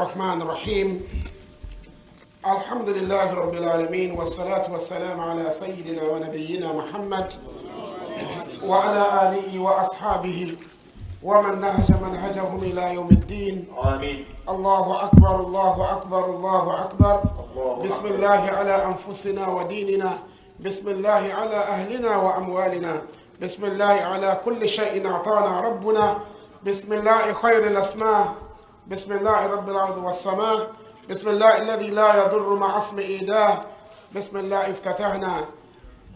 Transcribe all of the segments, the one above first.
الرحمن الرحيم الحمد لله رب العالمين والصلاة والسلام على سيدنا ونبينا محمد وعلى آله وأصحابه ومن نهج منهجهم إلى يوم الدين. آمين. الله أكبر الله أكبر الله أكبر. بسم الله على أنفسنا وديننا، بسم الله على أهلنا وأموالنا، بسم الله على كل شيء أعطانا ربنا، بسم الله خير الأسماء، بسم الله رب الأرض والسماء، بسم الله الذي لا يضر مع اسم إيداه، بسم الله افتتحنا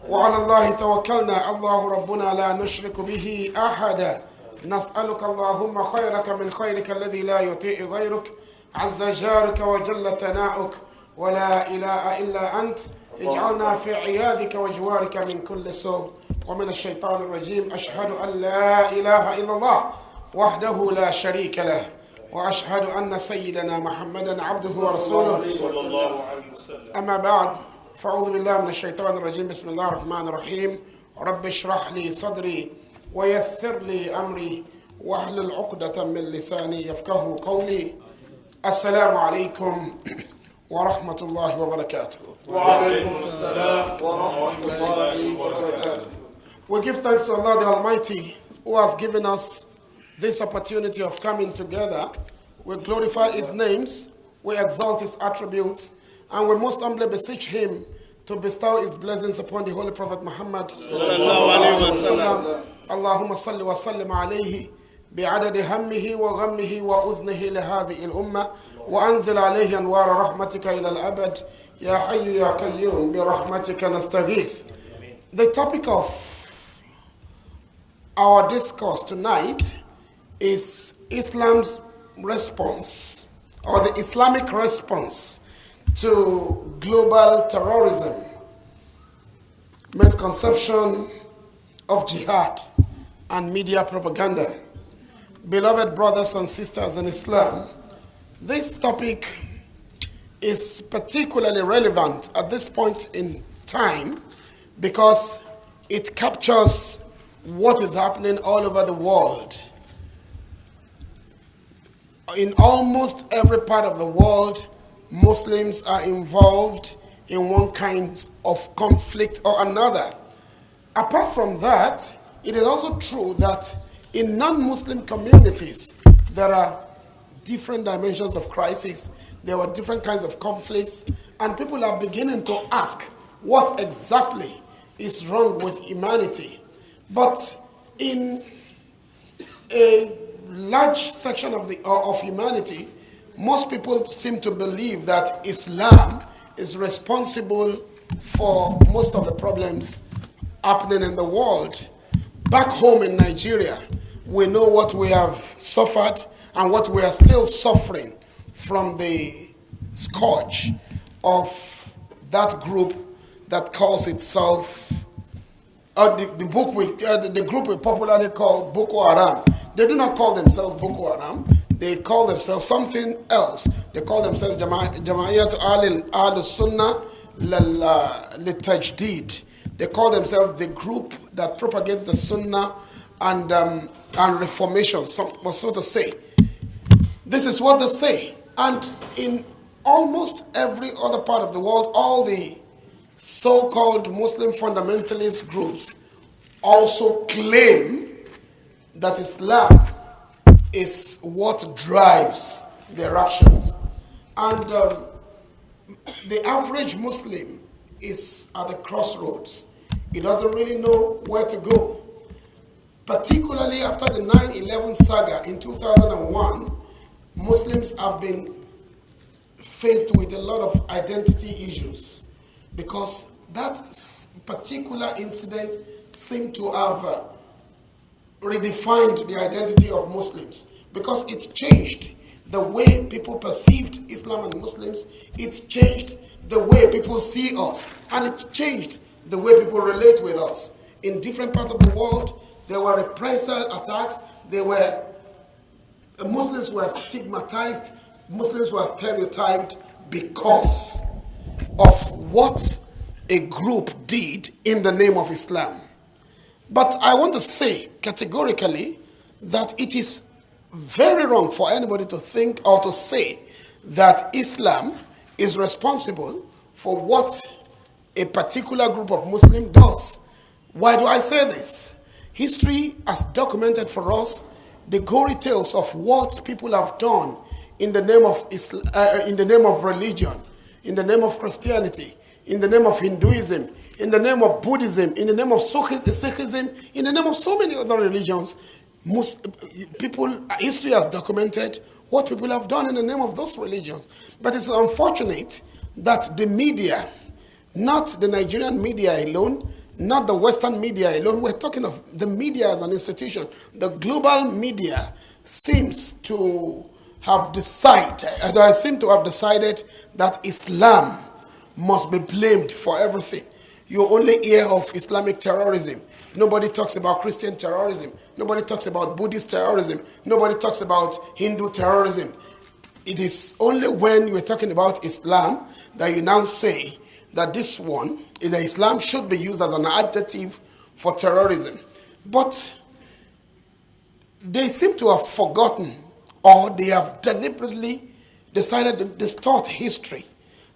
وعلى الله توكلنا، الله ربنا لا نشرك به أحدا، نسألك اللهم خيرك من خيرك الذي لا يطيع غيرك، عز جارك وجل ثناؤك ولا إله إلا أنت، اجعلنا في عياذك وجوارك من كل سوء ومن الشيطان الرجيم. أشهد أن لا إله إلا الله وحده لا شريك له، وأشهد أن سيدنا محمدا عبده ورسوله صلى الله عليه وسلم. أما بعد، فأعوذ بالله من الشيطان الرجيم. بسم الله الرحمن الرحيم. رب اشرح لي صدري ويسر لي أمري واحلل عقدة من لساني يفقهوا قولي. السلام عليكم ورحمة الله وبركاته. وعليكم السلام ورحمة الله وبركاته. We give thanks to Allah the Almighty, who has given us this opportunity of coming together. We glorify His names, we exalt His attributes, and we most humbly beseech Him to bestow His blessings upon the Holy Prophet Muhammad Allahumma salli wa sallim alayhi بعدد همه وغمه وأذنه لهذه الأمة وأنزل عليه أنوار رحمتك إلى الأبد يا حي يا قيوم برحمتك نستغيث. The topic of our discourse tonight is Islam's response, or the Islamic response to global terrorism, misconception of jihad and media propaganda. Beloved brothers and sisters in Islam, this topic is particularly relevant at this point in time because it captures what is happening all over the world. In almost every part of the world, Muslims are involved in one kind of conflict or another. Apart from that, it is also true that in non-Muslim communities, there are different dimensions of crisis, there are different kinds of conflicts, and people are beginning to ask what exactly is wrong with humanity. But in a large section of humanity, most people seem to believe that Islam is responsible for most of the problems happening in the world. Back home in Nigeria, we know what we have suffered and what we are still suffering from the scourge of that group that calls itself, the group we popularly call Boko Haram. They do not call themselves Boko Haram. They call themselves something else. They call themselves Jama'iyat al-Sunnah Litajdid. They call themselves the group that propagates the Sunnah and Reformation, so to say. This is what they say. And in almost every other part of the world, all the so-called Muslim fundamentalist groups also claim that Islam is what drives their actions. And the average Muslim is at the crossroads. He doesn't really know where to go. Particularly after the 9/11 saga in 2001, Muslims have been faced with a lot of identity issues because that particular incident seemed to have redefined the identity of Muslims because it changed the way people perceived Islam and Muslims, it changed the way people see us, and it changed the way people relate with us. In different parts of the world, there were reprisal attacks, Muslims were stigmatized, Muslims were stereotyped because of what a group did in the name of Islam. But I want to say categorically that it is very wrong for anybody to think or to say that Islam is responsible for what a particular group of Muslims does. Why do I say this? History has documented for us the gory tales of what people have done in the name of in the name of religion, in the name of Christianity, in the name of Hinduism, in the name of Buddhism, in the name of Sikhism, in the name of so many other religions. History has documented what people have done in the name of those religions. But it's unfortunate that the media, not the Nigerian media alone, not the Western media alone, we're talking of the media as an institution. The global media seems to have decided that Islam must be blamed for everything. You only hear of Islamic terrorism. Nobody talks about Christian terrorism. Nobody talks about Buddhist terrorism. Nobody talks about Hindu terrorism. It is only when you're talking about Islam that you now say that this one, that Islam should be used as an adjective for terrorism. But they seem to have forgotten, or they have deliberately decided to distort history.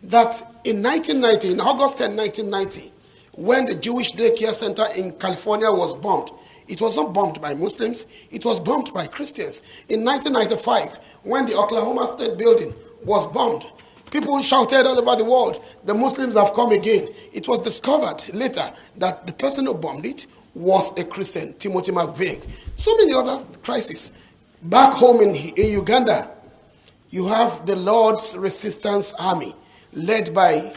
That in 1990, in August 10, 1990, when the Jewish daycare center in California was bombed, it was not bombed by Muslims, it was bombed by Christians. In 1995, when the Oklahoma State building was bombed, people shouted all over the world, the Muslims have come again. It was discovered later that the person who bombed it was a Christian, Timothy McVeigh. So many other crises. Back home in Uganda, you have the Lord's Resistance Army, led by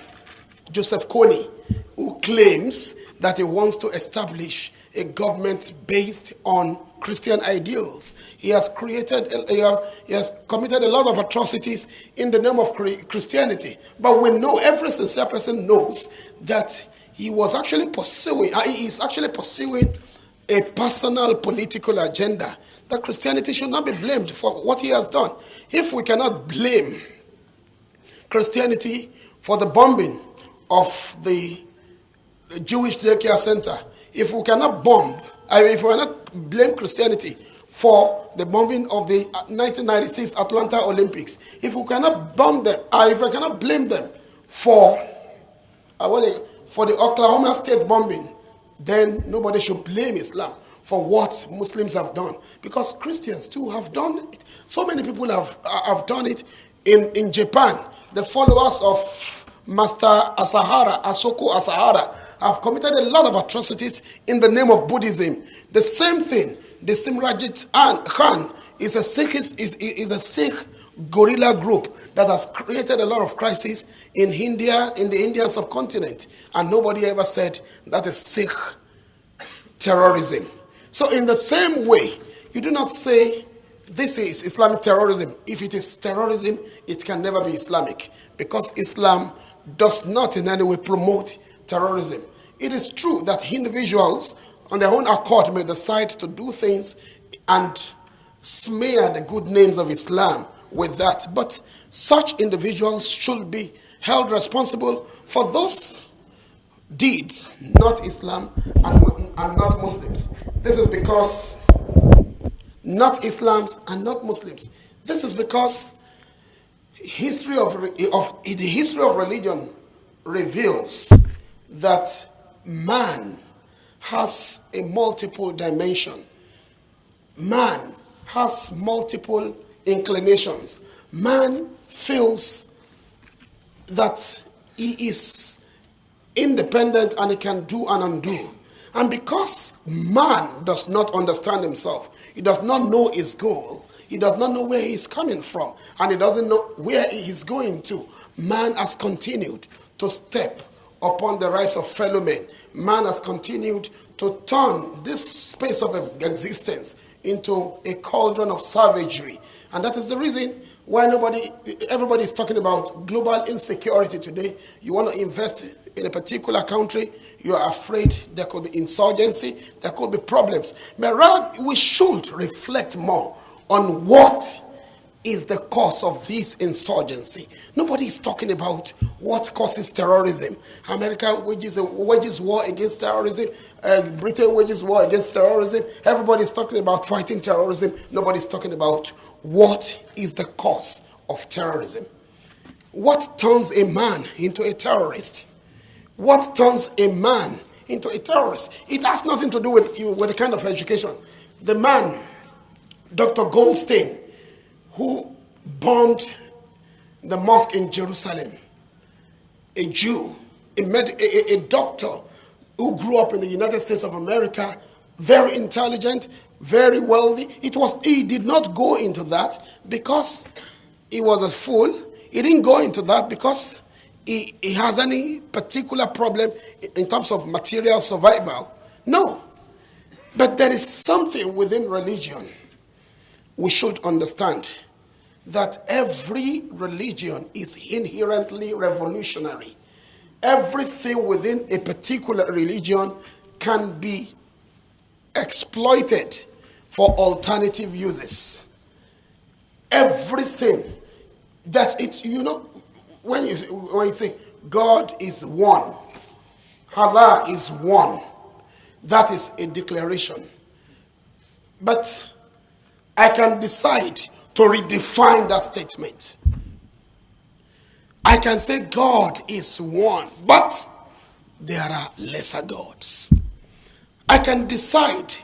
Joseph Kony, who claims that he wants to establish a government based on Christian ideals. He has committed a lot of atrocities in the name of Christianity. But we know, every sincere person knows that he is actually pursuing a personal political agenda. That Christianity should not be blamed for what he has done. If we cannot blame Christianity for the bombing of the Jewish daycare center, if we cannot blame Christianity for the bombing of the 1996 Atlanta Olympics, if we cannot blame them for the Oklahoma State bombing, then nobody should blame Islam for what Muslims have done, because Christians too have done it. So many people have done it in Japan. The followers of Master Asoko Asahara, have committed a lot of atrocities in the name of Buddhism. The same thing, the Simrajit Khan is a Sikh guerrilla group that has created a lot of crises in India, in the Indian subcontinent, and nobody ever said that is Sikh terrorism. So in the same way, you do not say this is Islamic terrorism. If it is terrorism, it can never be Islamic, because Islam does not in any way promote terrorism. It is true that individuals on their own accord may decide to do things and smear the good names of Islam with that, but such individuals should be held responsible for those deeds, not Islam and not Muslims. This is because not Islams and not Muslims. This is because the history of religion reveals that man has a multiple dimension. Man has multiple inclinations. Man feels that he is independent and he can do and undo. And because man does not understand himself, he does not know his goal, he does not know where he is coming from, and he doesn't know where he is going to, man has continued to step upon the rights of fellow men. Man has continued to turn this space of existence into a cauldron of savagery. And that is the reason why everybody is talking about global insecurity today. You want to invest in a particular country, you are afraid there could be insurgency, there could be problems. But rather, we should reflect more on what is the cause of this insurgency. Nobody is talking about what causes terrorism. America wages war against terrorism. Britain wages war against terrorism. Everybody is talking about fighting terrorism. Nobody is talking about what is the cause of terrorism. What turns a man into a terrorist? What turns a man into a terrorist? It has nothing to do with the kind of education. The man, Dr. Goldstein, who bombed the mosque in Jerusalem, a Jew, a doctor who grew up in the United States of America, very intelligent, very wealthy. He did not go into that because he was a fool. He didn't go into that because he has any particular problem in terms of material survival. No. But there is something within religion we should understand, that every religion is inherently revolutionary. Everything within a particular religion can be exploited for alternative uses. Everything. That's it. You know, when you say God is one, Allah is one, that is a declaration. But I can decide to redefine that statement. I can say God is one, but there are lesser gods. I can decide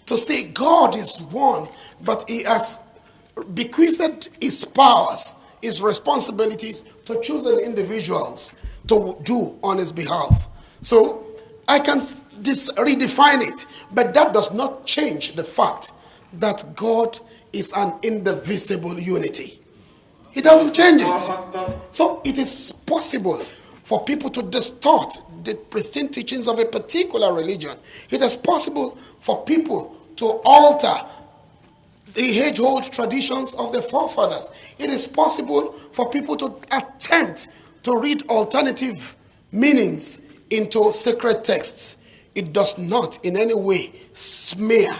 to say God is one, but he has bequeathed his powers, his responsibilities to chosen individuals to do on his behalf. So I can redefine it, but that does not change the fact that God is an indivisible unity. He doesn't change it. So it is possible for people to distort the pristine teachings of a particular religion. It is possible for people to alter the age-old traditions of the forefathers. It is possible for people to attempt to read alternative meanings into sacred texts. It does not in any way smear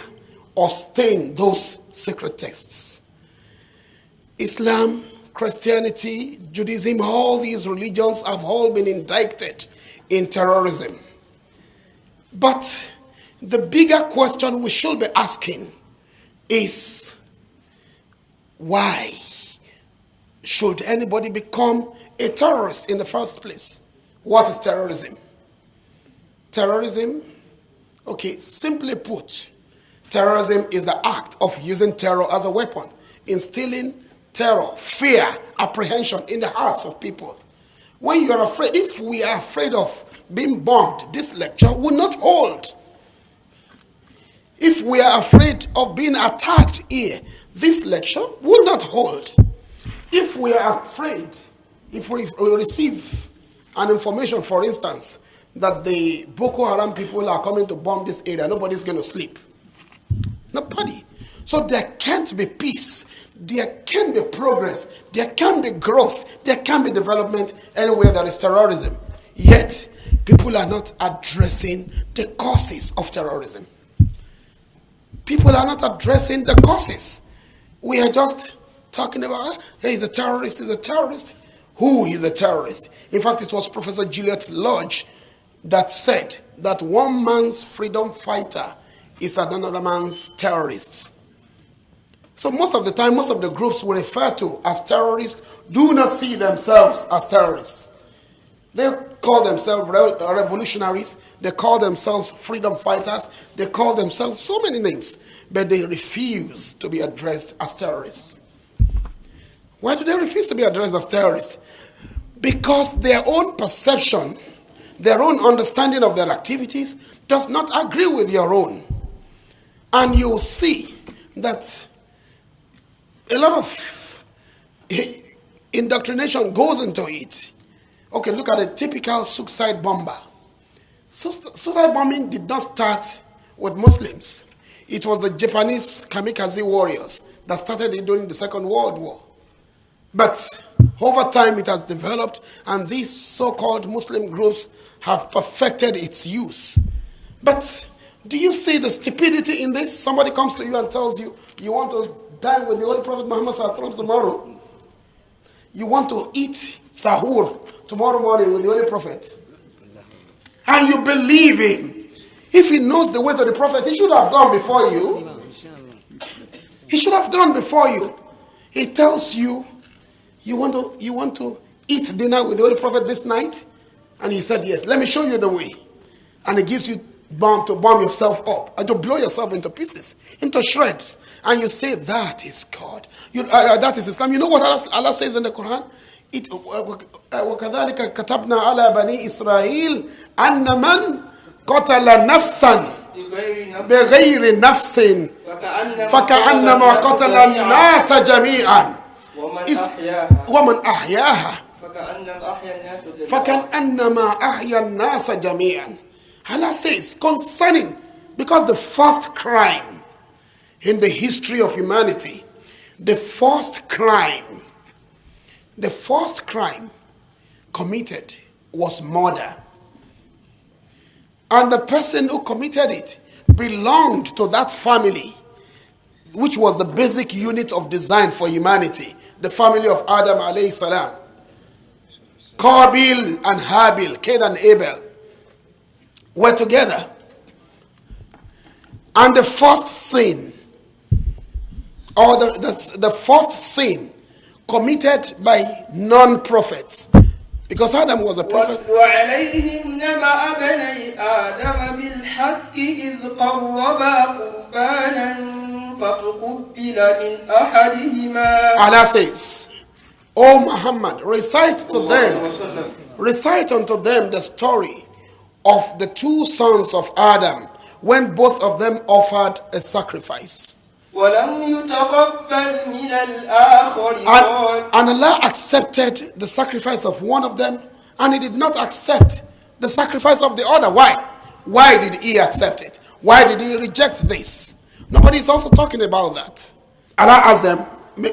or stain those sacred texts. Islam, Christianity, Judaism, all these religions have all been indicted in terrorism. But the bigger question we should be asking is, why should anybody become a terrorist in the first place? What is terrorism? Terrorism, okay, simply put, terrorism is the act of using terror as a weapon, instilling terror, fear, apprehension in the hearts of people. When you are afraid, if we are afraid of being bombed, this lecture will not hold. If we are afraid of being attacked here, this lecture will not hold. If we are afraid, if we receive an information, for instance, that the Boko Haram people are coming to bomb this area, nobody's going to sleep. Nobody. So there can't be peace. There can be progress. There can be growth. There can be development anywhere there is terrorism. Yet, people are not addressing the causes of terrorism. People are not addressing the causes. We are just talking about, hey, he's a terrorist, he's a terrorist. Who is a terrorist? In fact, it was Professor Juliet Lodge that said that one man's freedom fighter is another man's terrorist. So most of the time, most of the groups we refer to as terrorists do not see themselves as terrorists. They call themselves revolutionaries. They call themselves freedom fighters. They call themselves so many names. But they refuse to be addressed as terrorists. Why do they refuse to be addressed as terrorists? Because their own perception, their own understanding of their activities does not agree with your own. And you'll see that a lot of indoctrination goes into it. Okay, look at a typical suicide bomber. Suicide bombing did not start with Muslims. It was the Japanese kamikaze warriors that started it during the Second World War. But over time it has developed, and these so-called Muslim groups have perfected its use. But do you see the stupidity in this? Somebody comes to you and tells you, you want to dine with the Holy Prophet Muhammad tomorrow. You want to eat sahur tomorrow morning with the Holy Prophet. And you believe him. If he knows the way to the Prophet, he should have gone before you. He should have gone before you. He tells you, you want to eat dinner with the Holy Prophet this night? And he said, yes. Let me show you the way. And he gives you bomb to bomb yourself up and to blow yourself into pieces, into shreds. And you say, that is God. That is Islam. You know what Allah says in the Quran? وَكَذَلِكَ كَتَبْنَا عَلَى بَنِي إِسْرَائِيلَ أَنَّ مَنْ قَتَلَ نَفْسًا بغير نفس فكأنما قتل الناس جميعا ومن أحياها فكأنما أحيا الناس جميعا. Allah says concerning, because the first crime in the history of humanity, the first crime committed was murder. And the person who committed it belonged to that family, which was the basic unit of design for humanity, the family of Adam alayhi salam. Qabil and Habil, Cain and Abel, were together. And the first sin, or the first sin committed by non-prophets, because Adam was a prophet. وعليهم نبأ بني آدم بالحق إذ قربا قربانا فتقبل من أحدهما. Allah says, O Muhammad, recite unto them the story of the two sons of Adam when both of them offered a sacrifice. ولم يتقبل من الآخر. And Allah accepted the sacrifice of one of them, and He did not accept the sacrifice of the other. Why? Why did He accept it? Why did He reject this? Nobody is also talking about that. Allah asked them,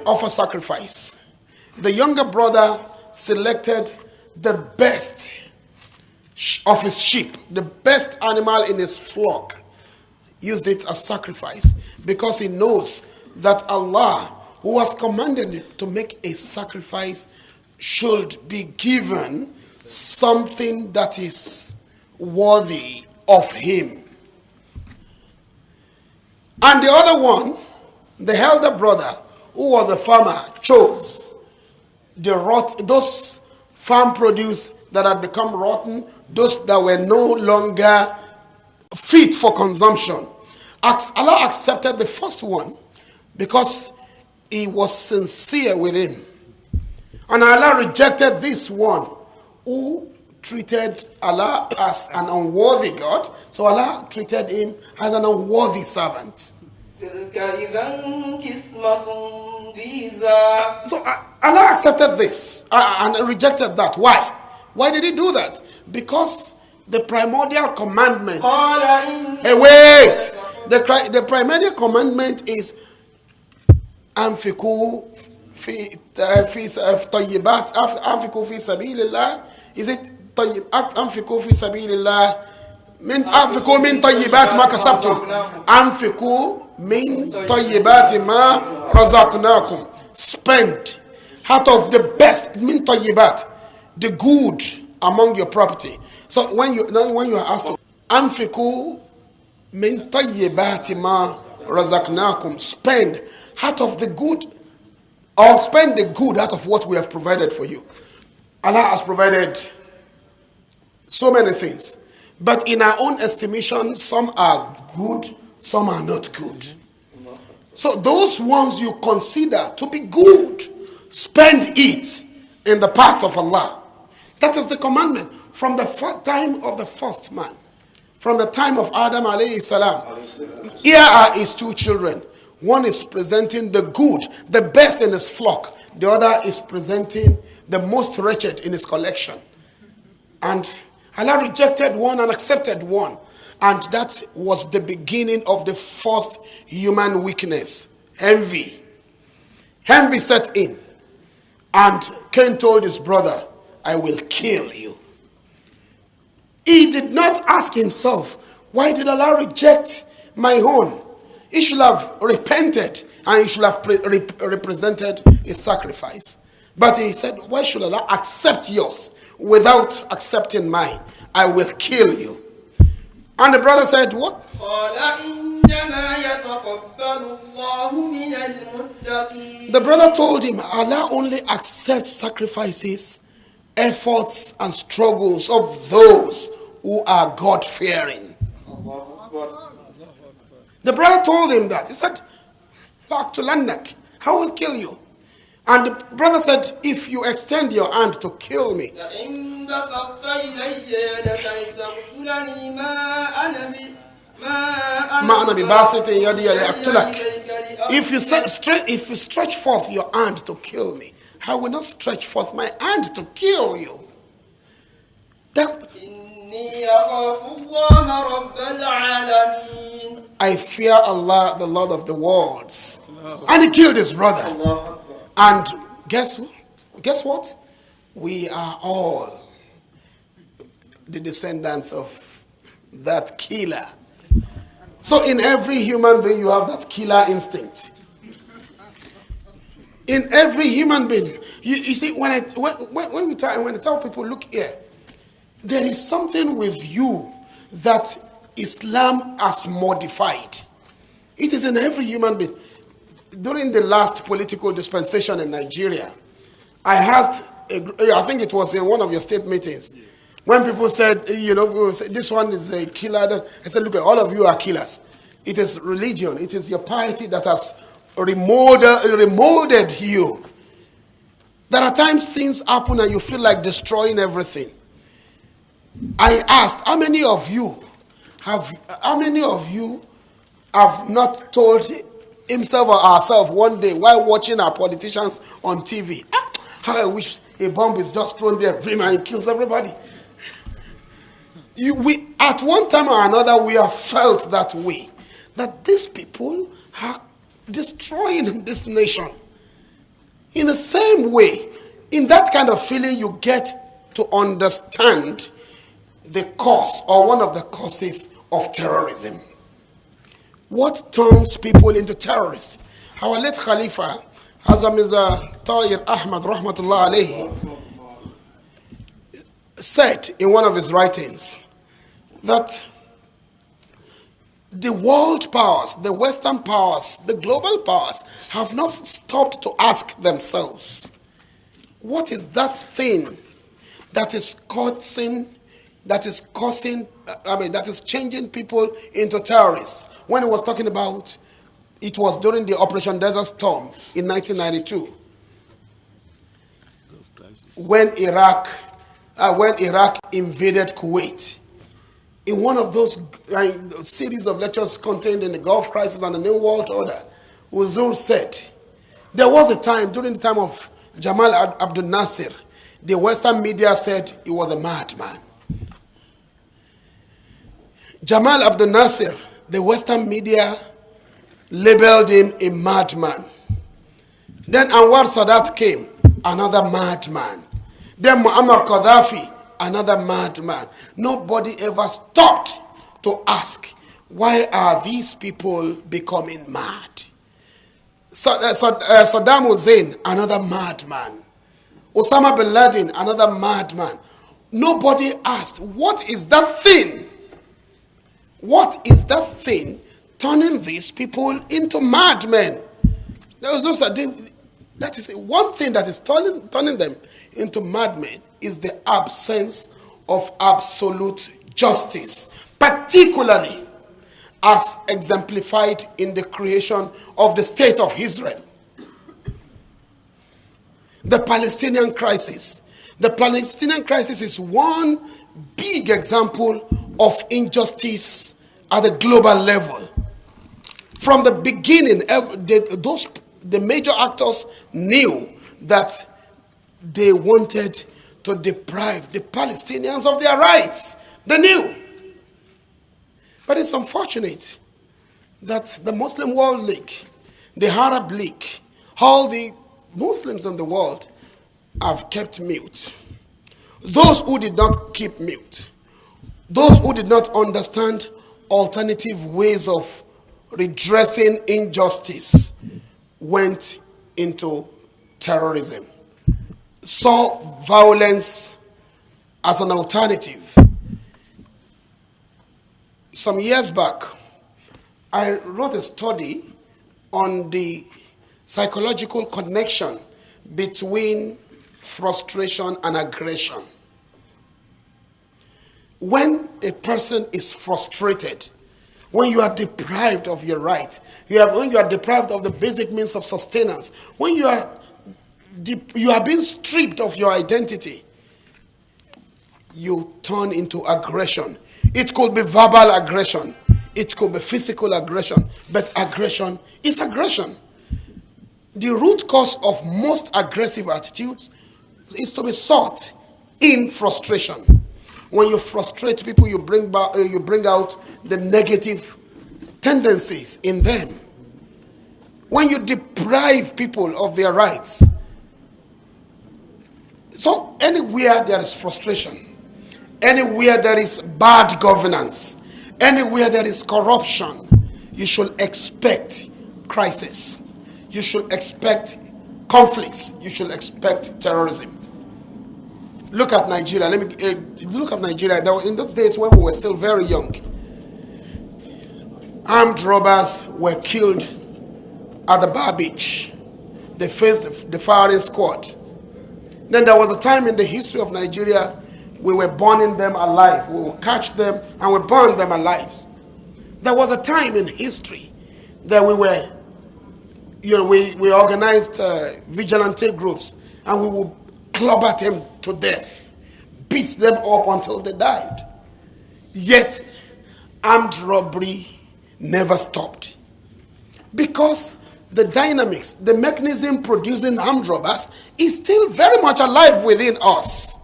offer sacrifice. The younger brother selected the best of his sheep, the best animal in his flock, used it as sacrifice, because he knows that Allah, who has commanded him to make a sacrifice, should be given something that is worthy of him. And the other one, the elder brother, who was a farmer, chose those farm produce that had become rotten, those that were no longer fit for consumption. Allah accepted the first one because He was sincere with him. And Allah rejected this one who treated Allah as an unworthy God. So Allah treated him as an unworthy servant. So Allah accepted this and rejected that. Why? Why did He do that? Because the primordial commandment. Hey, wait! The primordial commandment is أنفقوا في طيبات أنفقوا في سبيل الله. Is it طيب أنفقوا في سبيل الله من أنفقوا من طيبات ما كسبتم أنفقوا من طيبات ما رزقناكم. Spend out of the best min طيبات, the good among your property. So when you are asked to أنفقوا من طيبات ما رزقناكم, spend out of the good, or spend the good out of what we have provided for you. Allah has provided so many things, but in our own estimation, some are good, some are not good. So those ones you consider to be good, spend it in the path of Allah. That is the commandment from the time of the first man, from the time of Adam alayhi salam. Here are his two children. One is presenting the good, the best in his flock. The other is presenting the most wretched in his collection. And Allah rejected one and accepted one. And that was the beginning of the first human weakness, envy. Envy set in. And Cain told his brother, I will kill you. He did not ask himself, why did Allah reject my own? He should have repented and he should have represented a sacrifice. But he said, why should Allah accept yours without accepting mine? I will kill you. And the brother said, what? The brother told him, Allah only accepts sacrifices efforts and struggles of those who are God-fearing. The brother told him that. He said, "La'aqtulannak, I will kill you." And the brother said, "If you extend your hand to kill me, if you stretch forth your hand to kill me, I will not stretch forth my hand to kill you." I fear Allah, the Lord of the worlds. And he killed his brother. And guess what? Guess what? We are all the descendants of that killer. So in every human being, you have that killer instinct. In every human being. You see, when I tell people, look here, there is something with you that Islam has modified. It is in every human being. During the last political dispensation in Nigeria, I asked, I think it was in one of your state meetings, when people said, this one is a killer. I said, look, all of you are killers. It is religion. It is your piety that has remolded you. There are times things happen and you feel like destroying everything. I asked, how many of you have not told himself or ourselves one day while watching our politicians on TV, how I wish a bomb is just thrown there and kills everybody? At one time or another, we have felt that way, that these people are destroying this nation. In the same way, in that kind of feeling, you get to understand the cause or one of the causes of terrorism. What turns people into terrorists? Our late Khalifa, Hazamiza Tahir Ahmad Rahmatullah Alayhi, said in one of his writings that the world powers, the Western powers, the global powers have not stopped to ask themselves, what is that thing that is changing people into terrorists? When he was talking about, it was during the Operation Desert Storm in 1992, when Iraq invaded Kuwait. In one of those series of lectures contained in the Gulf Crisis and the New World Order, Uzur said, there was a time, during the time of Jamal Abdel Nasser, the Western media said he was a madman. Jamal Abdel Nasser, the Western media labeled him a madman. Then Anwar Sadat came, another madman. Then Muammar Gaddafi, another madman. Nobody ever stopped to ask, why are these people becoming mad? Saddam Hussein, another madman. Osama bin Laden, another madman. Nobody asked, what is that thing? What is that thing turning these people into madmen? That is one thing that is turning them into madmen, is the absence of absolute justice, particularly as exemplified in the creation of the state of Israel. The Palestinian crisis. The Palestinian crisis is one big example of injustice at the global level. From the beginning, the major actors knew that they wanted to deprive the Palestinians of their rights. They knew. But it's unfortunate that the Muslim World League, the Arab League, all the Muslims in the world have kept mute. Those who did not keep mute, those who did not understand alternative ways of redressing injustice, went into terrorism, saw violence as an alternative. Some years back, I wrote a study on the psychological connection between frustration, and aggression. When a person is frustrated, when you are deprived of your right, when you are deprived of the basic means of sustenance, when you are being stripped of your identity, you turn into aggression. It could be verbal aggression, it could be physical aggression, but aggression is aggression. The root cause of most aggressive attitudes is to be sought in frustration. When you frustrate people, you bring out the negative tendencies in them. When you deprive people of their rights. So anywhere there is frustration, anywhere there is bad governance, anywhere there is corruption, you should expect crisis. You should expect conflicts. You should expect terrorism. Look at Nigeria. Look at Nigeria. In those days when we were still very young, armed robbers were killed at the Bar Beach. They faced the firing squad. Then there was a time in the history of Nigeria we were burning them alive. We would catch them and we burn them alive. There was a time in history that we organized vigilante groups and we would clobber them to death, beat them up until they died. Yet, armed robbery never stopped. Because the dynamics, the mechanism producing armed robbers is still very much alive within us.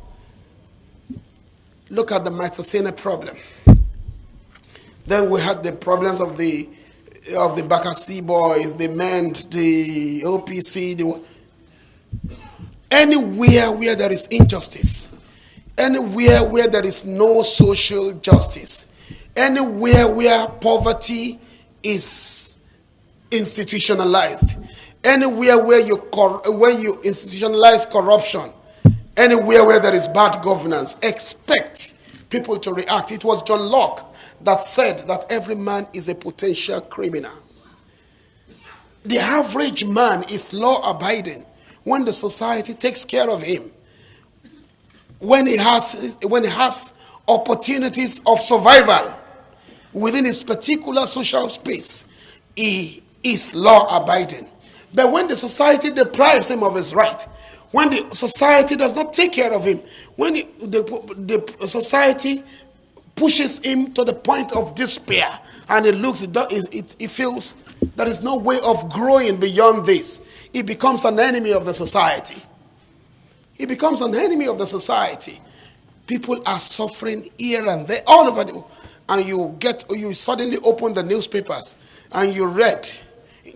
Look at the Matasena problem. Then we had the problems of the Bakassi boys, the MEND, the OPC, anywhere where there is injustice, anywhere where there is no social justice, anywhere where poverty is institutionalized, anywhere where you institutionalize corruption, anywhere where there is bad governance, expect people to react. It was John Locke that said that every man is a potential criminal. The average man is law-abiding when the society takes care of him, when he has opportunities of survival within his particular social space, he is law-abiding. But when the society deprives him of his right, when the society does not take care of him, when the society pushes him to the point of despair, and he feels there is no way of growing beyond this, he becomes an enemy of the society. He becomes an enemy of the society. People are suffering here and there, all over the, and you suddenly open the newspapers and you read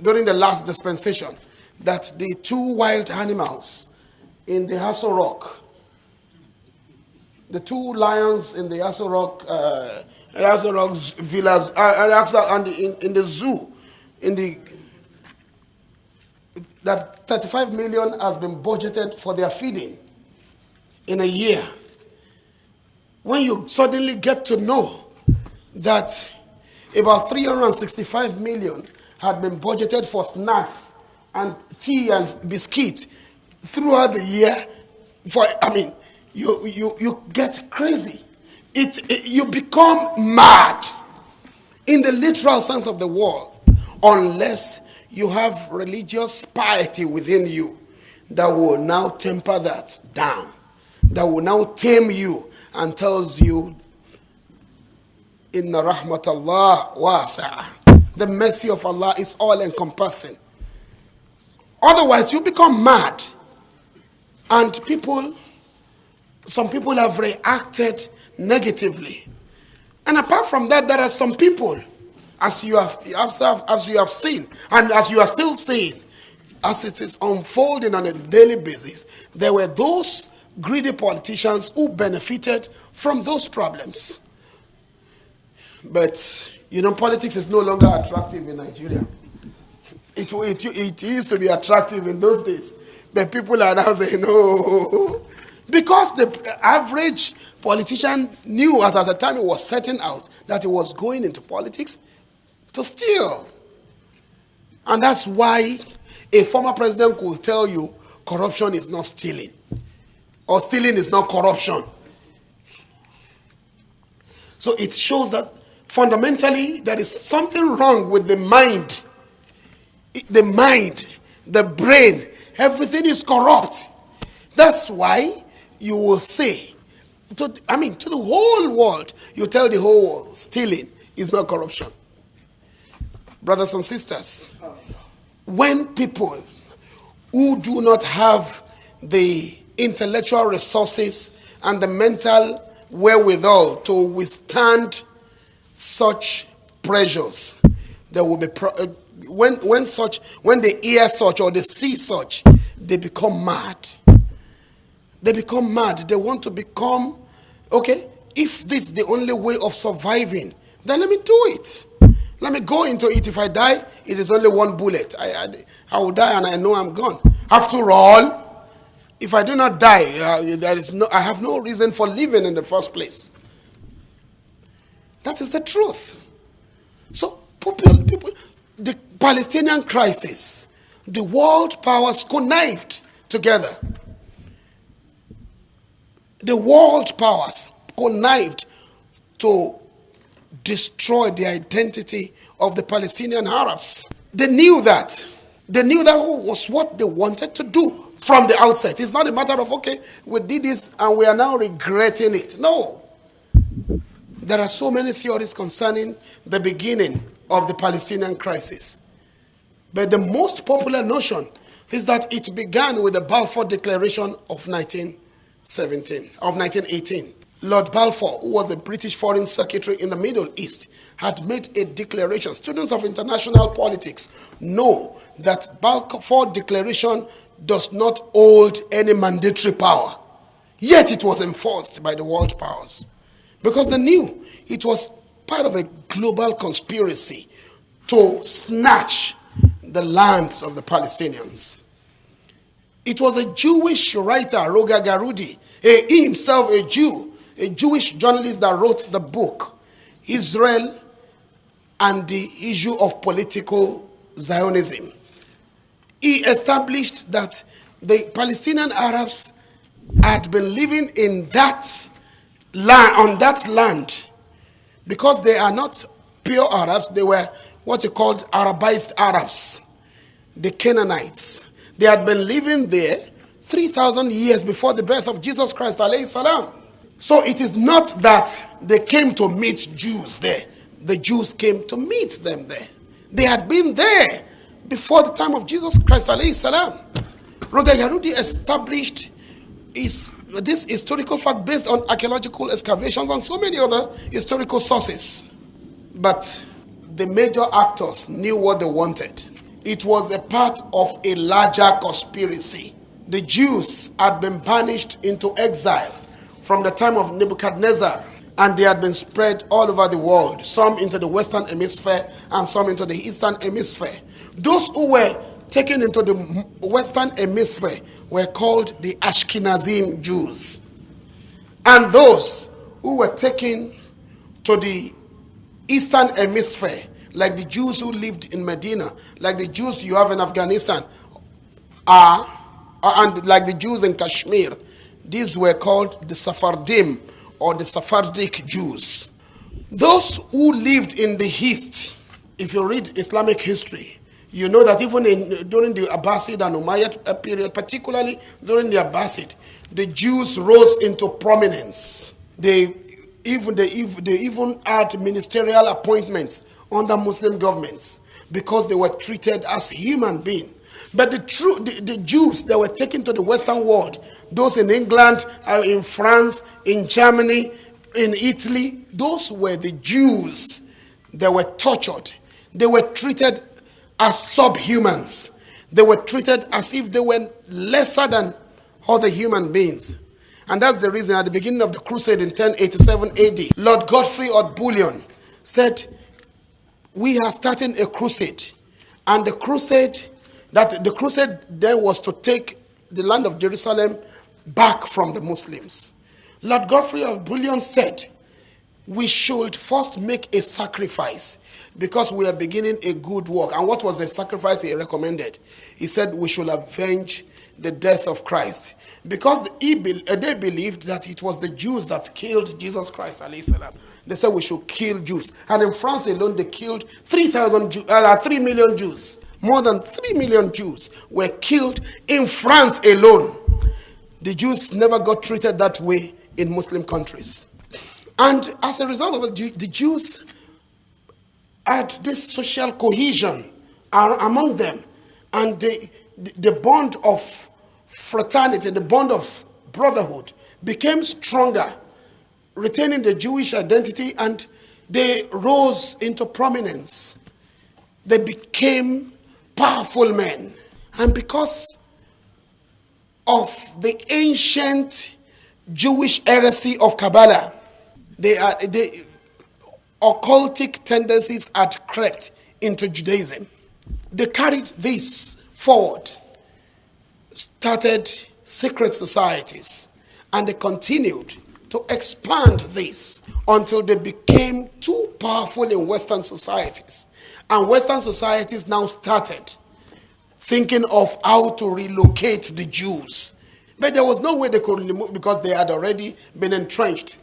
during the last dispensation that the 2 wild animals in the Aso Rock, the 2 lions in the Aso Rock villas, and in the zoo, that 35 million has been budgeted for their feeding in a year. When you suddenly get to know that about 365 million had been budgeted for snacks and tea and biscuit throughout the year, you get crazy. You become mad in the literal sense of the word, unless you have religious piety within you that will now temper that down, that will now tame you and tells you, Inna rahmatallah wasi'ah. The mercy of Allah is all encompassing. Otherwise, you become mad. And some people have reacted negatively. And apart from that, there are some people, as you have seen, and as you are still seeing, as it is unfolding on a daily basis, there were those greedy politicians who benefited from those problems. But, politics is no longer attractive in Nigeria. It used to be attractive in those days. But people are now saying, no. Because the average politician knew at the time he was setting out that he was going into politics to steal. And that's why a former president could tell you corruption is not stealing. or stealing is not corruption. So it shows that fundamentally there is something wrong with the mind. The mind, the brain, everything is corrupt. That's why you will say, to the whole world, you tell the whole world, stealing is not corruption. Brothers and sisters, when people who do not have the intellectual resources and the mental wherewithal to withstand such pressures, there will be when they hear such or they see such, they become mad. They become mad. They want to become, okay, if this is the only way of surviving, then let me do it. Let me go into it. If I die, it is only one bullet. I will die and I know I'm gone. After all, if I do not die, I have no reason for living in the first place. That is the truth. So, people, the Palestinian crisis, the world powers connived together. The world powers connived to destroy the identity of the Palestinian Arabs. They knew that. They knew that was what they wanted to do from the outset. It's not a matter of, okay, we did this and we are now regretting it. No. There are so many theories concerning the beginning of the Palestinian crisis. But the most popular notion is that it began with the Balfour Declaration of 1918. Lord Balfour, who was the British Foreign Secretary in the Middle East, had made a declaration. Students of international politics know that Balfour Declaration does not hold any mandatory power. Yet it was enforced by the world powers. Because they knew it was part of a global conspiracy to snatch the lands of the Palestinians. It was a Jewish writer, Roger Garudi, he himself a Jew, a Jewish journalist that wrote the book, Israel and the Issue of Political Zionism. He established that the Palestinian Arabs had been living in that land, on that land, because they are not pure Arabs, they were what you called Arabized Arabs, the Canaanites. They had been living there 3,000 years before the birth of Jesus Christ, alayhi salam. So it is not that they came to meet Jews there. The Jews came to meet them there. They had been there before the time of Jesus Christ, alayhi salam. Roger Garudi established this historical fact based on archaeological excavations and so many other historical sources. But the major actors knew what they wanted. It was a part of a larger conspiracy. The Jews had been banished into exile from the time of Nebuchadnezzar, and they had been spread all over the world, some into the Western Hemisphere and some into the Eastern Hemisphere. Those who were taken into the Western Hemisphere were called the Ashkenazim Jews. And those who were taken to the Eastern Hemisphere, like the Jews who lived in Medina, like the Jews you have in Afghanistan, and like the Jews in Kashmir, these were called the Sephardim or the Sephardic Jews. Those who lived in the East, if you read Islamic history, you know that even during the Abbasid and Umayyad period, particularly during the Abbasid, the Jews rose into prominence. They even had ministerial appointments under Muslim governments because they were treated as human beings. But the Jews that were taken to the Western world, those in England, in France, in Germany, in Italy, those were the Jews that were tortured. They were treated as subhumans. They were treated as if they were lesser than other human beings. And that's the reason at the beginning of the crusade in 1087 AD, Lord Godfrey of Bouillon said, we are starting a crusade. And the crusade then was to take the land of Jerusalem back from the Muslims. Lord Godfrey of Bouillon said, we should first make a sacrifice because we are beginning a good work. And what was the sacrifice he recommended? He said we should avenge the death of Christ. Because they believed that it was the Jews that killed Jesus Christ, alayhi salam. They said we should kill Jews. And in France alone, they killed 3 million Jews. More than 3 million Jews were killed in France alone. The Jews never got treated that way in Muslim countries. And as a result of it, the Jews had this social cohesion among them. And the bond of fraternity, the bond of brotherhood became stronger, retaining the Jewish identity, and they rose into prominence. They became powerful men. And because of the ancient Jewish heresy of Kabbalah, the occultic tendencies had crept into Judaism. They carried this forward, started secret societies, and they continued to expand this until they became too powerful in Western societies. And Western societies now started thinking of how to relocate the Jews. But there was no way they could remove because they had already been entrenched.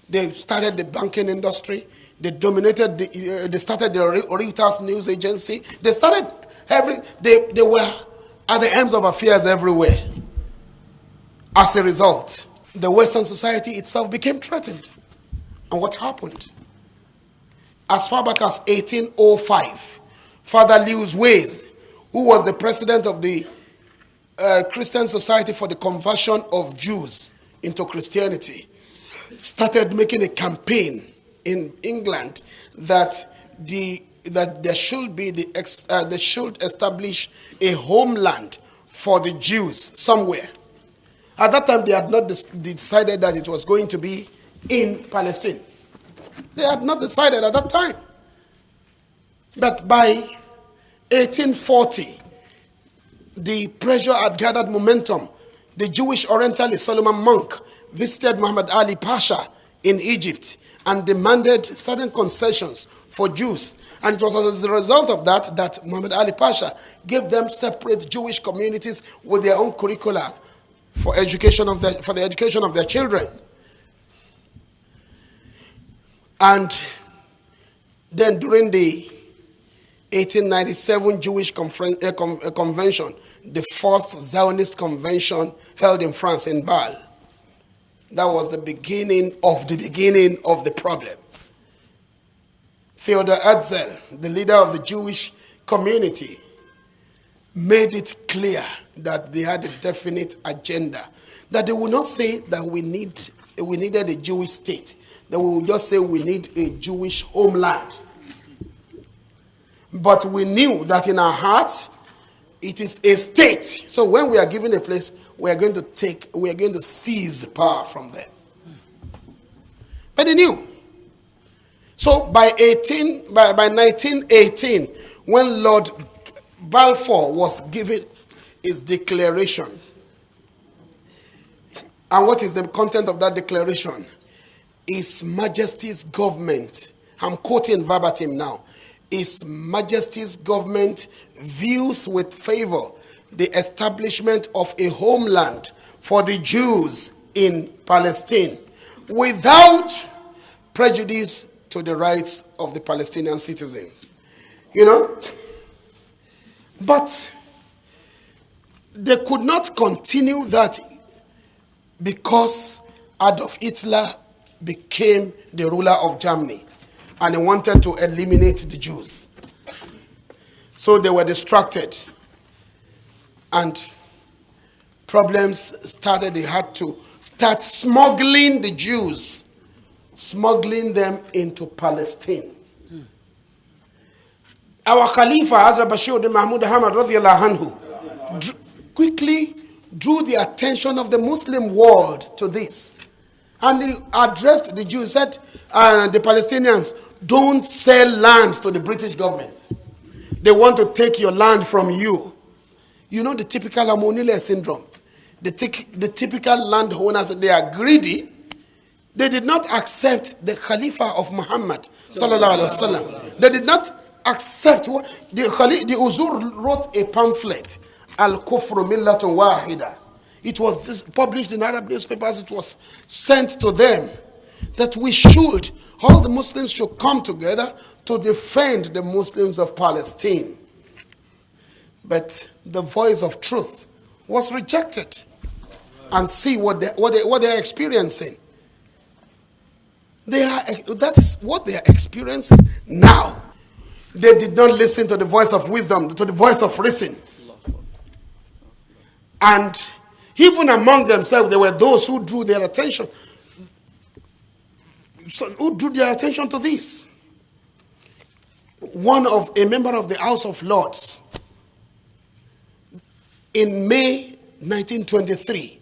They started the banking industry. They dominated. They started the Reuters news agency. They started They were at the ends of affairs everywhere. As a result, the Western society itself became threatened. And what happened? As far back as 1805, Father Lewis Ways, who was the president of the Christian Society for the Conversion of Jews into Christianity, started making a campaign in England that there should be they should establish a homeland for the Jews somewhere. At that time, they had not decided that it was going to be in Palestine. They had not decided at that time. But by 1840, the pressure had gathered momentum. The Jewish Orientalist Solomon Monk visited Muhammad Ali Pasha in Egypt and demanded certain concessions for Jews. And it was as a result of that Muhammad Ali Pasha gave them separate Jewish communities with their own curricula for the education of their children. And then during the 1897 Jewish convention, the first Zionist convention held in France, in Bâle, that was the beginning of the problem. Theodor Herzl, the leader of the Jewish community, made it clear that they had a definite agenda. That they would not say that we needed a Jewish state. That we would just say we need a Jewish homeland. But we knew that in our hearts, it is a state. So when we are given a place, we are going to seize power from them. But they knew. So by 1918, when Lord Balfour was given his declaration, and what is the content of that declaration? His Majesty's government, I'm quoting verbatim now, His Majesty's government views with favor the establishment of a homeland for the Jews in Palestine without prejudice to the rights of the Palestinian citizen. You know? But they could not continue that because Adolf Hitler became the ruler of Germany and he wanted to eliminate the Jews. So they were distracted and problems started. They had to start smuggling the Jews, smuggling them into Palestine. Our Khalifa, Hazrat Bashir bin Mahmud Ahmad radiyallahu anhu, quickly drew the attention of the Muslim world to this. And he addressed the Jews, said, the Palestinians, don't sell lands to the British government. They want to take your land from you. You know the typical Amonile syndrome. The typical landowners, they are greedy. They did not accept the Khalifa of Muhammad sallallahu alaihi wasallam. They did not accept what the Uzur wrote a pamphlet, Al-Kufru Millatun Wahida. It was published in Arab newspapers. It was sent to them that all the Muslims should come together to defend the Muslims of Palestine. But the voice of truth was rejected. And see what they are experiencing. That is what they are experiencing now. They did not listen to the voice of wisdom, to the voice of reason. And even among themselves, there were those who drew their attention. Who drew their attention to this? A member of the House of Lords, in May 1923,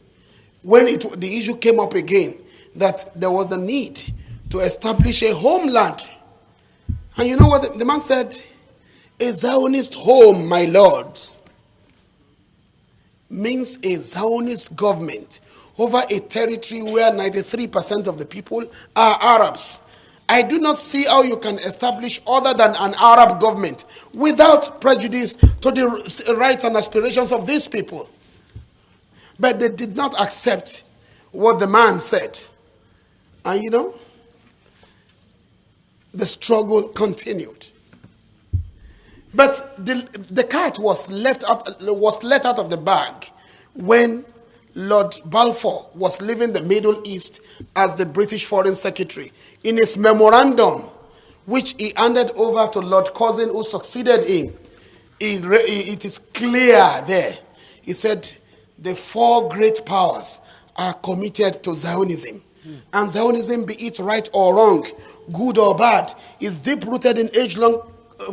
when the issue came up again, that there was a need to establish a homeland. And you know what the man said? A Zionist home, my lords, means a Zionist government over a territory where 93% of the people are Arabs. I do not see how you can establish other than an Arab government without prejudice to the rights and aspirations of these people. But they did not accept what the man said. And the struggle continued. But the cat was let out of the bag when Lord Balfour was leaving the Middle East as the British Foreign Secretary. In his memorandum, which he handed over to Lord Curzon, who succeeded him, it is clear there. He said, the four great powers are committed to Zionism. And Zionism, be it right or wrong, good or bad, is deep-rooted in age-long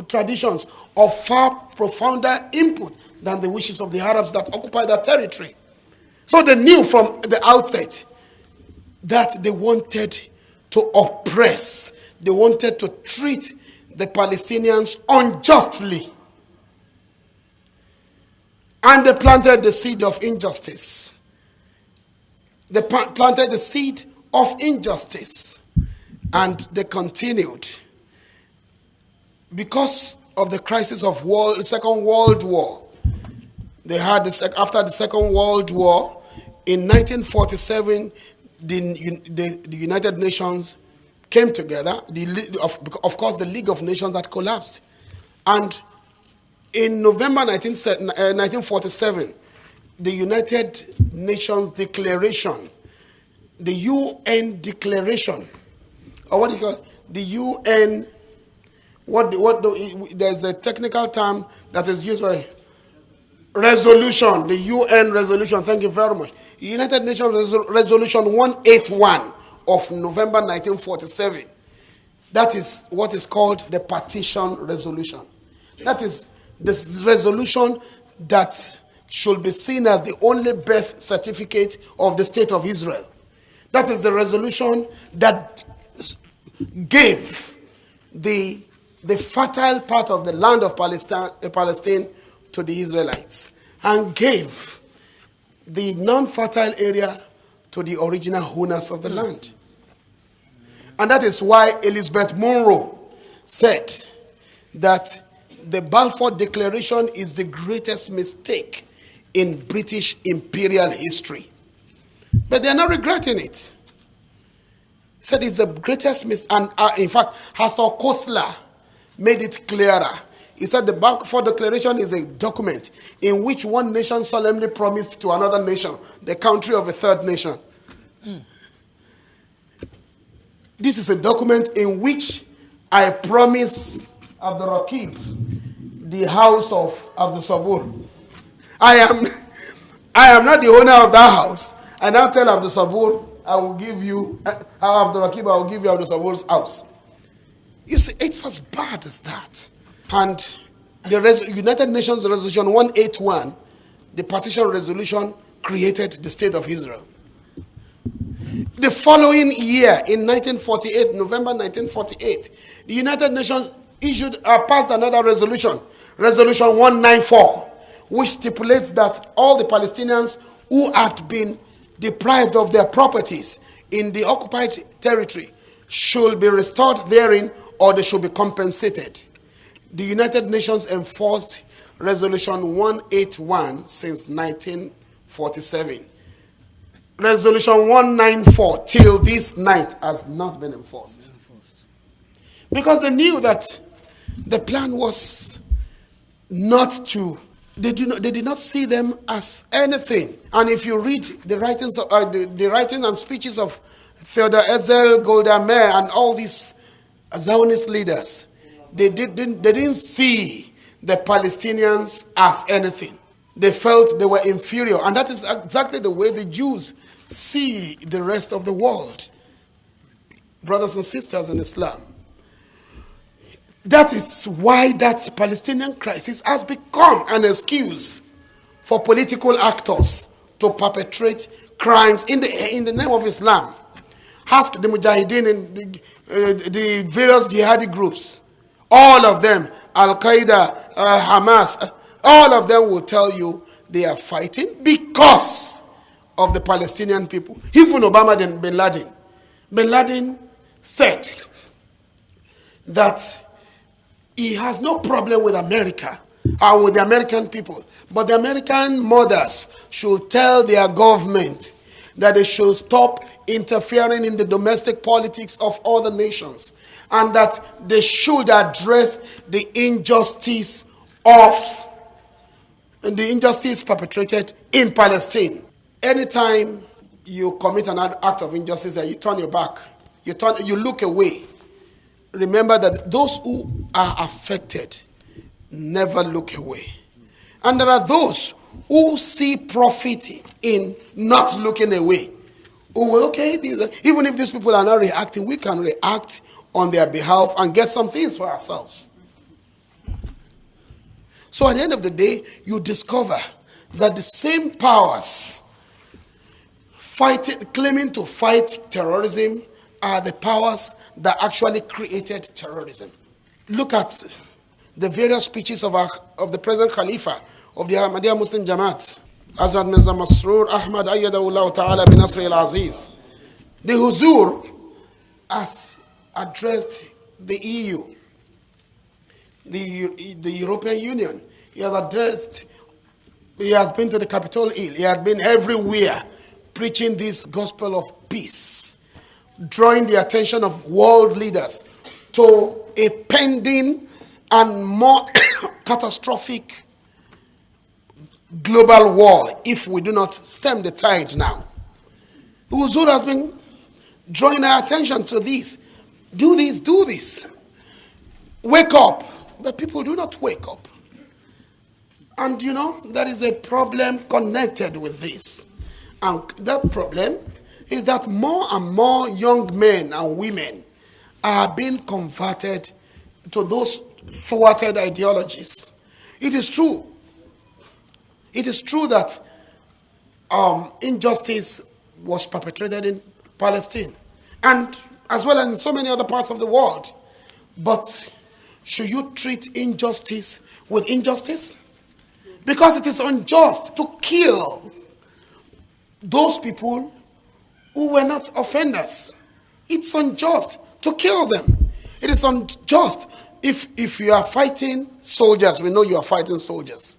traditions of far profounder input than the wishes of the Arabs that occupy that territory. So they knew from the outset that they wanted to oppress. They wanted to treat the Palestinians unjustly. And they planted the seed of injustice. They planted the seed of injustice. And they continued. Because of the crisis of the Second World War, they had after the Second World War, in 1947, the United Nations came together. Of course, the League of Nations had collapsed. And in November 1947, the United Nations Declaration, the UN Declaration, or what do you call it? The UN, there's a technical term that is used by resolution, the UN resolution, thank you very much. United Nations Resolution 181 of November 1947. That is what is called the Partition Resolution. That is this resolution that should be seen as the only birth certificate of the State of Israel. That is the resolution that gave the fertile part of the land of Palestine to the Israelites and gave the non-fertile area to the original owners of the land. And that is why Elizabeth Monroe said that the Balfour Declaration is the greatest mistake in British imperial history. But they are not regretting it. Said it's the greatest mistake. And in fact, Arthur Koestler made it clearer. He said the Balfour Declaration is a document in which one nation solemnly promised to another nation the country of a third nation. This is a document in which I promise Abdul Rakib the house of Abdul Sabur. I am not the owner of that house. I now tell Abdul Sabur, I will give you, Abdul Rakib, I will give you Abdul Sabur's house. You see, it's as bad as that. And the United Nations Resolution 181, the partition resolution, created the State of Israel. The following year, in 1948, November 1948, the United Nations passed another resolution, Resolution 194, which stipulates that all the Palestinians who had been deprived of their properties in the occupied territory should be restored therein, or they should be compensated. The United Nations enforced Resolution 181 since 1947. Resolution 194 till this night has not been enforced. Because they knew that the plan was not to, they did not see them as anything. And if you read the writings the writings and speeches of Theodor Herzl, Golda Meir, and all these Zionist leaders, they didn't see the Palestinians as anything. They felt they were inferior, and that is exactly the way the Jews see the rest of the world. Brothers and sisters in Islam, that is why that Palestinian crisis has become an excuse for political actors to perpetrate crimes in the name of Islam. Ask the Mujahideen and the various jihadi groups. All of them, Al-Qaeda, Hamas, all of them will tell you they are fighting because of the Palestinian people. Even Obama and Bin Laden. Bin Laden said that he has no problem with America or with the American people, but the American mothers should tell their government that they should stop interfering in the domestic politics of other nations, and that they should address the injustice perpetrated in Palestine. Anytime you commit an act of injustice and you turn your back, you look away, remember that those who are affected never look away. And there are those who see profit in not looking away. Oh, okay, even if these people are not reacting, we can react on their behalf and get some things for ourselves. So at the end of the day, you discover that the same powers claiming to fight terrorism are the powers that actually created terrorism. Look at the various speeches of the present Khalifa of the Ahmadiyya Muslim Jamaat, Hazrat Mirza Masroor Ahmad Ayyadahullah Ta'ala bin Nasr al-Aziz. The Huzur has addressed the EU, the European Union. He has been to the Capitol Hill. He has been everywhere preaching this gospel of peace, drawing the attention of world leaders to a pending and more catastrophic global war if we do not stem the tide now. Huzur has been drawing our attention to this. Do this, do this. Wake up. But people do not wake up. And there is a problem connected with this. And that problem is that more and more young men and women are being converted to those thwarted ideologies. It is true. It is true that injustice was perpetrated in Palestine, and as well as in so many other parts of the world. But should you treat injustice with injustice? Because it is unjust to kill those people who were not offenders. It's unjust to kill them. It is unjust if you are fighting soldiers. We know you are fighting soldiers.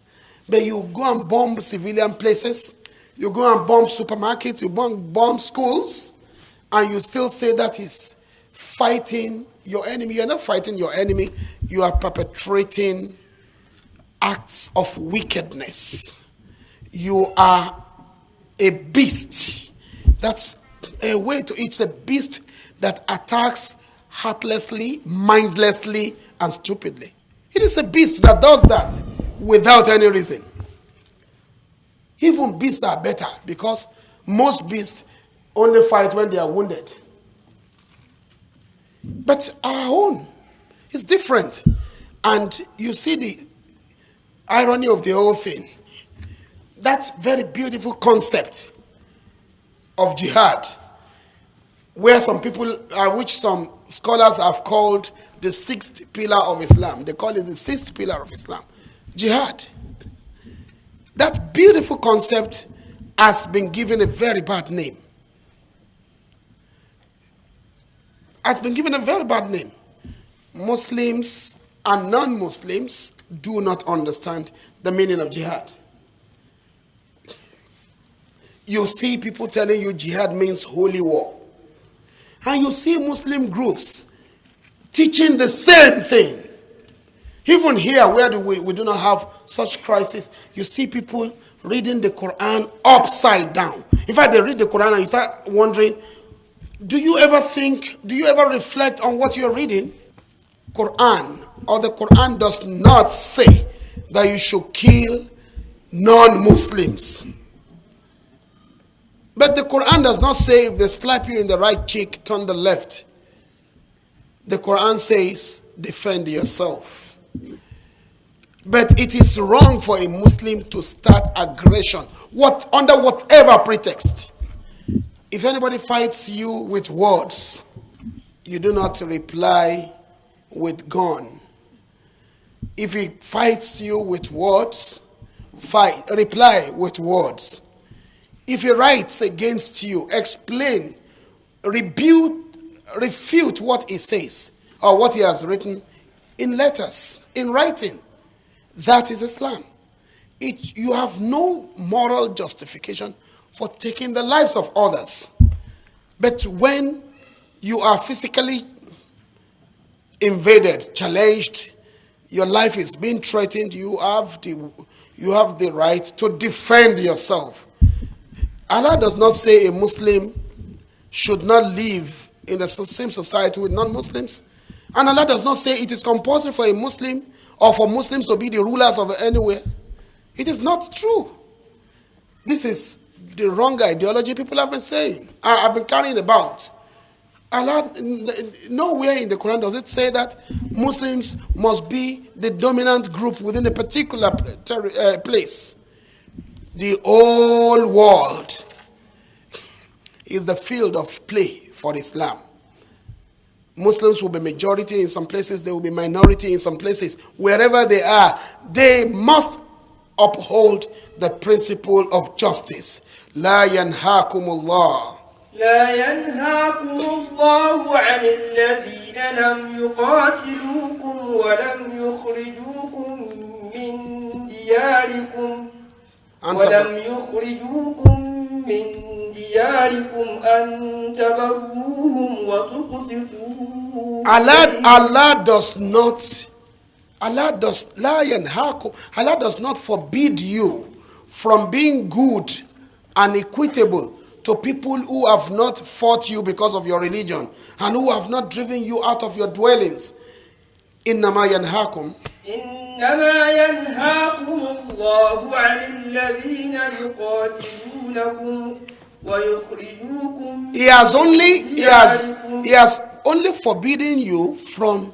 But you go and bomb civilian places, you go and bomb supermarkets, you bomb schools, and you still say that is fighting your enemy. You are not fighting your enemy. You are perpetrating acts of wickedness. You are a beast. That's a way to, it's a beast that attacks heartlessly, mindlessly, and stupidly. It is a beast that does that without any reason. Even beasts are better because most beasts only fight when they are wounded. But our own is different. And you see the irony of the whole thing. That very beautiful concept of jihad, where which some scholars have called the sixth pillar of Islam. They call it the sixth pillar of Islam. Jihad. That beautiful concept has been given a very bad name. Has been given a very bad name. Muslims and non-Muslims do not understand the meaning of jihad. You see people telling you jihad means holy war. And you see Muslim groups teaching the same thing. Even here, where we do not have such crisis, you see people reading the Quran upside down. In fact, they read the Quran and you start wondering, do you ever reflect on what you're reading? Quran, or the Quran does not say that you should kill non-Muslims. But the Quran does not say if they slap you in the right cheek, turn the left. The Quran says, defend yourself. But it is wrong for a Muslim to start aggression, under whatever pretext. If anybody fights you with words, you do not reply with gun. If he fights you with words, reply with words. If he writes against you, explain, refute what he says or what he has written in letters, in writing. That is Islam. You have no moral justification for taking the lives of others. But when you are physically invaded, challenged, your life is being threatened, you have the right to defend yourself. Allah does not say a Muslim should not live in the same society with non-Muslims. And Allah does not say it is compulsory for a Muslim or for Muslims to be the rulers of anywhere. It is not true. This is the wrong ideology people have been saying. I've been carrying about. Allah, nowhere in the Quran does it say that Muslims must be the dominant group within a particular place. The whole world is the field of play for Islam. Muslims will be majority in some places, they will be minority in some places. Wherever they are, they must uphold the principle of justice. لا ينهاكم الله لا ينهاكم الله عن الذين لم يقاتلوكم ولم يخرجوكم من دياركم أن تبروهم وتقسطوا. Allah does not forbid you from being good and equitable to people who have not fought you because of your religion and who have not driven you out of your dwellings. إنما ينهاكم الله عن الذين يقاتلونكم ويخرجوكم. He has only forbidden you from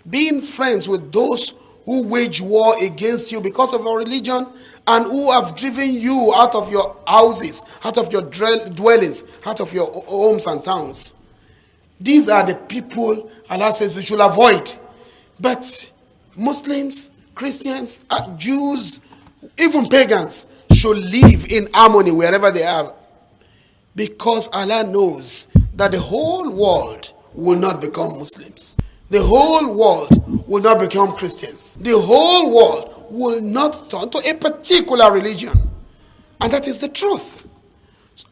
being friends with those who wage war against you because of your religion and who have driven you out of your houses, out of your dwellings, out of your homes and towns. These are the people Allah says we should avoid. But Muslims, Christians, Jews, even pagans should live in harmony wherever they are. Because Allah knows that the whole world will not become Muslims. The whole world will not become Christians. The whole world will not turn to a particular religion. And that is the truth.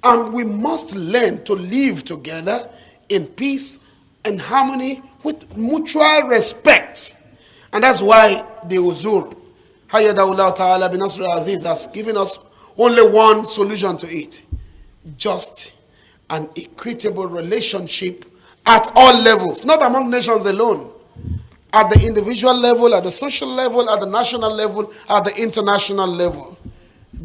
And we must learn to live together in peace and harmony with mutual respect. And that's why the Uzur, Hayyadahullah Ta'ala bin Nasr Aziz, has given us only one solution to it. Just and equitable relationship at all levels, not among nations alone. At the individual level, at the social level, at the national level, at the international level.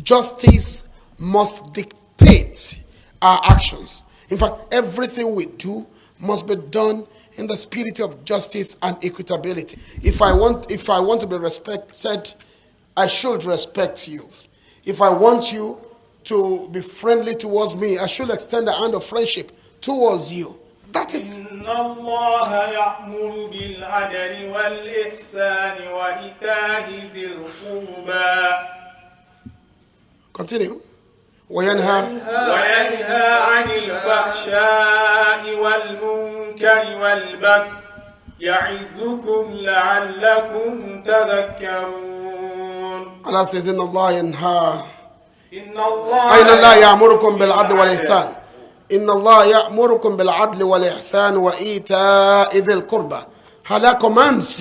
Justice must dictate our actions. In fact, everything we do must be done in the spirit of justice and equitability. If I want to be respected, I should respect you. If I want you to be friendly towards me, I should extend the hand of friendship towards you. That is. Continue. وينهى عن الفحشاء والمنكر والبغي يعظكم لعلكم تذكرون. Allah says, إن الله ينهى إن الله أين الله يأمركم بالعدل والإحسان إن الله يأمركم بالعدل والإحسان وإيتاء ذي القربى. Allah commands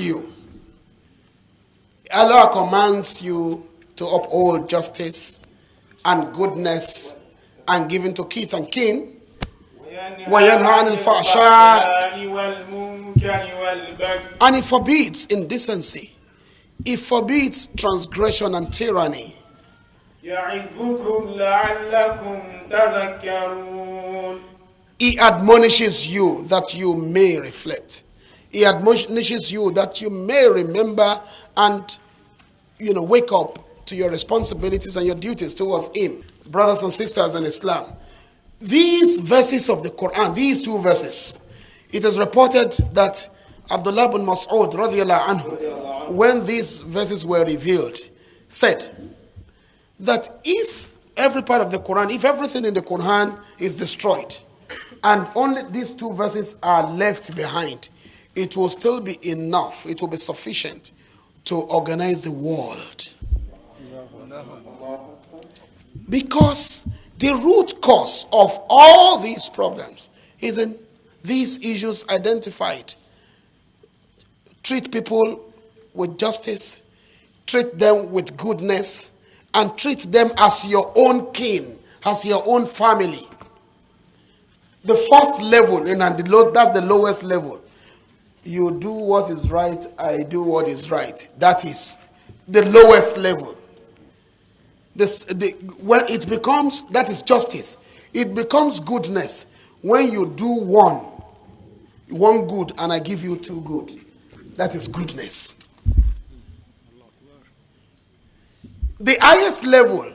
you to uphold justice and goodness and giving to kith and kin. وينهى عن الفحشاء and it forbids indecency. It forbids transgression and tyranny. يعظكم لعلكم تذكرون. He admonishes you that you may reflect. He admonishes you that you may remember and, wake up to your responsibilities and your duties towards Him. Brothers and sisters in Islam, these verses of the Quran, these two verses, it is reported that Abdullah bin Mas'ud radiyallahu anhu, when these verses were revealed, said that if every part of the Quran, if everything in the Quran is destroyed, and only these two verses are left behind, it will still be enough, it will be sufficient to organize the world. Because the root cause of all these problems is in these issues identified. Treat people with justice, treat them with goodness, and treat them as your own kin, as your own family. The first level, that's the lowest level. You do what is right, I do what is right. That is the lowest level. When it becomes, that is justice. It becomes goodness when you do one good and I give you two good. That is goodness. The highest level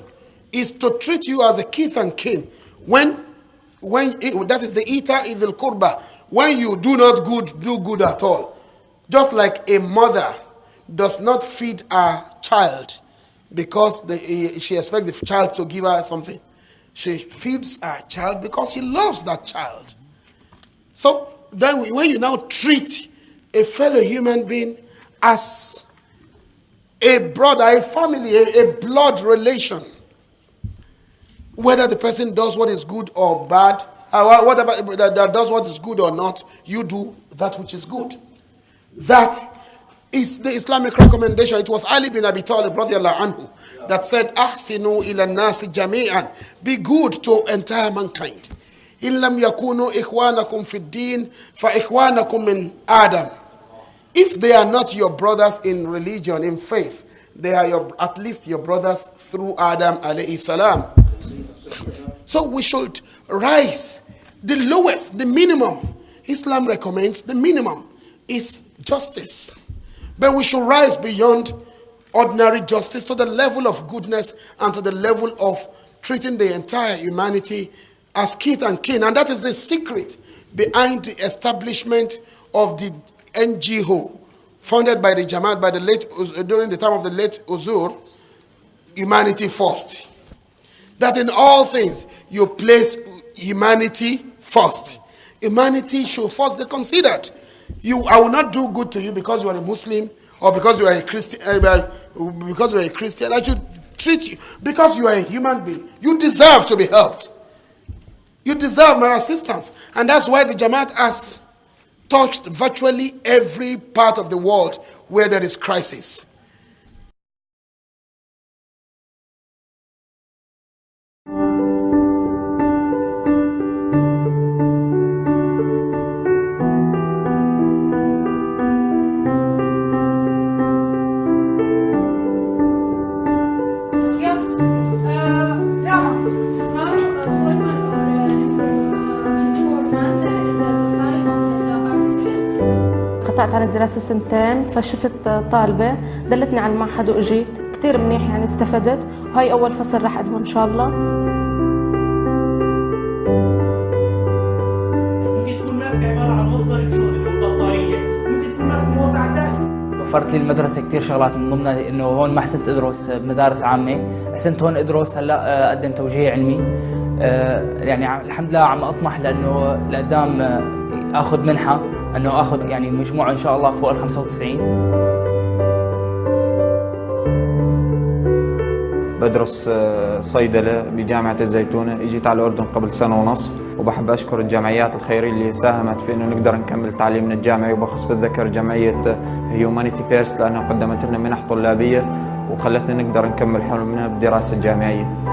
is to treat you as a kith and kin. When that is the ita idil kurba. When you do not do good at all. Just like a mother does not feed her child because she expects the child to give her something. She feeds her child because she loves that child. So then when you now treat a fellow human being as a brother, a family, a blood relation, whether the person does what is good or bad, that does what is good or not, you do that which is good. That is the Islamic recommendation. It was Ali bin Abi Talib radiyallahu anhu that said, "Ahsinu ila nasi jami'an." Be good to entire mankind. In lam yakunu ikhwanakum fid din fa ikhwanakum min Adam. If they are not your brothers in religion, in faith, they are at least your brothers through Adam alayhi salam. So we should rise. The lowest, the minimum, Islam recommends the minimum is justice. But we should rise beyond ordinary justice to the level of goodness and to the level of treating the entire humanity as kith and kin. And that is the secret behind the establishment of the NGO founded by the Jamaat during the time of the late Uzur, Humanity First. That in all things you place humanity first. Humanity should first be considered. I will not do good to you because you are a Muslim or because you are a Christian. Because you are a Christian, I should treat you because you are a human being. You deserve to be helped. You deserve my assistance, and that's why the Jamaat has touched virtually every part of the world where there is crisis. قطعت عن الدراسة سنتين، فشفت طالبة دلتني على المعهد وإجيت كتير منيح، يعني استفدت، وهي أول فصل راح أقدمه إن شاء الله. ممكن تكون ماسكة عبارة عن مصدر الجهد اللي هو البطارية، ممكن تكون ماسكة موسعتين. وفرت لي المدرسة كتير شغلات، من ضمنها إنه هون ما حسنت أدرس بمدارس عامة، حسنت هون أدرس هلا أقدم توجيه علمي. يعني الحمد لله عم أطمح لأنه لقدام آخذ منحة، إنه آخذ يعني مجموعة إن شاء الله فوق ال 95. بدرس صيدلة بجامعة الزيتونة، اجيت على الأردن قبل سنة ونص، وبحب أشكر الجمعيات الخيرية اللي ساهمت في إنه نقدر نكمل تعليمنا الجامعي، وبخص بتذكر جمعية هيومانيتي فيرست لأنها قدمت لنا منح طلابية وخلتنا نقدر نكمل حلمنا بالدراسة الجامعية.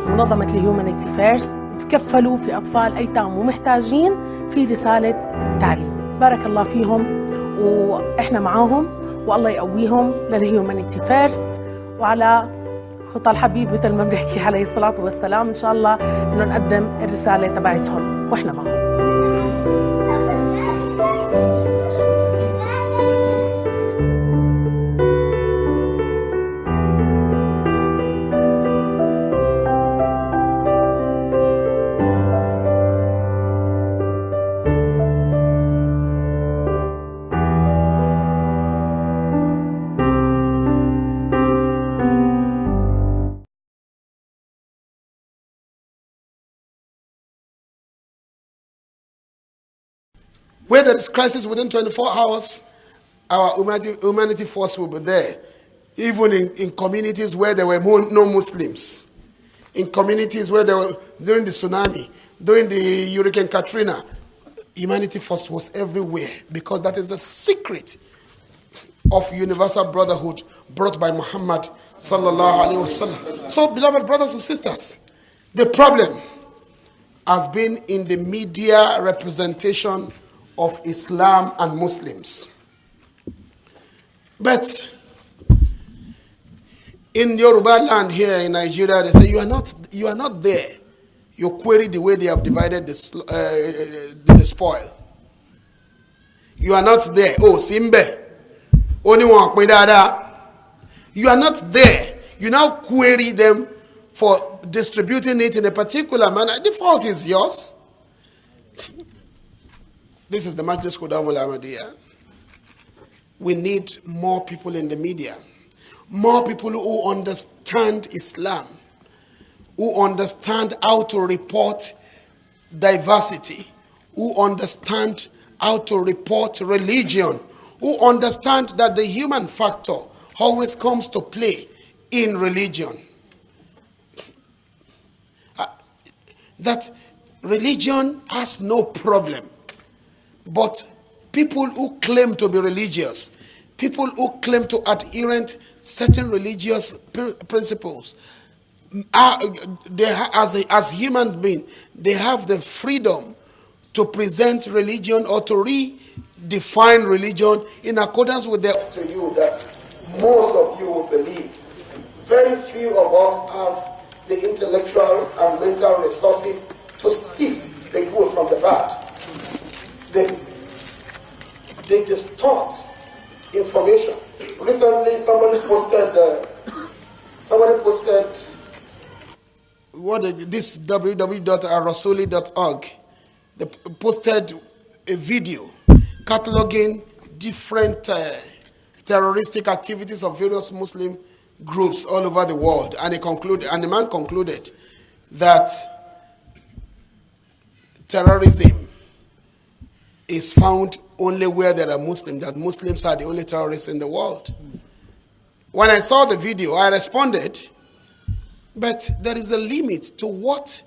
منظمة الهيومانيتي فيرست تكفلوا في أطفال أيتام ومحتاجين في رسالة تعليم. بارك الله فيهم وإحنا معاهم، والله يقويهم للهيومانيتي فيرست وعلى خطى الحبيب مثل ما بنحكي عليه الصلاة والسلام. إن شاء الله إنه نقدم الرسالة تبعتهم وإحنا معهم. Where there is crisis within 24 hours, our humanity force will be there. Even in communities where there were no Muslims. In communities where there were, during the tsunami, during the Hurricane Katrina, humanity force was everywhere because that is the secret of universal brotherhood brought by Muhammad sallallahu alaihi wasallam. So, beloved brothers and sisters, the problem has been in the media representation of Islam and Muslims. But in Yoruba land here in Nigeria, they say you are not there. You query the way they have divided the spoil. You are not there. Oh, Simbe. Only one dada. You are not there. You now query them for distributing it in a particular manner. The fault is yours. This is the Majlis Khuddam-ul-Ahmadiyya. We need more people in the media. More people who understand Islam, who understand how to report diversity, who understand how to report religion, who understand that the human factor always comes to play in religion. That religion has no problem. But people who claim to be religious, people who claim to adhere to certain religious principles, as human beings, they have the freedom to present religion or to redefine religion in accordance with their... To you that most of you will believe. Very few of us have the intellectual and mental resources to sift the good from the bad. They distort information. Recently, somebody posted this www.arasuli.org. They posted a video cataloging different terroristic activities of various Muslim groups all over the world, and the man concluded that terrorism is found only where there are Muslims, that Muslims are the only terrorists in the world. When I saw the video, I responded, but there is a limit to what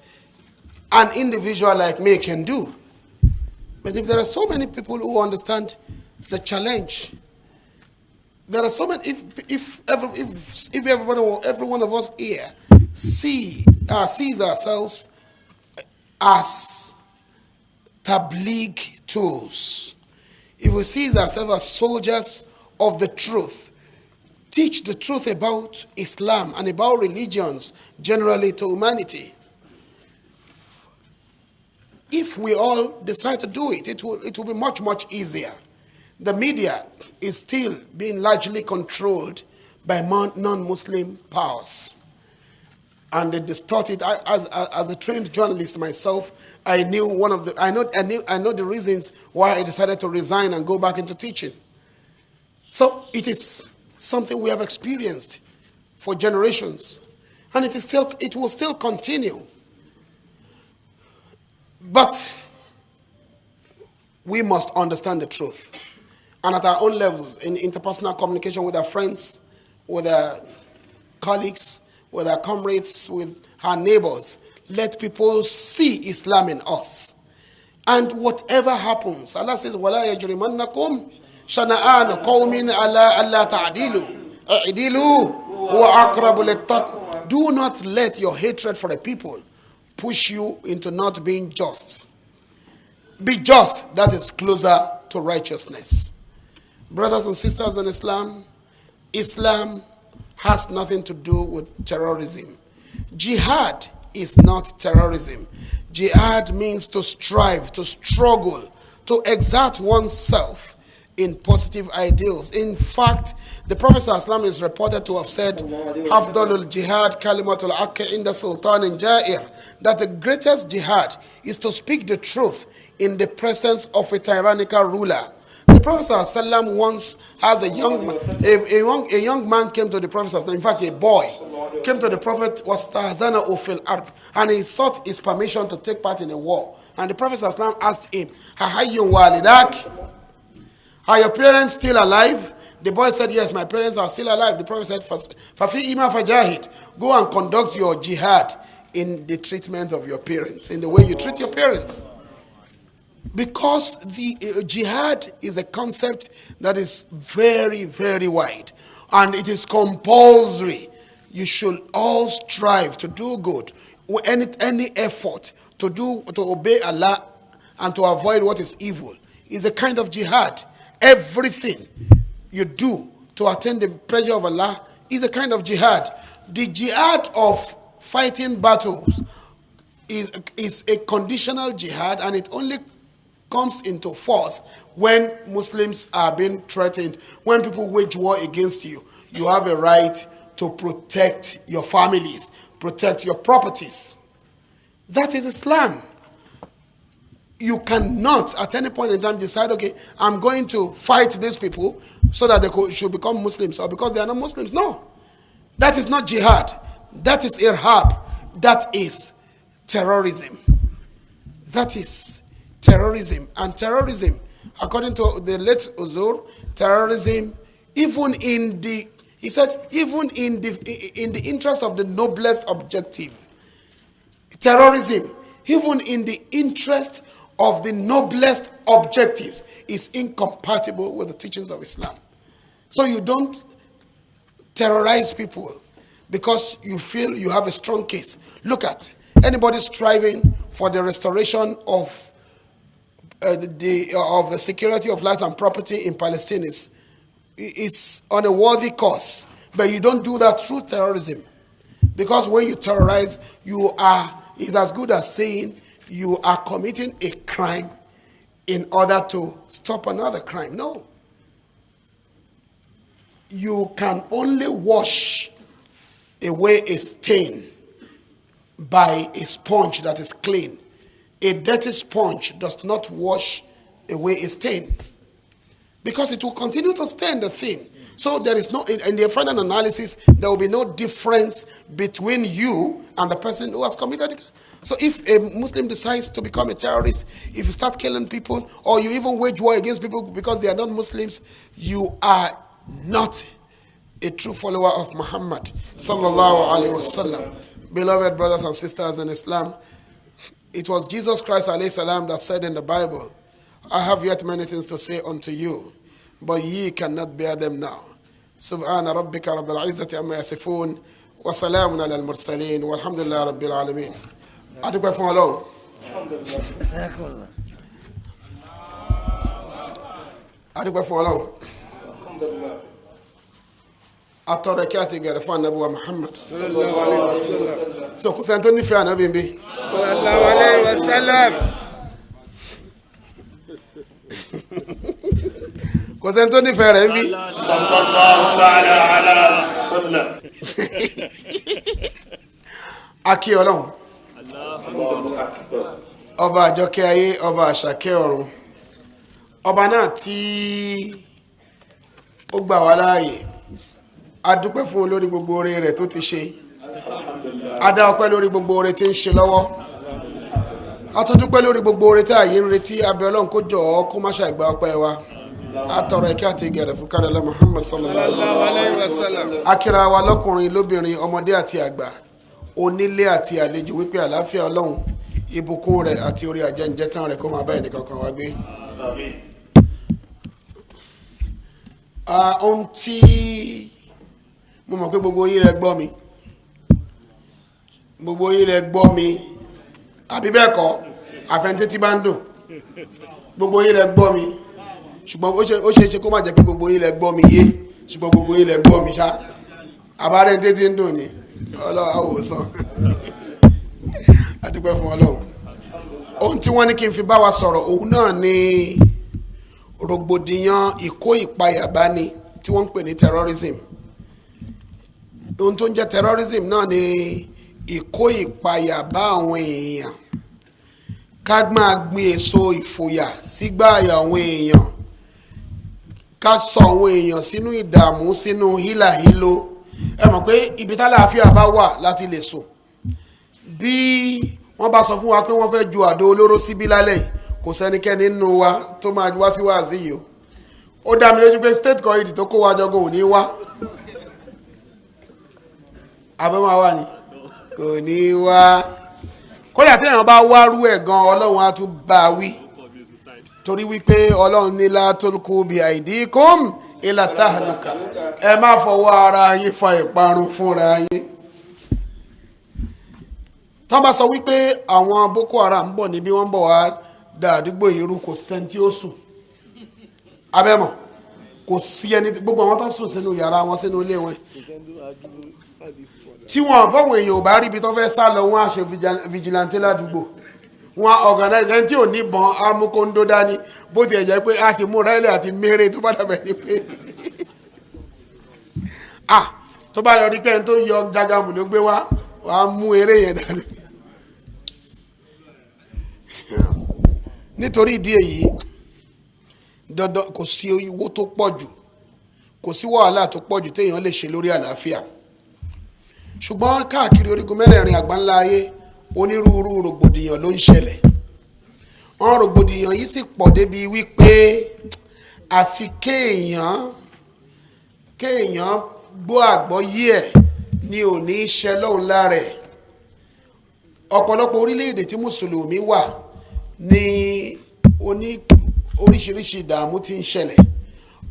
an individual like me can do. But if there are so many people who understand the challenge, there are so many, if every one of us here sees ourselves as tabligh tools, if we see ourselves as soldiers of the truth, teach the truth about Islam and about religions generally to humanity. If we all decide to do it, it will be much, much easier. The media is still being largely controlled by non-Muslim powers. And they distort it. As a trained journalist myself, I know the reasons why I decided to resign and go back into teaching. So it is something we have experienced for generations, and it will still continue. But we must understand the truth. And at our own levels, in interpersonal communication with our friends, with our colleagues, with our comrades, with our neighbors, let people see Islam in us. And whatever happens, Allah says, وَلَا يَجْرِمَنَّكُمْ شَنَآنُ قَوْمٍ أَلَّا أَلَّا تَعْدِلُوا اعْدِلُوا وَأَقْرَبُ لِلتَّقْوَى. Do not let your hatred for a people push you into not being just. Be just, that is closer to righteousness. Brothers and sisters in Islam, Islam has nothing to do with terrorism. Jihad is not terrorism. Jihad means to strive, to struggle, to exert oneself in positive ideals. In fact, the Prophet ﷺ is reported to have said, Afdalul jihad kalimatul haqq inda sultanin ja'ir, that the greatest jihad is to speak the truth in the presence of a tyrannical ruler. The Prophet ﷺ once has a young man came to the Prophet ﷺ, in fact a boy came to the Prophet, was tahzana fil arb, and he sought his permission to take part in a war. And the Prophet ﷺ asked him, Hahayyun walidak, are your parents still alive? The boy said, yes, my parents are still alive. The Prophet said, Fafi ima fajahid, go and conduct your jihad in the treatment of your parents, in the way you treat your parents. Because the jihad is a concept that is very, very wide. And it is compulsory. You should all strive to do good. Any effort to obey Allah and to avoid what is evil is a kind of jihad. Everything you do to attain the pleasure of Allah is a kind of jihad. The jihad of fighting battles is a conditional jihad, and it only comes into force when Muslims are being threatened. When people wage war against you, you have a right to protect your families, protect your properties. That is Islam. You cannot at any point in time decide, okay, I'm going to fight these people so that they should become Muslims, or because they are not Muslims. No. That is not jihad. That is irhab. That is terrorism. That is terrorism. And terrorism, according to the late Uzur, terrorism, even in the interest of the noblest objective, terrorism, even in the interest of the noblest objectives, is incompatible with the teachings of Islam. So you don't terrorize people because you feel you have a strong case. Look at anybody striving for the restoration of the security of lives and property in Palestine is on a worthy cause, but you don't do that through terrorism, because when you terrorize, it's as good as saying you are committing a crime in order to stop another crime. No. You can only wash away a stain by a sponge that is clean. A dirty sponge does not wash away a stain, because it will continue to stain the thing. So there is no, in the final analysis, there will be no difference between you and the person who has committed it. So if a Muslim decides to become a terrorist, if you start killing people, or you even wage war against people because they are not Muslims, you are not a true follower of Muhammad sallallahu alaihi wasallam. Beloved brothers and sisters in Islam, it was Jesus Christ alayhi salam that said in the Bible, I have yet many things to say unto you, but ye cannot bear them now. Subhana rabbika rabbil izzati amma yasifun, wa salamun ala al-mursaleen, walhamdulillah rabbil alameen. Adúpẹ́ fún Ọlọ́run. Adúpẹ́ fún Ọlọ́run. atọrọ kí a ti gẹrẹ fún anabi wa Muhammad sallallahu alaihi wasallam. So kò sẹ́ni tó nífẹ̀ẹ́ anabi bí. sallallahu alaihi wasallam. Kò sẹ́ni tó nífẹ̀ẹ́ rẹ̀ bí. sallallahu alaihi wasallam. Akí Ọlọ́run. Ọba àjọkẹ́ ayé, ọba àṣàkẹ́ ọ̀run. Ọba náà tí ó gbà wá láàyè. A dúpẹ́ fún lórí gbogbo oore rẹ̀ tó ti ṣe. A dá ọpẹ́ lórí gbogbo oore tí ń ṣe lọ́wọ́. A tún dúpẹ́ lórí gbogbo oore tí ààyè ń retí. Abẹ́ Ọlọ́run kó jọ̀ọ́ kó má ṣàìgbà ọpẹ́ wa. A tọrọ ìkẹ́ àti ìgẹ̀rẹ̀ fún kárẹ́lá Muhammad sallallahu alaihi wasallam. Akíra wa lọ́kùnrin lóbìnrin ọmọdé àti àgbà onílé àti àlejò wípé àlàáfíà Ọlọ́run ìbùkún rẹ̀ àti orí àjẹǹjẹtàn rẹ̀ kó máa bá ẹnìkankan wá gbé. Ohun tí mo mọ̀ pé gbogbo yín lẹ gbọ́ mi àbí bẹ́ẹ̀ kọ́ àfẹnití tí bá ń dùn gbogbo yín lẹ gbọ́ mi ṣùgbọ́n ó ṣe é ṣe kó má jẹ́ pé gbogbo yín lẹ gbọ́ mi yé ṣùgbọ́n gbogbo yín lẹ gbọ́ mi ṣá àbárẹ̀ ní tí ń dùn ni Ọlọ́run àwòsàn adúpẹ́ fún Ọlọ́run. Ohun tí wọ́n ní kí n fi bá wa sọ̀rọ̀ òun náà ni rògbòdìyàn ìkó ìpayà bá ní tí wọ́n ń pè ní terrorism. Ohun tó ń jẹ́ terrorism náà ni ìkó ìpayà bá àwọn èèyàn ká máa gbin èso ìfòyà sígbà àyà àwọn èèyàn ká sọ àwọn èèyàn sínú ìdààmú sínú hílàhílo. Ẹ mọ̀ pé ibi tálàáfíà bá wà láti lè sùn. Bí wọ́n bá sọ fún wa pé wọ́n fẹ́ ju àdó olóró síbí lálẹ́ yìí kò sẹ́nikẹ́ni nínú wa tó máa wá sí wáàsí yìí o. Ó dá mi lójú pé state committee tó kó wa jọgún ò ní wá. Abẹ́ máa wà ní kò ní wá. Kódà tí èèyàn bá wárú ẹ̀ gan Ọlọ́run á tún bá a wí. Torí wípé Ọlọ́run ní la tulqu bi aidikum ila tahluka. Ẹ má fọwọ́ ara yín fa ìparun fúnra yín. Tọ́ bá sọ wípé àwọn Boko Haram ń bọ̀ níbí wọ́n ń bọ̀ wá da àdúgbò irú kò sẹ́ni tí ó sùn. Abẹ́mọ̀ kò sí ẹni gbogbo àwọn tó sùn sínú yàrá wọn sínú ilé wọn. Tí wọn bọ́wọ̀n èèyàn ò bá rí ibi tó fẹ́ sá lọ wọn á ṣe vigilante ládùúgbò. Wọn organize ẹni tí ò ní bọn amúkóńdó dání bó ti ẹ̀ jẹ́ pé a ti mú rẹ́lẹ̀ àti mẹ́rẹ̀ tó bá dàbẹ̀ ní pé tó bá lọ rí pé ẹni tó yọ jágàmù ló gbé wá wàá mú eré yẹn dání. Nítorí ìdí èyí dandan kò sí owó tó pọ̀ jù kò sí wàhálà tó pọ̀ jù téèyàn lè ṣe lórí àlàáfíà. Ṣùgbọ́n káàkiri orígun mẹ́rẹ̀ẹ̀rin àgbáńlá ayé onírúurú rògbòdìyàn ló ń ṣẹlẹ̀. Àwọn rògbòdìyàn yìí sì pọ̀ débi wípé àfi kéèyàn gbọ́ àgbọ́yé ẹ̀ ni ò ní í ṣe lọ́hùn lára ẹ̀. Ọ̀pọ̀lọpọ̀ orílẹ̀-èdè tí mùsùlùmí wà ní oríṣiríṣi ìdààmú tí ń ṣẹlẹ̀.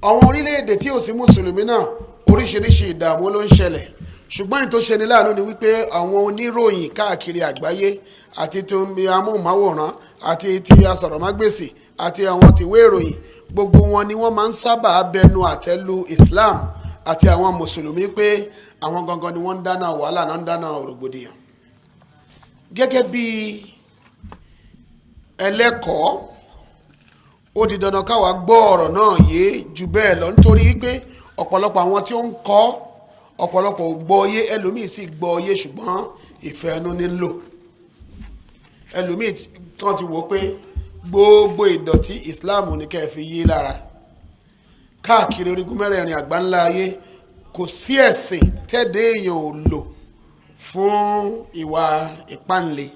Àwọn orílẹ̀-èdè tí ò sí mùsùlùmí náà oríṣiríṣi ìdààmú ló ń ṣẹlẹ̀. Ṣùgbọ́n ìtò ṣe ni láàánú ni wípé àwọn oníròyìn káàkiri àgbáyé àti tí amóhùnmáwòrán àti tí asọ̀rọ̀mágbèsì àti àwọn tìwé ìròyìn gbogbo wọn ni wọ́n máa ń sábà bẹnu àtẹ́lu Islam àti àwọn mùsùlùmí pé àwọn gangan ni wọ́n ń dáná wàhálà náà ń dáná rògbòdìyàn. Gẹ́gẹ́ bí ẹlẹ́kọ̀ọ́ ó di dandan káwa gbọ́ ọ̀rọ̀ náà yé jù bẹ́ẹ̀ lọ nítorí wípé ọ̀pọ̀lọpọ̀ àwọn tí ó ń kọ́ ọ̀pọ̀lọpọ̀ ò gbọ́ yé ẹlòmíì sì gbọ́ yé ṣùgbọ́n ìfẹ́ ẹnu nílò. Ẹlòmíì kan ti wò pé gbogbo ìdọ̀tí Islam ní kẹ́ fi yé lára. Káàkiri orígun mẹ́rẹ̀ẹ̀rin àgbáńlá ayé kò sí ẹ̀sìn tẹ́dẹ̀ èèyàn ò lò fún ìwà ìpánlé.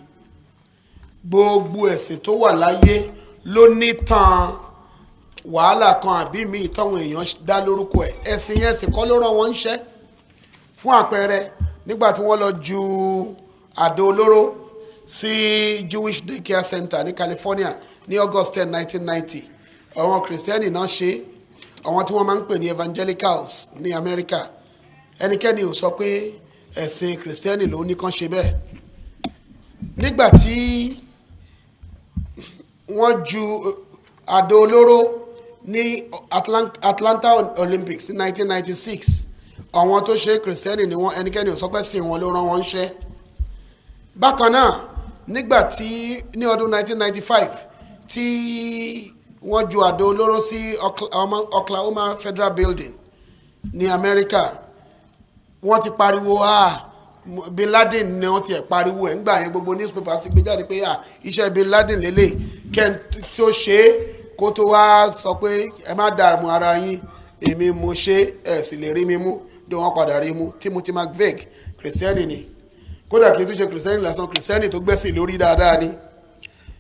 Gbogbo ẹ̀sìn tó wà láyé ló ní tàn wàhálà kan àbí míì táwọn èèyàn dá lórúkọ ẹ̀. Ẹ̀sìn yẹn sì kọ́ ló rán wọn níṣẹ́. Fún àpẹẹrẹ nígbà tí wọ́n lọ ju àdó olóró sí Jewish Daycare Center ní California ní August 10, 1990 àwọn Kìrìsìtẹ́nì náà ṣe àwọn tí wọ́n máa ń pè ní evangelicals ní Amẹ́ríkà ẹnikẹ́ni ò sọ pé ẹ̀sìn Kìrìsìtẹ́nì ló ní kàn ṣe bẹ́ẹ̀. Nígbà tí wọ́n ju àdó olóró ní Atlanta Olympics ní 1996 àwọn tó ṣe kìrìsìtẹ́nì ni wọ́n, ẹnikẹ́ni ò sọ pé sìn wọn ló rán wọn ṣẹ́. Bákan náà nígbà tí ní ọdún 1995 tí wọ́n ju àdó olóró sí Oklahoma Federal Building ní Amẹ́ríkà, wọ́n ti pariwo Bin Laden ni wọ́n ti ẹ̀ pariwo ẹ̀ ńgbà yẹn gbogbo newspapers ti gbé jáde pé iṣẹ́ Bin Laden lélẹ̀ kẹ́ń tí ó ṣe é kó tó wá sọ pé ẹ má dààmú ara yín, èmi mo ṣe ẹ̀ sì lè rí mi mú, dé wọ́n padà rí mú. Timothy McVeigh kìrìsìtẹ́nì ni, kódà kí n tún ṣe kìrìsìtẹ́nì lásán, kìrìsìtẹ́nì tó gbẹ́sìn lórí dáadáa ni.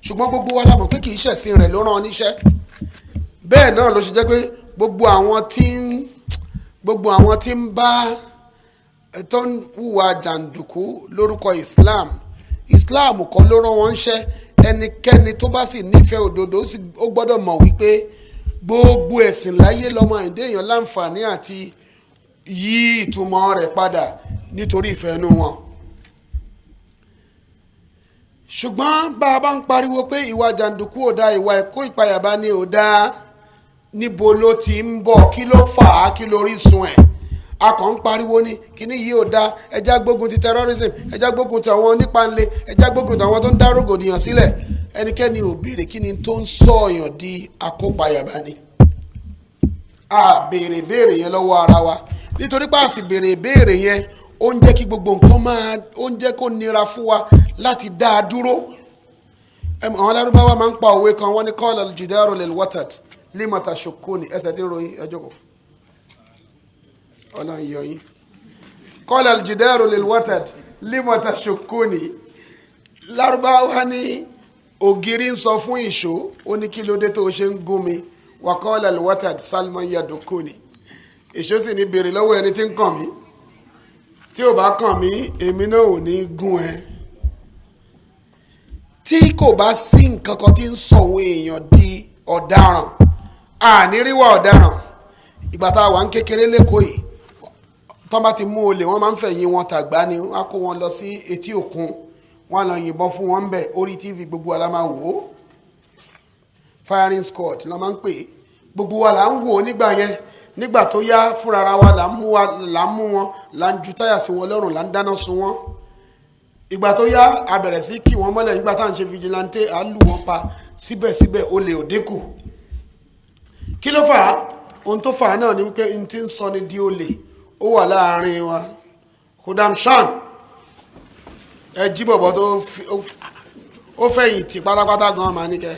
Ṣùgbọ́n gbogbo wa la mọ̀ pé kì í ṣẹ̀sìn rẹ̀ ló rán níṣẹ́. Bẹ́ẹ̀ náà ló ṣe jẹ́ pé gbogbo àwọn tí ń bá tó ń hùwà jàǹdùkú lórúkọ Islam kọ́ ló rán wọn ṣẹ́. Ẹnikẹ́ni tó bá sì nífẹ̀ẹ́ òdodo ó gbọ́dọ̀ mọ̀ wípé gbogbo ẹ̀sìn láyé lọ́mọ àìdé èèyàn láǹfààní àti yí ìtumọ̀ rẹ̀ padà nítorí ìfẹ́ inú wọn. Ṣùgbọ́n bá a bá ń pariwo pé ìwà jàǹdùkú ò dáa, ìwà ẹ̀kọ́ ìpayàbá ni ò dáa, níbo ló ti ń bọ̀, kí ló fà á, kí lórí sun ẹ̀? A kàn ń pariwo ní kíní yìí ò dáa, ẹjá gbógun ti terrorism, ẹjá gbógun ti àwọn onípanle, ẹjá gbógun ti àwọn tó ń dá rògbòdìyàn sílẹ̀. Ẹnikẹ́ni ò béèrè kí ni tó ń sọ̀yàn di akópayàbá ni. A béèrè béèrè yẹn lọ́wọ́ ara wa, nítorí pé a sì béèrè béèrè yẹn ó ń jẹ́ kí gbogbo nǹkan ó ń jẹ́ kó nira fún wa láti dá a dúró. Àwọn Lárúbáwá máa ń pa òwe kan, wọ́n ní qala al-jidaru lil-watad lima tashukkuni, ẹsẹ̀ tí ń ròyìn ẹjọ́ kò ọlọ́run yọ yín. Qala al-jidaru lil-watad lima tashukkuni. Lárúbáwá ní ògiri ń sọ fún ìṣó, ó ní kí ló dé tó ṣe ń gún mi. Wa qala al-watad salman yadukuni. Ìṣó sì ní béèrè lọ́wọ́ ẹni tí ń kàn mí, tí ò bá kàn mí èmi náà ò ní gún ẹ. Tí kò bá sí nǹkan kan tí ń sọ àwọn èèyàn di ọ̀daràn, àníríwá ọ̀daràn. Ìgbà tá a wà ń kékeré lẹ́kọ̀ọ́ yìí, tọ́ bá ti mú olè wọ́n máa ń fẹ̀yìn wọn tàgbá ni, wọ́n á kó wọn lọ sí etí òkun, wọ́n á lọ yìnbọn fún wọn bẹ̀, orí TV gbogbo wa la máa wò ó, firing squad ló máa ń pè é, gbogbo wa là ń wò ó nígbà yẹn. Nígbà tó yá fúnra wa là ń mú wọn, là ń ju táyà sí wọn lọ́rùn, là ń dáná sun wọn. Ìgbà tó yá a bẹ̀rẹ̀ sí kí wọ́n mọ́lẹ̀, nígbà tá à ń ṣe vigilante à ń lù wọ́n pa, síbẹ̀síbẹ̀ olè ò dínkù. Kí ló fà á? Ohun tó fà á náà ni wípé n ti ń sọ ni di olè ó wà láàrin wa. Khuddam-shan ẹ jí bọ̀bọ̀ tó ó fẹ̀yìn tì pátápátá gan-an máa ní kẹ́.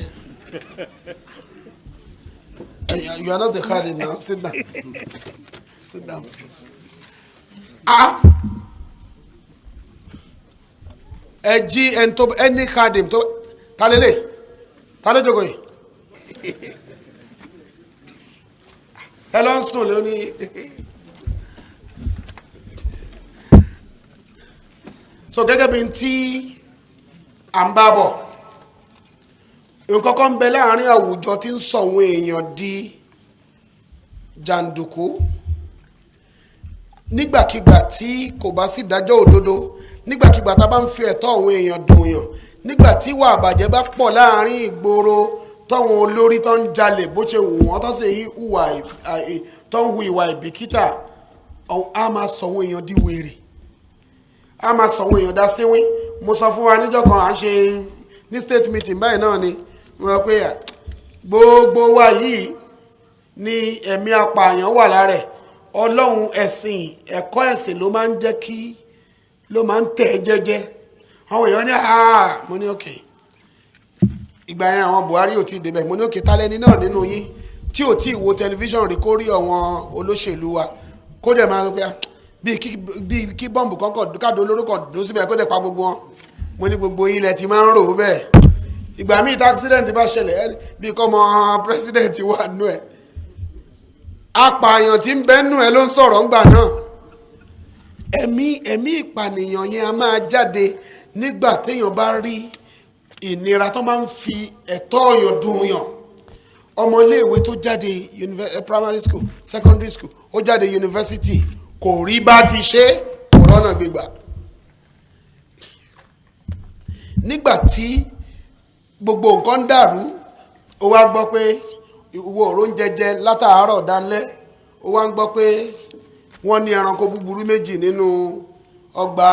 You are not a khadim now. Sit down. Sit down, please. Ẹ jí ẹni khadim tó talele jókòó yìí. Ẹ lọ ń sùn lónìí. So gẹ́gẹ́ bí tí à ń bá bọ̀, nǹkan kan ń bẹ láàrin àwùjọ tí ń sọ àwọn èèyàn di jàǹdùkú. Nígbàkigbà tí kò bá sí ìdájọ́ òdodo, nígbàkigbà tá a bá ń fi ẹ̀tọ́ àwọn èèyàn dùnyàn, nígbà tí ìwà àbàjẹ́ bá pọ̀ láàrin ìgboro, tọ́wọn olórí tó ń jalè bó ṣe wù wọ́n tó ń hu ìwà ìbìkítà, a máa sọ àwọn èèyàn di wèrè, a máa sọ àwọn èèyàn dá síwín. Mo sọ fún wa níjọ́ kan à ń ṣe ní state meeting báyìí náà ni wọ́n pé gbogbo wa yìí ni ẹ̀mí apààyàn wà lára ẹ̀. Ọlọ́run ẹ̀sìn ẹ̀kọ́ ẹ̀sìn ló máa ń jẹ́ kí ló máa ń tẹ̀ jẹ́jẹ́. Àwọn èèyàn ní mo ní òkè, ìgbà yẹn àwọn Buhari ò tí ì débẹ̀, mo ní òkè tálẹ́ni náà nínú yín tí ò tí ì wo tẹlifíṣàn rí kó rí àwọn olóṣèlú wa kó dẹ̀ máa pẹ́ bíi kí bọ́ǹbù kọ́kọ́ káàdó olórúkọ dùn síbẹ̀ kó dẹ̀ pa gbogbo wọn. Mo ní gbogbo yín lẹ ti máa ń rò ó bẹ́ẹ̀. Ìgbà míì tí accident bá ṣẹlẹ̀ bíi kọ́ mọ president wà nú ẹ̀, apààyàn tí ń bẹ́ nú ẹ̀ ló ń sọ̀rọ̀ ńgbà náà. Ẹ̀mí ìpànìyàn yẹn a máa jáde nígbà téèyàn bá rí ìnira tó máa ń fi ẹ̀tọ́ ọ̀yàn dùn yàn. Ọmọléèwé tó jáde primary school, secondary school, ó jáde university, kò rí bá ti ṣe, kò rọ́nà gbégbà. Nígbà tí gbogbo nǹkan ń dàrú, ó wá gbọ́ pé ìwọ òró ń jẹjẹ látàárọ̀ dálẹ́, ó wá ń gbọ́ pé wọ́n ní ẹranko búburú méjì nínú ọgbà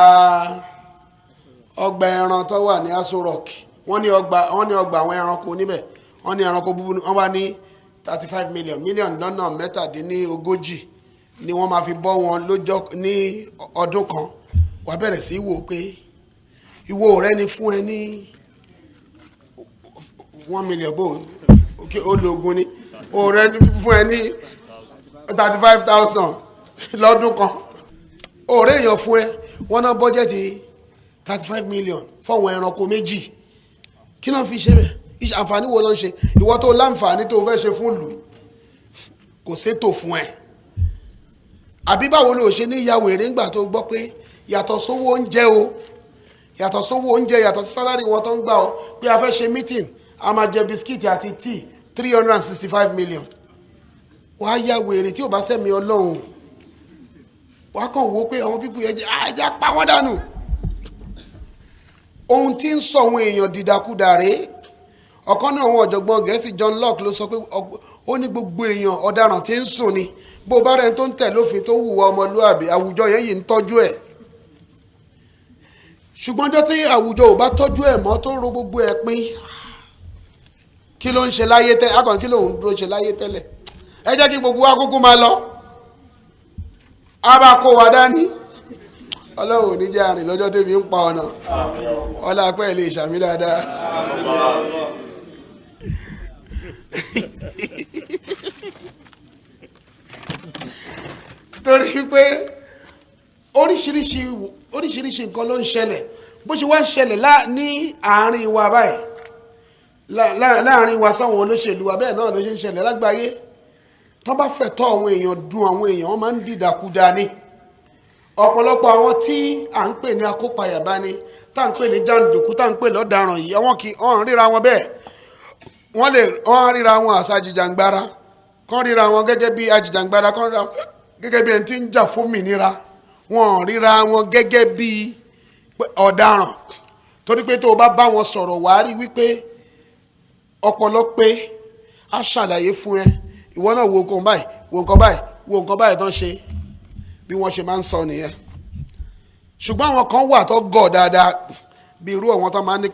ẹran tó wà ní Aso Rock. Wọ́n ní ọgbà àwọn ẹranko níbẹ̀. Wọ́n ní ẹranko búburú, wọ́n wá ní 35 million lọ́nà mẹ́tàdínlógójì ni wọ́n máa fi bọ́ wọn lọ́jọ́ ní ọdún kan. Wà bẹ̀rẹ̀ sí wò pé ìwọ rẹ ni fún ẹ ní 1 million bó ológun ni ọ̀rẹ́ ni fún ẹ ní 35,000 lọ́dún kan. Ọ̀rẹ́ èèyàn fún ẹ wọ́n ná bọ́jẹ́tì 35 million fọ́wọn ẹranko méjì. Kí ló ń fi ṣe bẹ́ẹ̀? Àǹfààní wo ló ń ṣe? Ìwọ tó láǹfààní tó fẹ́ ṣe fún ìlú kò sétò fún ẹ. Àbí báwo ló ṣe ní ìyàwó èrè ńgbà tó gbọ́ pé yàtọ̀ sówó oúnjẹ o, yàtọ̀ sówó oúnjẹ, yàtọ̀ sí sálárì wọn tó ń gbà o, pé a fẹ́ ṣe meeting a máa jẹ bisikíìtì àti tíì 365 million. Wà á yàwó èrè tí ò bá sẹ́mi Ọlọ́run. Wà á kàn wò pé àwọn pípù yẹn ajá pa wọ́n dànù. Ohun tí ń sọ àwọn èèyàn dìdàkudà rèé. Ọ̀kan náà àwọn ọ̀jọ̀gbọ́n Gẹ̀ẹ́sì John Locke ló sọ pé ó ní gbogbo èèyàn ọ̀daràn tí ń sùn ni. Bó bá rẹ̀ tó ń tẹ̀ lófin tó hùwà ọmọlúàbí, àwùjọ yẹn yìí ń tọ́jú ẹ̀. Ṣùgbọ́n jọ́ tí àwùjọ ò bá tọ́jú ẹ̀ mọ́ tó ro gbogbo ẹ̀ pín, kí ló ń ṣe láyé tẹ́lẹ̀? Akàn kí ló ń dúró ṣe láyé tẹ́lẹ̀? Ẹ jẹ́ kí gbogbo wa kúkú máa lọ. A bá kó wa dání. Ọlọ́run ò ní jẹ́ àrìn lọ́jọ́ tẹ́bi ń pa ọ̀nà. Ọlá pẹ́ lè ṣàmì dáadáa. Torí pé oríṣiríṣi nǹkan ló ń ṣẹlẹ̀. Bó ṣe wá ń ṣẹlẹ̀ ní àárín wa báyìí, láàárín wa sáwọn olóṣèlú wa, bẹ́ẹ̀ náà ló ṣe ń ṣẹlẹ̀ lágbàáyé. Tó bá fẹ̀tọ́ àwọn èèyàn dùn àwọn èèyàn, wọ́n máa ń dìdàkudà ni. Ọ̀pọ̀lọpọ̀ àwọn tí à ń pè ní akópayàbá ni, tá à ń pè ní jàǹdùkú, tá à ń pè lọ́daràn yìí, wọ́n ríra wọn bẹ́ẹ̀. Wọ́n ríra wọn àṣà àjìjàǹgbara, kán ríra wọn gẹ́gẹ́ bí àjìjàǹgbara, kán ríra wọn gẹ́gẹ́ bí ẹni tí ń jà fómìnira. Wọ́n ríra wọn gẹ́gẹ́ bí ọ̀daràn. Torí pé tó o bá bá wọn sọ̀rọ̀ wàá rí wípé ọ̀pọ̀lọpọ̀ á ṣàlàyé fún ẹ. Ìwọ náà wo nǹkan báyìí, wo nǹkan báyìí, wo nǹkan báyìí tán ṣe, bí wọ́n ṣe máa ń sọ nìyẹn. Ṣùgbọ́n àwọn kan wà tó gọ̀ dáadáa, bí irú àwọn tó máa ń ní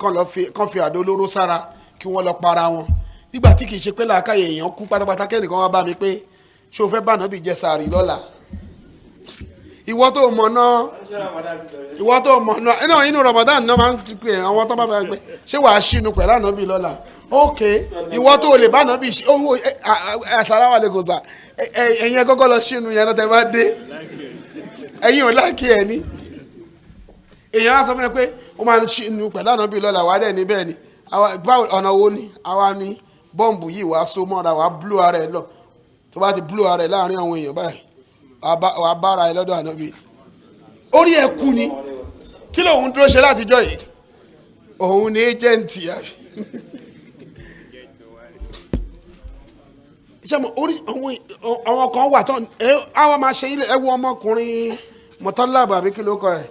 kán fi àdó olóró sára kí wọ́n lọ para wọn. Nígbà tí kì í ṣe pé làákàyè èèyàn kú pátápátá, kẹ́nìkan wá bá mi pé ṣé o fẹ́ bá Ànábì jẹ sàárì lọ́la? Ìwọ tó mọ̀ náà inú Ramadan náà máa ń pè àwọn tó bá bá gbé ṣé wàá ṣínú pẹ̀lú Ànábì lọ́la? Ok, ìwọ tó lè bá Ànábì owó assalamu alaikum sà, ẹ̀yin ẹ kọ́kọ́ lọ ṣínú yẹn náà tẹ́ bá dé. Ẹ̀yin ò láàkì ẹ̀ ní. Èèyàn á sọ fún mi pé ó máa ń ṣínú pẹ̀lú Ànábì lọ́la, wà á dẹ̀ níbẹ̀ ni. Ọ̀nà wo ni? Àwa ni bọ́ǹbù yìí wàá so mọ́ra, wàá blú ara ẹ̀ lọ. Tó bá ti blú ara ẹ̀ láàrin àwọn èèyàn báyìí, wàá bára ẹ̀ lọ́dọ̀ Ànábì. Orí ẹ̀ kú ni. Kí lòun dúró ṣe látijọ́ yìí? Òun ni ẹ́jẹ̀ǹtì àbí. Àwọn kan wà tán àwọn máa ṣe ilé ẹwọ ọmọkùnrin mọ̀tọ́lábà àbí kí ló kọ rẹ̀,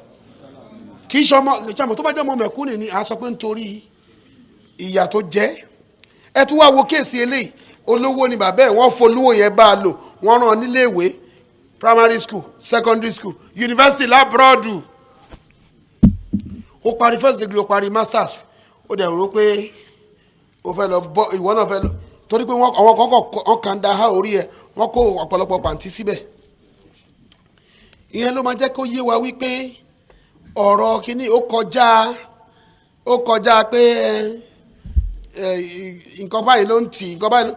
kì í ṣe ọmọ ìjàmọ̀ tó bá jẹ́ ọmọ mẹ̀kúnnì ni a sọ pé nítorí ìyà tó jẹ́. Ẹ tún wá wo kéèsì eléyìí, olówó ni bàbá ẹ̀, wọ́n folówó yẹn bá a lò, wọ́n rán nílé ìwé primary school, secondary school, university lábúrọ́dù. Ó parí first degree, ó parí masters, ó dẹ̀ rò pé ó fẹ́ lọ bọ́, ìwọ náà fẹ́ lọ, torí pé àwọn kan kàn dá há orí ẹ̀, wọ́n kó ọ̀pọ̀lọpọ̀ pàǹtí síbẹ̀. Ìyẹn ló máa jẹ́ kó yé wa wípé ọ̀rọ̀ kìíní ó kọjá pé nǹkan báyìí ló ń tì, nǹkan báyìí ló.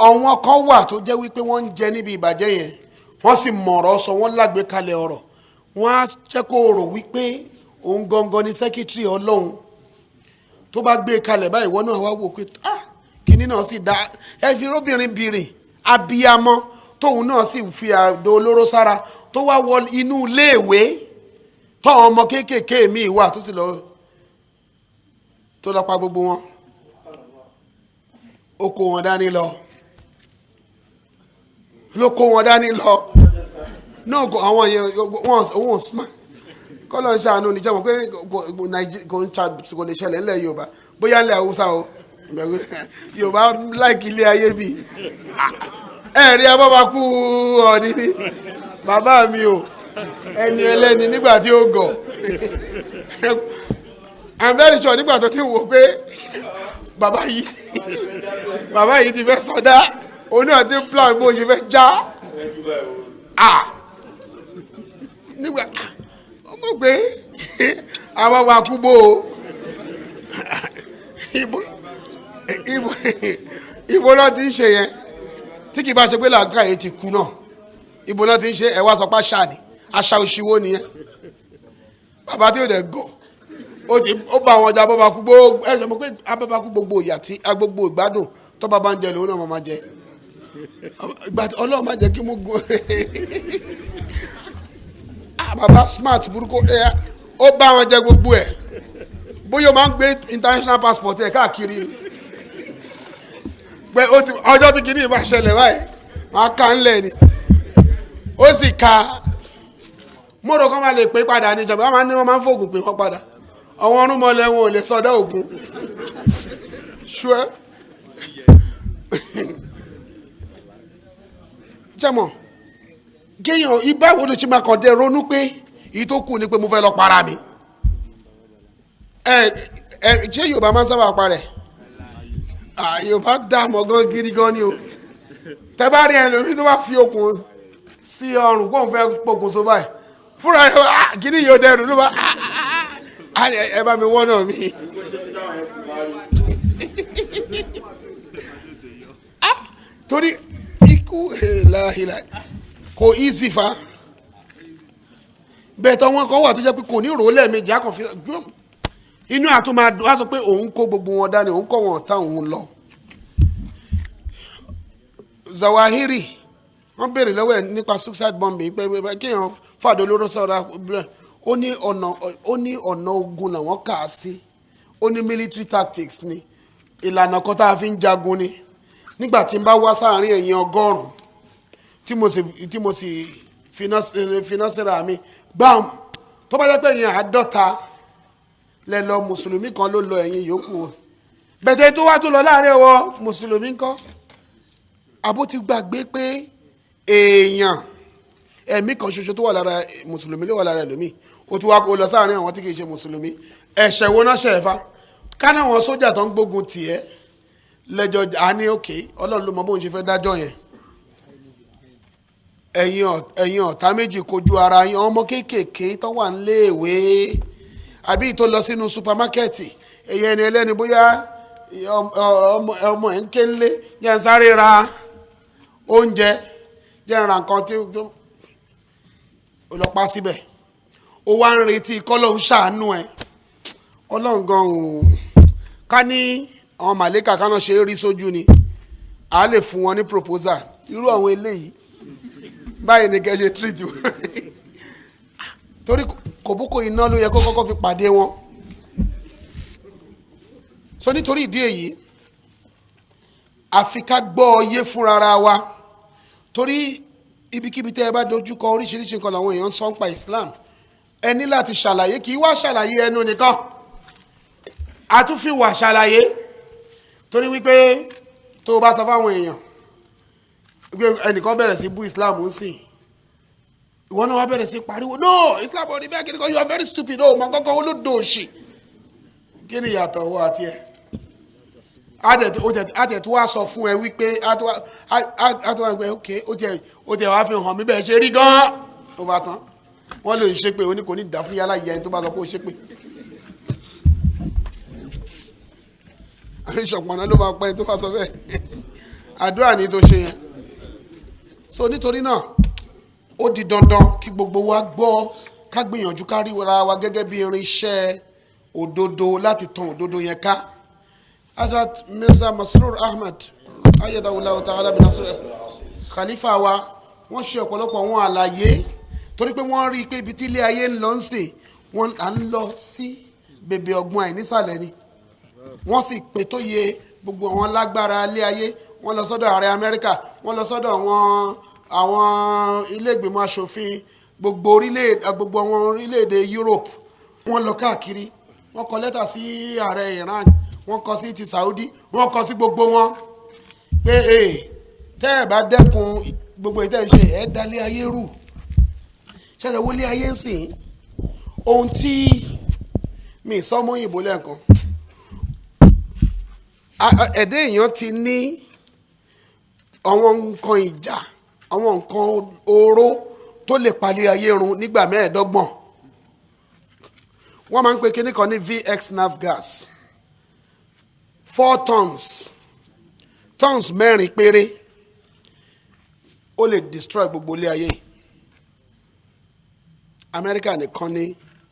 Àwọn kan wà tó jẹ́ wípé wọ́n ń jẹ níbi ìbàjẹ́ yẹn, wọ́n sì mọ̀rọ̀ sọ, wọ́n lágbèékalẹ̀ ọ̀rọ̀, wọ́n á jẹ́ kó rò wípé òun gangan ni sẹ́kítírì Ọlọ́run. Tó bá gbé kalẹ̀ báyìí wọ́n náà wá wò pé kìíní náà sì dá ẹ fi róbìnrin bìrìn abiyamọ tóun náà sì fi àdó olóró sára tó wá wọ inú iléèwé táwọn ọmọ kéékèèké míì wà tó sì lọ pa gbogbo wọn, ó kó wọn dání lọ náà àwọn yẹn wọ́n smart kọ́lọ̀ ń ṣàánú níjẹ́ mọ̀ pé kò lè ṣẹlẹ̀ ńlẹ̀ Yorùbá, bóyá ńlẹ̀ Haúsá o, Yorùbá láìkí ilé ayé bíi ẹ̀rí abọ́bakú ọ̀ní ní bàbá mi o ẹni ẹlẹ́ni nígbà tí ó gọ̀ I'm very sure nígbà tó kí n wò pé bàbá yìí ti fẹ́ sọdá òun náà ti plan bó ṣe fẹ́ já nígbà ọmọ pé àwọn wa kú bó ibo náà ti ń ṣe yẹn tí kì bá ṣe pé làákàyè ti kú náà ibo náà ti ń ṣe ẹwà sọ pé àṣà ni àṣà òṣìwò nìyẹn bàbá tí ò dẹ̀ gọ̀ ó bá àwọn ọjà bọ́ba kú gbogbo ẹ̀sẹ̀ mọ̀ pé abọ́ba kú gbogbo ìyà tí gbogbo ìgbádùn tó bá ń jẹ lòun náà máa jẹ ọlọ́run má jẹ́ kí mú gun bàbá smart burúkú ó bá wọn jẹ gbogbo ẹ̀ bóyá o máa ń gbé international passport ẹ̀ káàkiri ni pé ọjọ́ tí kìíní ìbá ṣẹlẹ̀ báyìí wọ́n á ká ńlẹ̀ ni ó sì ka mọ́rọ̀ kan máa lè pé padà níjọba wọ́n máa ń fògùn pé wọ́n padà àwọn ọ̀rúnmọ̀lẹ̀ wọn ò lè sọdọ̀ ògùn ṣùẹ́ jẹ́mọ̀ kéèyàn ìbáwo ló ṣe máa kàn dé ronú pé èyí tó kù ni pé mo fẹ́ lọ para mi ṣé Yorùbá máa ń sábà parẹ́ Yorùbá dààmú gan gidi gan ni o tẹ bá rí ẹlòmí tó bá fi okùn sí ọrùn kó n fẹ́ pokùn so báyìí fúnra ẹ gidi yóò dẹrù ló bá ẹ bá mi wọ́n náà mi. torí ikú láhìlá kò easy fa bẹ́ẹ̀ tó wọn kọ́ wà tó jẹ́ pé kò ní rò lẹ́ẹ̀mejì á kàn fi inú àtúmọ̀ wá sọ pé òun kó gbogbo wọn dání òun kọ́ wọn tá òun lọ. Zawahiri wọ́n béèrè lọ́wọ́ ẹ̀ nípa suicide bombing pé kéèyàn fàdé olóró sọ̀rọ̀ ó ní ọ̀nà ogun làwọn kà á sí ó ní military tactics ni ìlànà kan tá a fi ń jagun ni nígbà tí n bá wá sáàárín ẹ̀yìn 100 tí mo sì finá síra mi gbàm tó bá jẹ́ pé ẹ̀yìn 50 lẹ lọ mùsùlùmí kan ló lọ ẹ̀yìn yòókù bẹ̀tẹ̀ tó wá tó lọ láàrin ọwọ́ mùsùlùmí kan àbó ti gbàgbé pé èèyàn ẹ̀mí kan ṣoṣo tó wà lára mùsùlùmí ló wà lára ẹlòmíì ó tún wá kó lọ sáàrin àwọn tí kì í ṣe mùsùlùmí ẹ̀ṣẹ̀ wo náà ṣẹ̀fà kánà àwọn sójà tó ń gbógun tiẹ̀ lẹ́jọ́ àní òkè ọlọ́run ló mọ bóun ṣe fẹ́ dájọ́ yẹn ẹ̀yin ọ̀tá méjì kojú ara yín ọmọ kéékèèké tó wà níléèwé àbí tó lọ sínú supamákẹ́ẹ̀tì èyí ẹni ẹlẹ́ni bóyá ọmọ ẹ̀ ń ké ńlé jẹ́ ń sáré ra oúnjẹ jẹ́ ń ra nǹkan tí ó lọ pa síbẹ̀ ó wá ń retí kọ́lọ́hún ṣàánú ẹ̀ ọlọ́run gan-an ká ní àwọn màlẹ́kà kaná ṣe é rí sójú ni a lè fún wọn ní proposal irú àwọn eléyìí báyìí ni kẹ́ ṣe treat wọn torí kòbókò iná ló yẹ kó kọ́kọ́ fi pàdé wọn so nítorí ìdí èyí àfi ká gbọ́ ọyé fúnra wa torí ibikíbi tẹ́ ẹ bá dojúkọ oríṣiríṣi nǹkan làwọn èèyàn ń sọ ń pa Islam ẹ ní láti ṣàlàyé kì í wá ṣàlàyé ẹnu nìkan a tún fi wà ṣàlàyé torí wípé tó o bá sọ fáwọn èèyàn pé ẹnìkan bẹ̀rẹ̀ sí bú Islam ń sìn ìwọ náà wá bẹ̀rẹ̀ sí pariwo no Islam ò ní bẹ́ẹ̀ kìnnìkan you are very stupid o mọ kọ́kọ́ olódò òṣì kí ni ìyàtọ̀ owó àti ẹ̀ àtẹ̀ tó wá sọ fún ẹ wípé àtúwà wípé ok ó tiẹ̀ wá fi hàn mí bẹ́ẹ̀ ṣe rí gan-an ó bá tán wọ́n lè ṣépè ó ní kò ní dá fún yálà yẹn tó bá sọ pé ó ṣépè ìṣọ̀pọ̀nà ló máa pẹ́ tó bá sọ bẹ́ẹ̀ àdúrà ní tó ṣe yẹn so nítorí náà ó di dandan kí gbogbo wa gbọ́ ká gbìyànjú ká rí ra wa gẹ́gẹ́ bí irinṣẹ́ òdodo láti tan òdodo yẹn ká Hazrat Mirza Masroor Ahmad ayédáwòlá ta'ala bin nasir khalifa wa wọ́n ṣe ọ̀pọ̀lọpọ̀ wọn àlàyé torí pé wọ́n rí i pé ibi tí ilé ayé ń lọ ń sè wọ́n à ń lọ sí bèbè ọgbọ́n àìnísàlẹ̀ ni wọ́n sì pè tó yẹ gbogbo àwọn lágbára ilé ayé wọ́n lọ sọ́dọ̀ ààrẹ Amẹ́ríkà wọ́n lọ sọ́dọ̀ àwọn ilé ìgbìmọ̀ aṣòfin gbogbo àwọn orílẹ̀-èdè Europe wọ́n lọ káàkiri wọ́n kọ lẹ́tà sí ààrẹ Iran wọ́n kọ sí ti Saudi wọ́n kọ sí gbogbo wọn pé tẹ́ ẹ̀ bá dẹ́kun gbogbo ìtẹ́ ń ṣe ẹ̀ dálé ayé rù ṣẹ̀ṣẹ̀ wọlé ayé ń sìn ohun tí mi sọmọ òyìnbó lẹ́ẹ̀kan ẹ̀dá èèyàn ti ní àwọn nǹkan ìjà àwọn nǹkan oró tó lè palẹ̀ ayé run nígbà 25 wọ́n máa ń pe kíní kan ní VX nerve gas 4 tons 4 péré ó lè destroy gbogbo ilé ayé America nìkan ní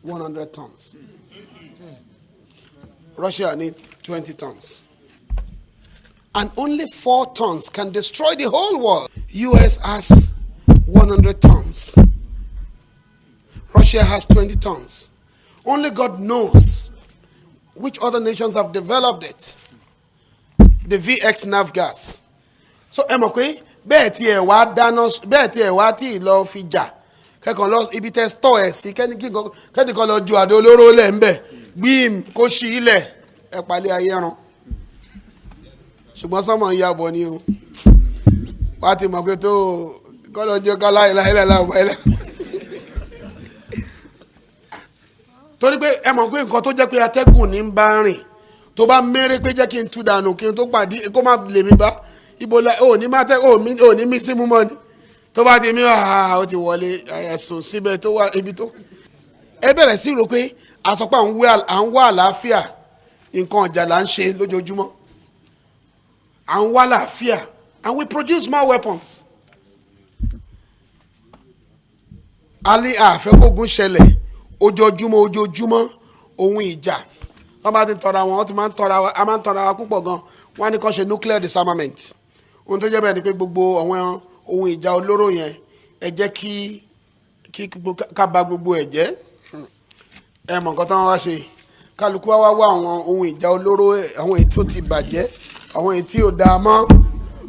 100 tons Russia ní 20 tons and only 4 tons can destroy the whole world. US has 100 tons. Russia has 20 tons. Only God knows which other nations have developed it. The VX nerve gas. So ẹ mọ̀ pé bẹ́ẹ̀ tí ẹ wá dáná bẹ́ẹ̀ tí ẹ wá tí lọ fi jà kẹ́kọ̀ọ́ lọ ibi tẹ́ stọ̀ ẹ̀ sí kẹ́nìkan lọ ju àdó olóró lẹ̀ ń bẹ̀ gbìm kó ṣí ilẹ̀ ẹ palẹ̀ ayé run ṣùgbọ́n sọ́mọ̀ ń yàbọ̀ ni o wá ti mọ̀ pé tó kọ́lọ̀ jẹ́ ká láìláìláìláìláì torí pé ẹ mọ̀ pé nǹkan tó jẹ́ pé atẹ́gùn ní ń bá rìn tó bá mẹ́rẹ́ pé jẹ́ kí n tú dànù kí n tó pàdé kó má lè mi bá ibo la ò ní má tẹ́ ò ní mí sí mú mọ́ ni tó bá ti mí ó ti wọlé ẹ̀sùn síbẹ̀ tó wá ibi tó ẹ bẹ̀rẹ̀ sí rò pé àsọpọ̀ à ń wá àlàáfíà nǹkan ọ̀jà là ń ṣe lójoojúmọ́ à ń wá àlàáfíà and we produce more weapons. alẹ́ àfẹ́kógún ṣẹlẹ̀ ojoojúmọ́ ohun ìjà wọ́n bá ti tọra wọn wọ́n ti máa ń tọra wa púpọ̀ gan wọ́n á ní kó ṣe nuclear disarmament ohun tó jẹ́ bẹ́ẹ̀ ni pé gbogbo àwọn ohun ìjà olóró yẹn ẹ jẹ́ kí ká bà gbogbo ẹ̀ jẹ́ ẹ mọ̀ nǹkan tí wọ́n wá ṣe kálukú wá wá àwọn ohun ìjà olóró àwọn èyí tó ti bàjẹ́ àwọn èyí tí ò dáa mọ́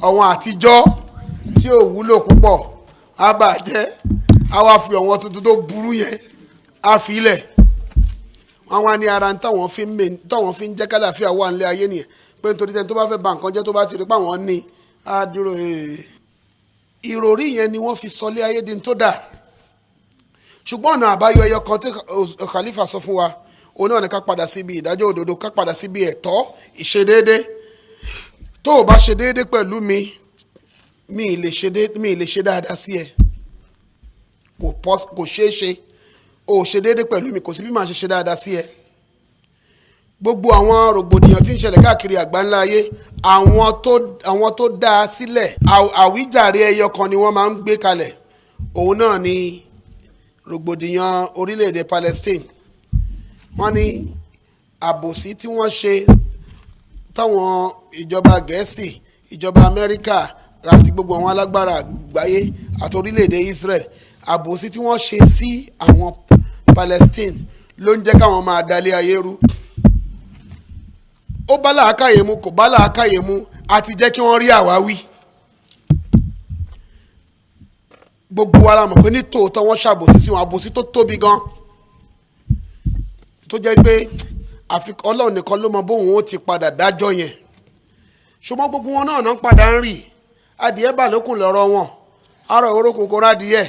àwọn àtijọ́ tí ò wúlò púpọ̀ á bàjẹ́ á wá fi àwọn tuntun tó burú yẹn á fi ilẹ̀ wọ́n wá ní ara táwọn fi ń jẹ́ kálàfíà wà nílé ayé nìyẹn pé nítorí tẹ́ni tó bá fẹ́ ba nǹkan jẹ́ tó bá ti rí pé àwọn ní á dúró ìròrí yẹn ni wọ́n fi sọlé ayé di tó dà ṣùgbọ́n ọ̀nà àbáyọ ẹyọ kan tí Khalifa sọ fún wa òun náà ni ká padà síbi ìdájọ́ òdodo ká padà síbi ẹ̀tọ́ ìṣedéédé tó o bá ṣe déédé pẹ̀lú mi ì lè ṣe dáadáa sí ẹ kò ṣeé ṣe o ṣe déédé pẹ̀lú mi kò sí bí màá ṣe dáadáa sí ẹ gbogbo àwọn rògbòdìyàn tí ń ṣẹlẹ̀ káàkiri àgbáńlá ayé àwọn tó dá a sílẹ̀ àwíjàre ẹyọ kan ni wọ́n máa ń gbé kalẹ̀ òun náà ni rògbòdìyàn orílẹ̀-èdè Palestine wọ́n ní àbòsí tí wọ́n ṣe táwọn ìjọba Gẹ̀ẹ́sì ìjọba Amẹ́ríkà àti gbogbo àwọn alágbára àgbáyé àti orílẹ̀-èdè Israel àbòsí tí wọ́n ṣe sí àwọn Palestine ló ń jẹ́ káwọn máa dalé ayé rú ó bá làákàyè mu kò bá làákàyè mu àti jẹ́ kí wọ́n rí àwáwí gbogbo wa la mọ̀ pé ní tòótọ́ wọ́n ṣàbòsí sí wọn àbòsí tó tóbi gan tó jẹ́ pé àfi Ọlọ́run nìkan ló mọ bóun ó ti padà dájọ́ yẹn ṣùgbọ́n gbogbo wọn náà ń padà ń rì adìẹ bà lókun lọ́rọ̀ wọn àrò orókùn kó rádìẹ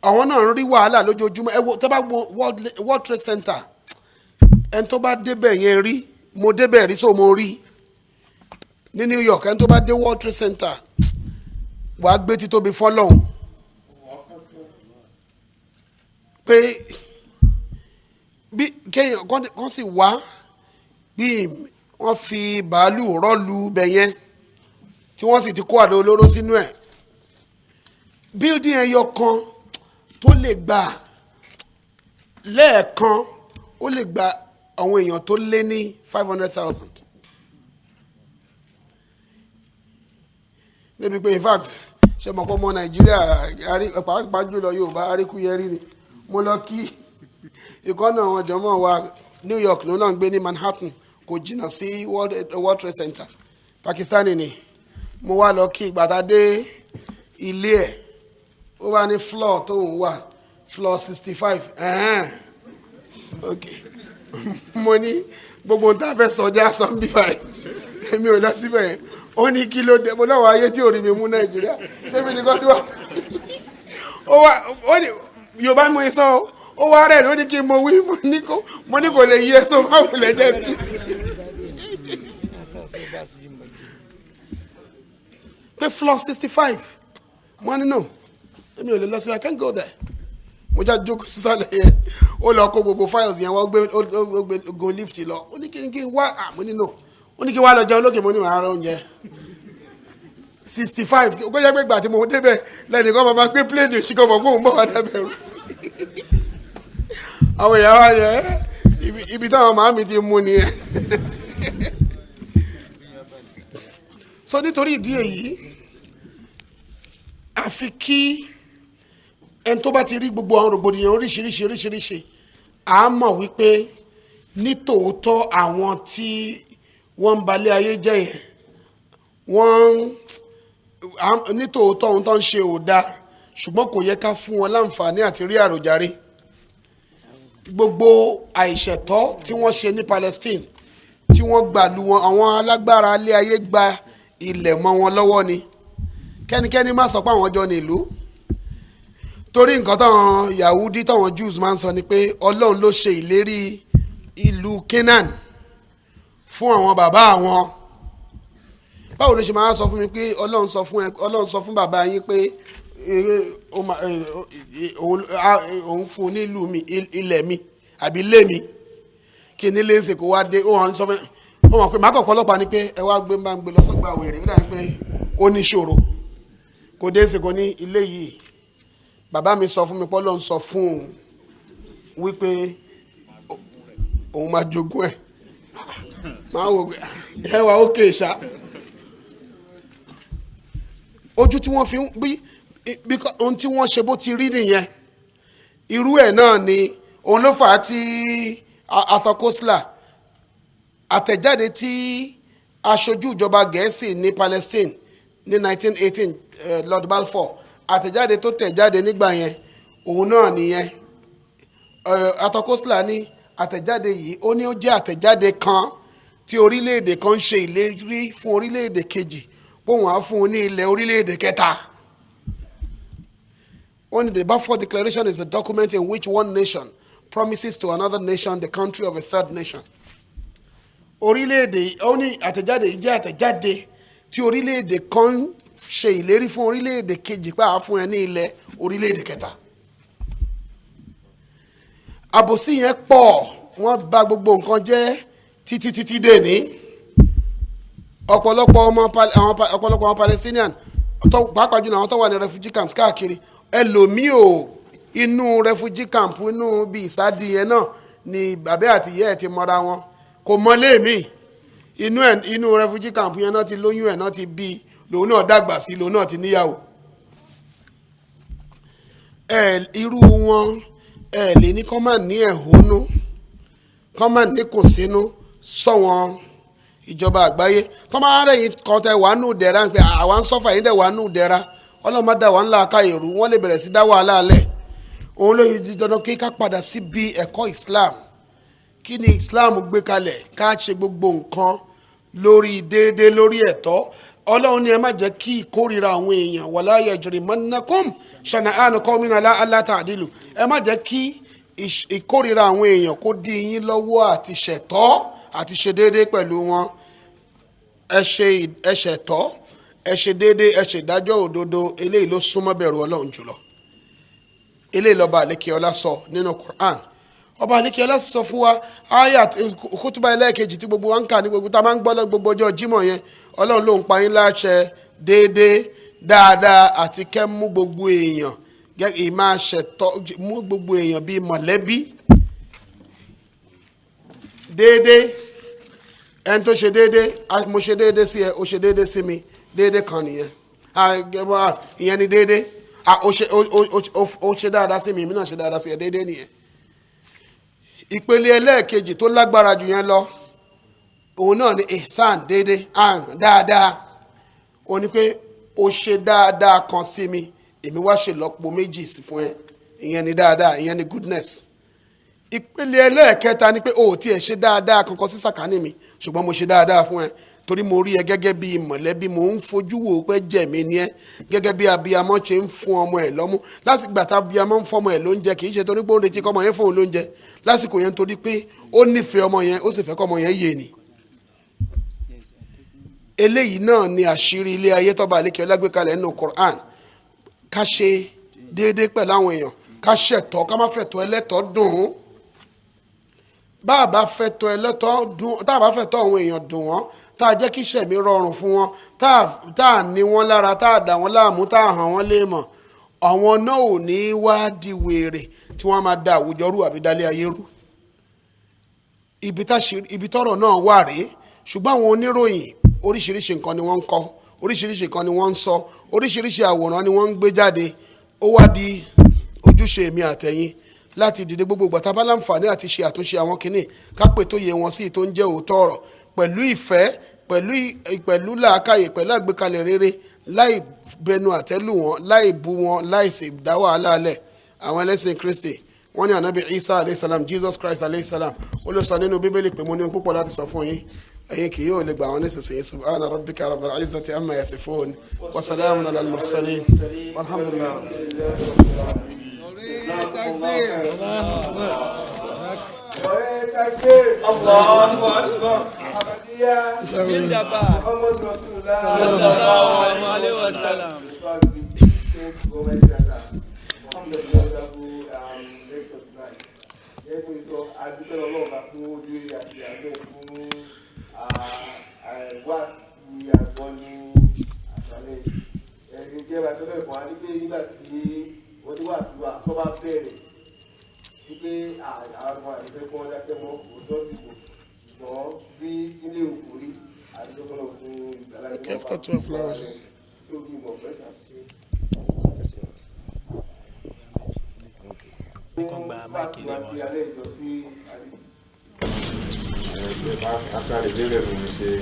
àwọn náà ń rí wàhálà lójoojúmọ́ ẹ wo tó bá World Trade Center ẹni tó bá débẹ̀ yẹn rí mo débẹ̀ rí so mo rí ní New York ẹni tó bá dé World Trade Center wàá gbé títóbi fọ́lọ́hun pé bí kéèyàn kan sì wá bí wọ́n fi bàálù rọ́ọ̀lù bẹ̀yẹn tí wọ́n sì ti kó àdó olóró sínú ẹ̀ building ẹyọ kan tó lè gbà lẹ́ẹ̀kan ó lè gba àwọn èèyàn tó lé ní 500,000 débi pé in fact ṣe mọ̀ pé ọmọ Nàìjíríà pàápàá jùlọ Yorùbá aríkúyẹrí ni mo lọ kí ìkọ́nà àwọn jọmọ́ wa New York ló náà ń gbé ní Manhattan kò jìnnà sí World Trade Center Pakistani ni mo wá lọ kí ìgbàtà dé ilé ẹ̀ ó wà ní floor tó ń wà floor 65 ok mo ní gbogbo tá a fẹ́ sọjá sọ ń bí báyìí èmi ò lọ síbẹ̀ yẹn ó ní kí ló dé mo náà wá ayé tí ò rí mi mú Nàìjíríà ṣé mi nìkan tí wà ó ní Yorùbá mo sọ ó wá rẹ̀ ló ní kí mo wí mo ní kò lè yí ẹ̀sọ́ máa wùlẹ̀ jẹ́ tú. pé floor 65 mo ní no èmi ò lè lọ sí I can't go there. mo já jókòó sísàlẹ̀ yẹn ó lọ kó gbogbo files yẹn wọ́n gbé go lift lọ ó ní kí n wá mo ní no ó ní kí wá lọ jẹun lókè mo ní màá rọ oúnjẹ 65 ó jẹ́ pé ìgbà tí mo débẹ̀ lẹ́nìkan máa gbé plane òṣìkọ́ mọ̀ kó ń bọ̀ wá dábẹ̀rù àwọn èèyàn wá rẹ̀ ibi táwọn màámi ti mú nìyẹn. so nítorí ìdí èyí àfi kí ẹni tó bá ti rí gbogbo àwọn rògbòdìyàn oríṣiríṣi à á mọ̀ wípé nítòótọ́ àwọn tí wọ́n ń balẹ̀ ayé jẹ́ yẹn nítòótọ́ ohun tó ń ṣe ò dáa ṣùgbọ́n kò yẹ ká fún wọn láǹfààní àti rí àròjàre. gbogbo àìṣẹ̀tọ́ tí wọ́n ṣe ní Palestine tí wọ́n gbàlú wọn àwọn alágbára alẹ́ ayé gba ilẹ̀ mọ́ wọn lọ́wọ́ ni kẹ́nikẹ́ni má sọ pé àwọn jọ nílùú torí nǹkan táwọn Yahudi táwọn Jews máa ń sọ ni pé Ọlọ́run ló ṣe ìlérí ìlú Canaan fún àwọn bàbá àwọn. báwo ló ṣe máa sọ fún mi pé Ọlọ́run sọ fún bàbá yín pé òun fún nílùú mi ilẹ̀ mi àbí ilé mi kí ní lè ṣe kó wá dé ó hàn sọ pé ó mọ̀ pé má kọ̀ọ̀kan ọlọ́pàá ni pé ẹ wá gbé máa ń gbé lọ́sọ̀gbà wèrè ó dàbí pé ó ní ṣòro kò dé ṣe kò ní ilé yìí bàbá mi sọ fún mi pé Ọlọ́run sọ fún òun wípé òun máa jogún ẹ̀ máa wò pé ẹ wà ó kéèṣà ojú tí wọ́n fi ń bí ohun tí wọ́n ṣe bó ti rí nìyẹn irú ẹ̀ náà ni òun ló fà á tí Arthur àtẹ̀jáde tí aṣojú ìjọba Gẹ̀ẹ́sì ní Palestine ní 1918 Lord Balfour àtẹ̀jáde tó tẹ̀jáde nígbà yẹn òun náà nìyẹn Arthur ní àtẹ̀jáde yìí ó ní ó jẹ́ àtẹ̀jáde kan tí orílẹ̀-èdè kan ń ṣe ìlérí fún orílẹ̀-èdè kejì bóun á fún un ní ilẹ̀ orílẹ̀-èdè kẹta. Only the Balfour Declaration is a document in which one nation promises to another nation the country of a third nation. Orílẹ̀-èdè ó ní àtẹ̀jáde yìí jẹ́ àtẹ̀jáde tí orílẹ̀-èdè kan ṣe ìlérí fún orílẹ̀-èdè kejì pé àá fún ẹ ní ilẹ̀ orílẹ̀-èdè kẹta. Àbòsí yẹn pọ̀ wọ́n bà gbogbo nǹkan jẹ́ títí dé ní. ọ̀pọ̀lọpọ̀ ọmọ Palestinian pàápàá jùlọ àwọn tó wà ní refugee camps káàkiri ẹlòmíì ò inú refugee camp inú bí ìsádi yẹn náà ni bàbá àti ìyá ẹ̀ ti mọ́ra wọn kò mọ́lé mi inú refugee camp yẹn náà ti lóyún ẹ̀ náà ti bí lòun náà dàgbà sí lòun náà ti níyàwó. irú wọn lè ní kọ́ máa ní ẹ̀hónú kọ́ máa ní kò sínú sọ̀wọ́n ìjọba àgbáyé kọ́ máa rẹ̀ yín kan tẹ wàá nù dẹ̀ra pé àwa ń sọ́fà yín dẹ̀ wàá nù dẹ̀ra ọlọ́mọ dá wà ńlá aka èrú wọ́n lè bẹ̀rẹ̀ sí dá wàhálà alẹ́ òun ló yí dandan kí ká padà síbi ẹ̀kọ́ Islam kí ni Islam gbé kalẹ̀ ká ṣe gbogbo nǹkan lórí déédéé lórí ẹ̀tọ́ Ọlọ́run ni ẹ má jẹ́ kí ìkórìíra àwọn èèyàn wala yajrimannakum shana'anu qawmin ala alla ta'dilu ẹ má jẹ́ kí ìkórìíra àwọn èèyàn kó dí yín lọ́wọ́ àti ṣẹ̀tọ́ àti ṣe déédéé pẹ̀lú wọn ẹ ṣẹ̀tọ́ ẹ ṣe déédéé ẹ ṣe ìdájọ́ òdodo eléyìí ló súnmọ́ bẹ̀rù Ọlọ́run jùlọ eléyìí lọ́ba àlékèọlá sọ nínú Quran ọba àlékèọlá sọ fún wa ayat kútúbà ẹlẹ́ẹ̀kejì tí gbogbo wa ń kà ní gbogbo tá a máa ń gbọ́ lọ gbogbo ọjọ́ Jímọ̀ yẹn Ọlọ́run ló ń pa yín láṣẹ déédéé dáadáa àti kẹ́ mú gbogbo èèyàn ìmáa ṣẹ̀tọ́ mú gbogbo èèyàn bíi mọ̀lẹ́bí déédéé ẹni tó ṣe déédéé mo ṣe déédéé sí ẹ o ṣe déédéé sí mi déédéé kan nìyẹn ìyẹn ni déédéé o ṣe dáadáa sí mi èmi náà ṣe dáadáa sí ẹ déédéé nìyẹn. ìpele ẹlẹ́ẹ̀kejì tó lágbára jù yẹn lọ òun náà ni ihsan déédéé dáadáa òun ni pé o ṣe dáadáa kan sí mi èmi wá ṣe lọ́pọ̀ méjì sí fún ẹ ìyẹn ni dáadáa ìyẹn ni goodness. ìpele ẹlẹ́ẹ̀kẹta ni pé o ò tiẹ̀ ṣe dáadáa kankan sí sàkání mi ṣùgbọ́n mo ṣe dáadáa fún ẹ torí mo rí ẹ gẹ́gẹ́ bí mọ̀lẹ́bí mo ń fojú wò pé jẹ̀mí ni ẹ gẹ́gẹ́ bí abiyamọ ṣe ń fún ọmọ ẹ̀ lọ́mú lásìgbà tá abiyamọ ń fọmọ ẹ̀ lóúnjẹ kì í ṣe torí pé ó ń retí kọ́mọ yẹn fóun lóúnjẹ lásìkò yẹn torí pé ó nífẹ̀ẹ́ ọmọ yẹn ó sì fẹ́ kọ́mọ yẹn yé ni. eléyìí náà ni àṣírí ilé ayé tọ́ba àlékè ọlágbékalẹ̀ nínú Quran ká ṣe déédéé pẹ̀lú àwọn èèyàn ká ṣẹ̀tọ́ ká má fẹ̀tọ́ ẹlẹ́tọ́ dùn ún bá a bá fẹ̀tọ́ ẹlẹ́tọ́ dùn tá a bá fẹ̀tọ́ àwọn èèyàn dùn wọ́n tá a jẹ́ kí ìṣẹ̀mí rọrùn fún wọn tá a ní wọn lára tá a dà wọ́n láàmú tá a hàn wọ́n léèmọ̀ àwọn náà ò ní wá di wèrè tí wọ́n máa da àwùjọ rú àbí dálé ayé rú ibi tọ́rọ̀ náà wà rèé ṣùgbọ́n àwọn oníròyìn oríṣiríṣi nǹkan ni wọ́n ń kọ oríṣiríṣi nǹkan ni wọ́n ń sọ oríṣiríṣi àwòrán ni wọ́n ń gbé jáde ó wá di ojúṣe mi àtẹ̀yìn láti dìde gbogbo ìgbà tá a bá láǹfààní àti ṣe àtúnṣe àwọn kinní ká pè tó yẹ wọn sí tó ń jẹ́ òótọ́ ọ̀rọ̀ pẹ̀lú ìfẹ́ pẹ̀lú làákàyè pẹ̀lú àgbékalẹ̀ rere láì bẹnu àtẹ́lù wọn láì bú wọn láì sì dá wàhálà alẹ̀ àwọn ẹlẹ́sìn Kristi wọ́n ní ànábì Isa aleyhisselam Jesus Christ aleyhisselam ó ló sọ nínú bíbélì pé mo ní púpọ̀ láti sọ fún yín ẹ̀yin kì yóò lè gbà wọn nísinsìnyí subhana rabbika rabbil izzati amma yasifun wa salamun ala al-mursalin walhamdulillah. After 12 hours. After the day we say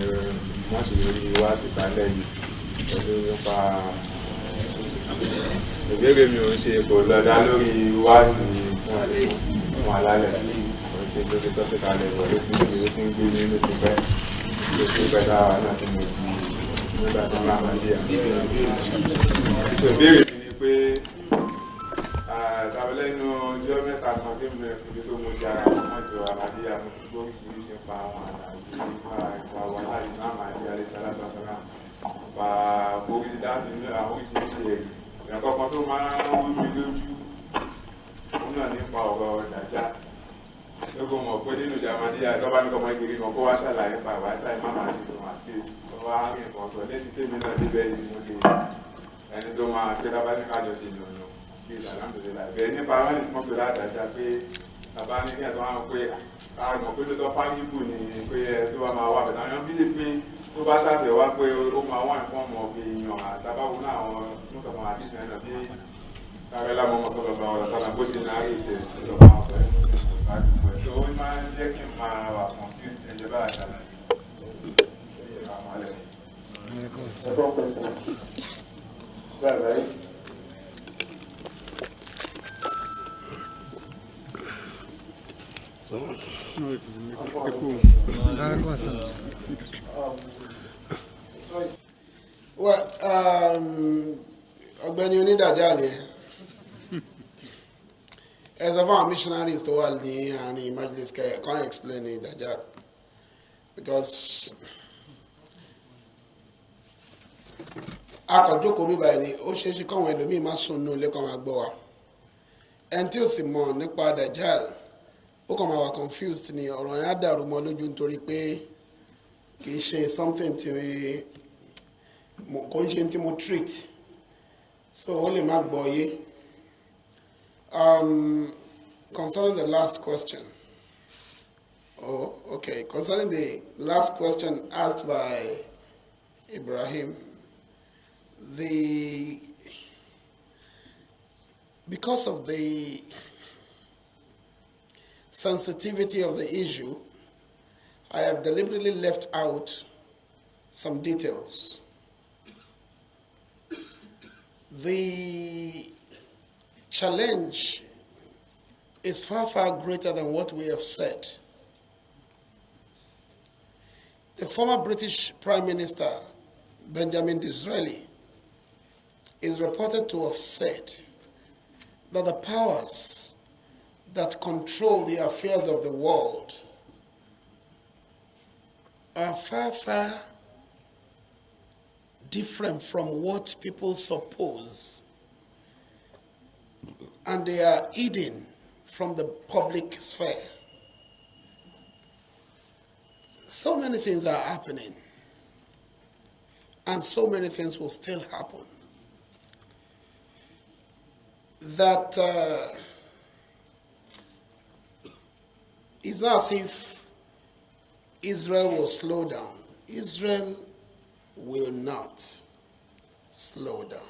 once you was ìtàlẹ̀ yìí pẹ̀lú nípa ìbéèrè mi ò ń ṣe kò lọ́dá lórí wáàsì fún alálẹ̀ kò ń ṣe lórí tọ́pìkà lẹ́gbọ̀n ló ti ń gbé nínú ti pẹ́ ló ti pẹ́ dáwà náà tí mo ti nígbà tó máa máa dé àti ìbéèrè mi ni pé tàbílẹ́nu ọjọ́ mẹ́ta kan tí mo rẹ̀ fi tó mo jẹ́ ara wọn jọ Ahmadiyya mo ti gbọ́ oríṣiríṣi pa àwọn àlàyé nípa ìpa wà láì má máa di alẹ́ sálátàkọ́lá pa borí láti ní àwọn oríṣiríṣi ẹ̀rí ìyàkọ́kan tó máa ń rú mi lójú ó náà nípa ọ̀rọ̀ Dajjal lóko mọ̀ pé nínú ìjà Ahmadiyya ìjọba ní kọ́mọ ìgbèrè kan kó wá ṣàlàyé pa ìwà sáì má máa di ìwọ̀n àti wá rìn kan sọ lẹ́sìn tèmi náà débẹ̀ ni mo lè ẹni tó máa pé lábá ní kájọ ṣe lọ́nà bí alhamdulillah bẹ́ẹ̀ nípa wọn ní mọ́tò látàjà pé bàbá ní kí ẹ̀ tó wá pé àgbọ̀n pé ló tọ́ pálíbù ni pé ẹ tó bá máa wà bẹ̀rẹ̀ àwọn bílẹ̀ pé tó bá ṣàfẹ́ wá pé ó máa wà nǹkan ọmọ èèyàn àtàbáwo náà àwọn mọ́tò àti ìsìn náà bí káwẹ́lá mọ́mọ́ sọ̀rọ̀ bá ọ̀rọ̀ sọ́nà bó ṣe náà rí ìṣẹ̀ ìjọba àwọn sọ̀rọ̀ ẹ̀ so ó máa ń jẹ́ kí n máa wà confused ẹ̀jẹ̀ bá àṣàlàyé ọ̀gbẹ́ni onídàájà ni ẹ sọ fún àwọn missionaries tó wà ní àárín Majlis can't explain ìdàjà because akọ̀jókòó bíbá ẹni ó ṣeé ṣe káwọn ẹlòmíì má sùn nù lẹ́kọ̀ọ́ máa gbọ́ wa ẹni tí ó sì mọ̀ nípa Dajjal ó kàn máa wà confused ni ọ̀rọ̀ yẹn á dàrú mọ́ lójú nítorí pé kì í ṣe something tí kò ń ṣe tí mo treat so ó lè má gbọ́ yé concerning the last question concerning the last question asked by Ibrahim. Because of the sensitivity of the issue, I have deliberately left out some details. The challenge is far, far greater than what we have said. The former British Prime Minister, Benjamin Disraeli, is reported to have said that the powers that control the affairs of the world are far, far different from what people suppose, and they are hidden from the public sphere. So many things are happening, and so many things will still happen, that it's not as if Israel will slow down. Israel will not slow down.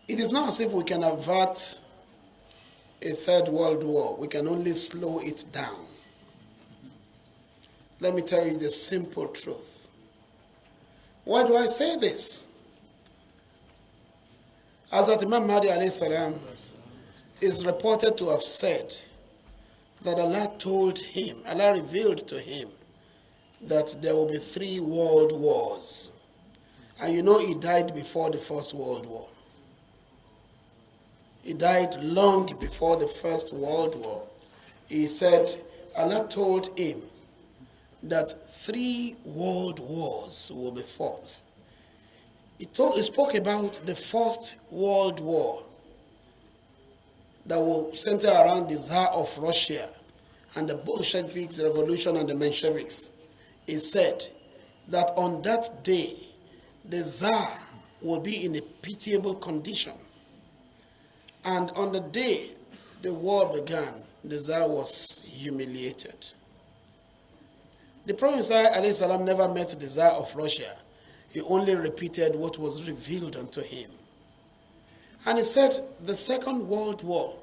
It is not as if we can avert a third world war. We can only slow it down. Let me tell you the simple truth. Why do I say this? Hazrat Imam Mahdi alayhi salam is reported to have said that Allah told him, Allah revealed to him that there will be 3 world wars. And you know he died before the First World War. He died long before the First World War. He said, Allah told him that 3 world wars will be fought. He spoke about the First World War that will center around the Tsar of Russia and the Bolsheviks revolution and the Mensheviks. He said that on that day, the Tsar will be in a pitiable condition. And on the day the war began, the Tsar was humiliated. The Prophet ﷺ never met the Tsar of Russia. He only repeated what was revealed unto him. And he said the Second World War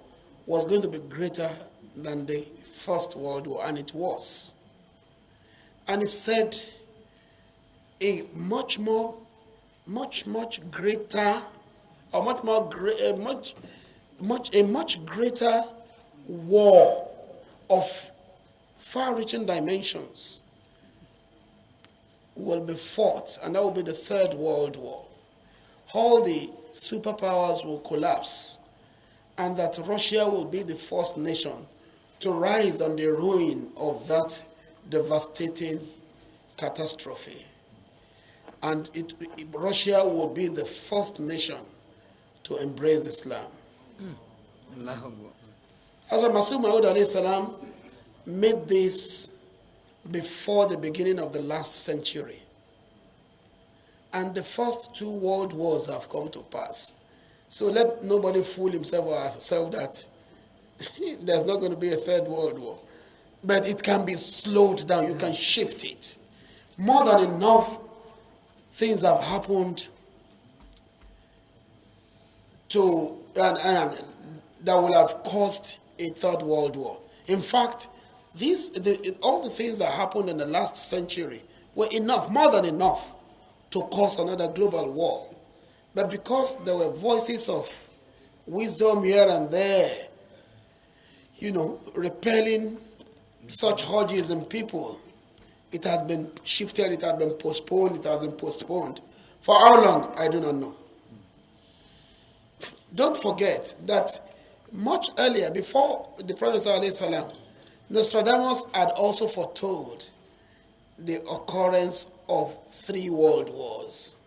was going to be greater than the First World War, and it was. And he said a much greater war of far-reaching dimensions will be fought, and that will be the Third World War. All the superpowers will collapse, and that Russia will be the first nation to rise on the ruin of that devastating catastrophe. And Russia will be the first nation to embrace Islam. Hazrat Masih Maud alayhi salam made this before the beginning of the last century. And the first 2 world wars have come to pass. So let nobody fool himself or herself that there's not going to be a third world war. But it can be slowed down. You can shift it. More than enough things have happened that will have caused a third world war. In fact, all the things that happened in the last century were enough, more than enough, to cause another global war. But because there were voices of wisdom here and there, repelling such urges in people, it has been shifted, it has been postponed, For how long? I do not know. Don't forget that much earlier, before the Prophet ﷺ, Nostradamus had also foretold the occurrence of 3 world wars.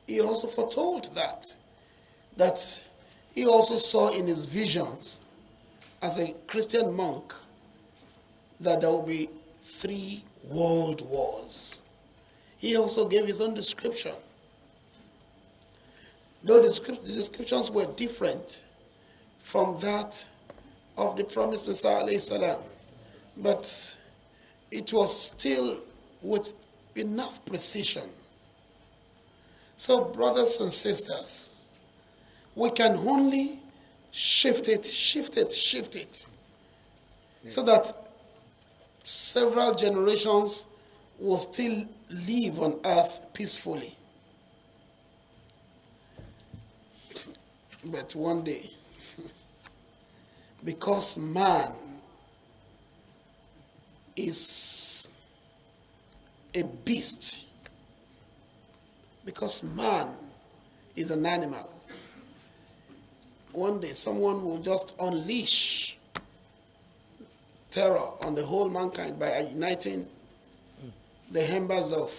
He also foretold that he also saw in his visions as a Christian monk that there will be 3 world wars. He also gave his own description. Though the descriptions were different from that of the promised Messiah alayhi salam, but it was still with enough precision. So brothers and sisters, we can only shift it, so that several generations will still live on earth peacefully. But one day, because man is a beast, because man is an animal. One day someone will just unleash terror on the whole mankind by igniting the embers of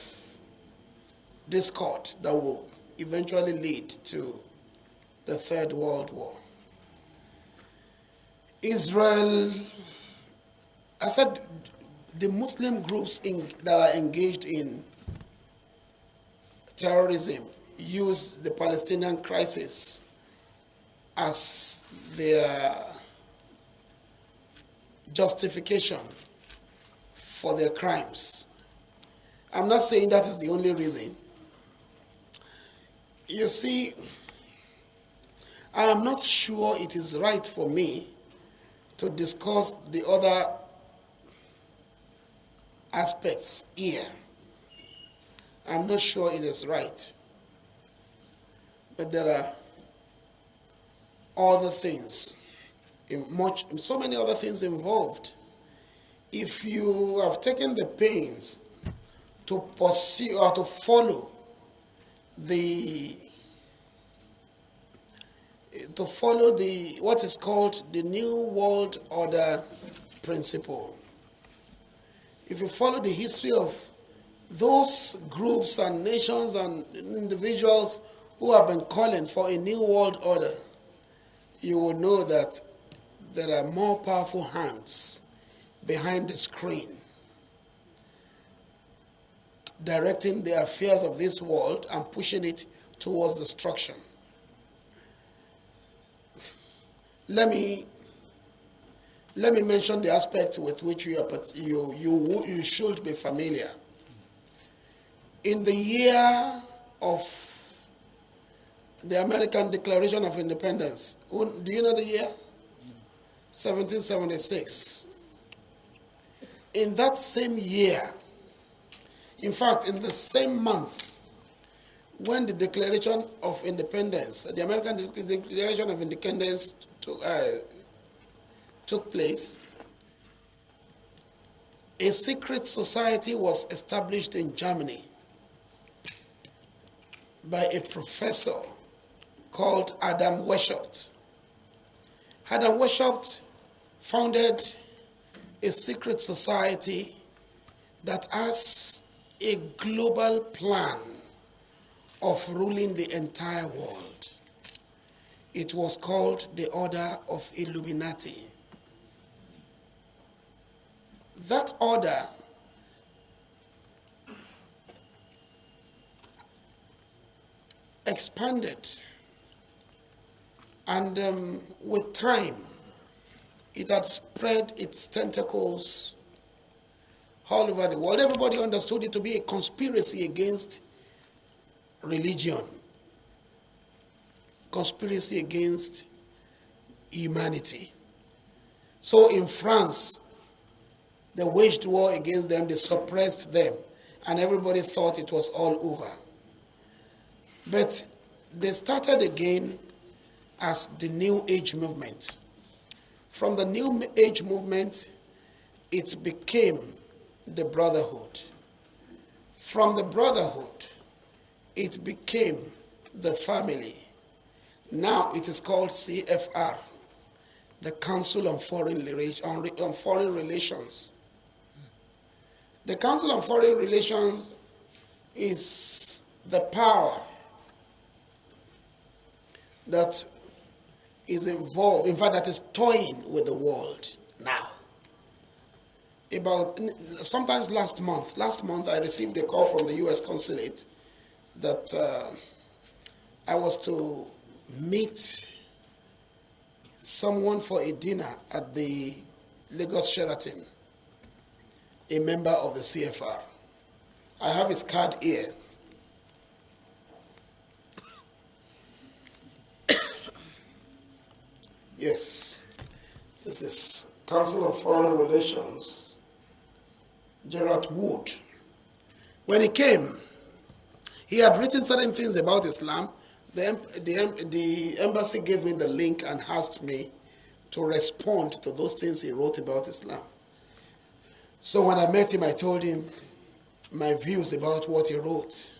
discord that will eventually lead to the Third World War. Israel, I said, the Muslim groups that are engaged in terrorism use the Palestinian crisis as their justification for their crimes. I'm not saying that is the only reason. You see, I am not sure it is right for me to discuss the other aspects here. I'm not sure it is right. But there are other things, so many other things involved. If you have taken the pains to pursue or to follow what is called the New World Order principle, if you follow the history of those groups and nations and individuals who have been calling for a new world order, you will know that there are more powerful hands behind the screen directing the affairs of this world and pushing it towards destruction. Let me mention the aspect with which you should be familiar. In the year of the American Declaration of Independence, do you know the year? 1776. In that same year, in fact, in the same month, when the Declaration of Independence, the American Declaration of Independence took place, a secret society was established in Germany by a professor called Adam Weishaupt. Adam Weishaupt founded a secret society that has a global plan of ruling the entire world. It was called the Order of Illuminati. That order expanded, and with time, it had spread its tentacles all over the world. Everybody understood it to be a conspiracy against religion, conspiracy against humanity. So in France, they waged war against them, they suppressed them, and everybody thought it was all over. But they started again as the New Age movement. From the New Age movement, it became the Brotherhood. From the Brotherhood, it became the family. Now it is called CFR, the Council on Foreign Relations. The Council on Foreign Relations is the power that is involved, in fact, that is toying with the world now. Sometimes last month I received a call from the U.S. consulate that I was to meet someone for a dinner at the Lagos Sheraton, a member of the CFR. I have his card here. Yes, this is Council of Foreign Relations, Gerard Wood. When he came, he had written certain things about Islam. The embassy gave me the link and asked me to respond to those things he wrote about Islam. So when I met him, I told him my views about what he wrote.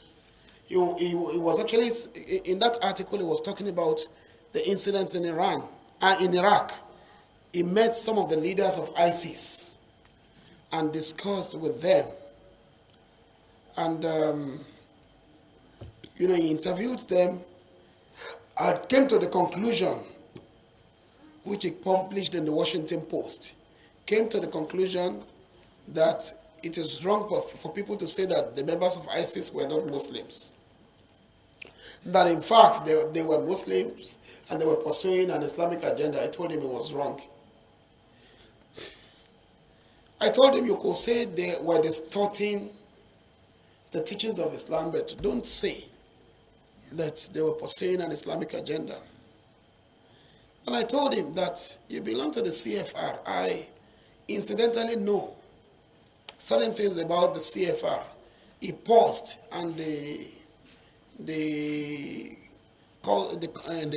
He was actually, in that article, he was talking about the incidents in Iran and in Iraq. He met some of the leaders of ISIS and discussed with them. And, he interviewed them and came to the conclusion, which he published in the Washington Post, came to the conclusion that it is wrong for people to say that the members of ISIS were not Muslims. That in fact they were Muslims and they were pursuing an Islamic agenda. I told him it was wrong. I told him you could say they were distorting the teachings of Islam, but don't say that they were pursuing an Islamic agenda. And I told him that you belong to the CFR. I incidentally know certain things about the CFR. He paused, and the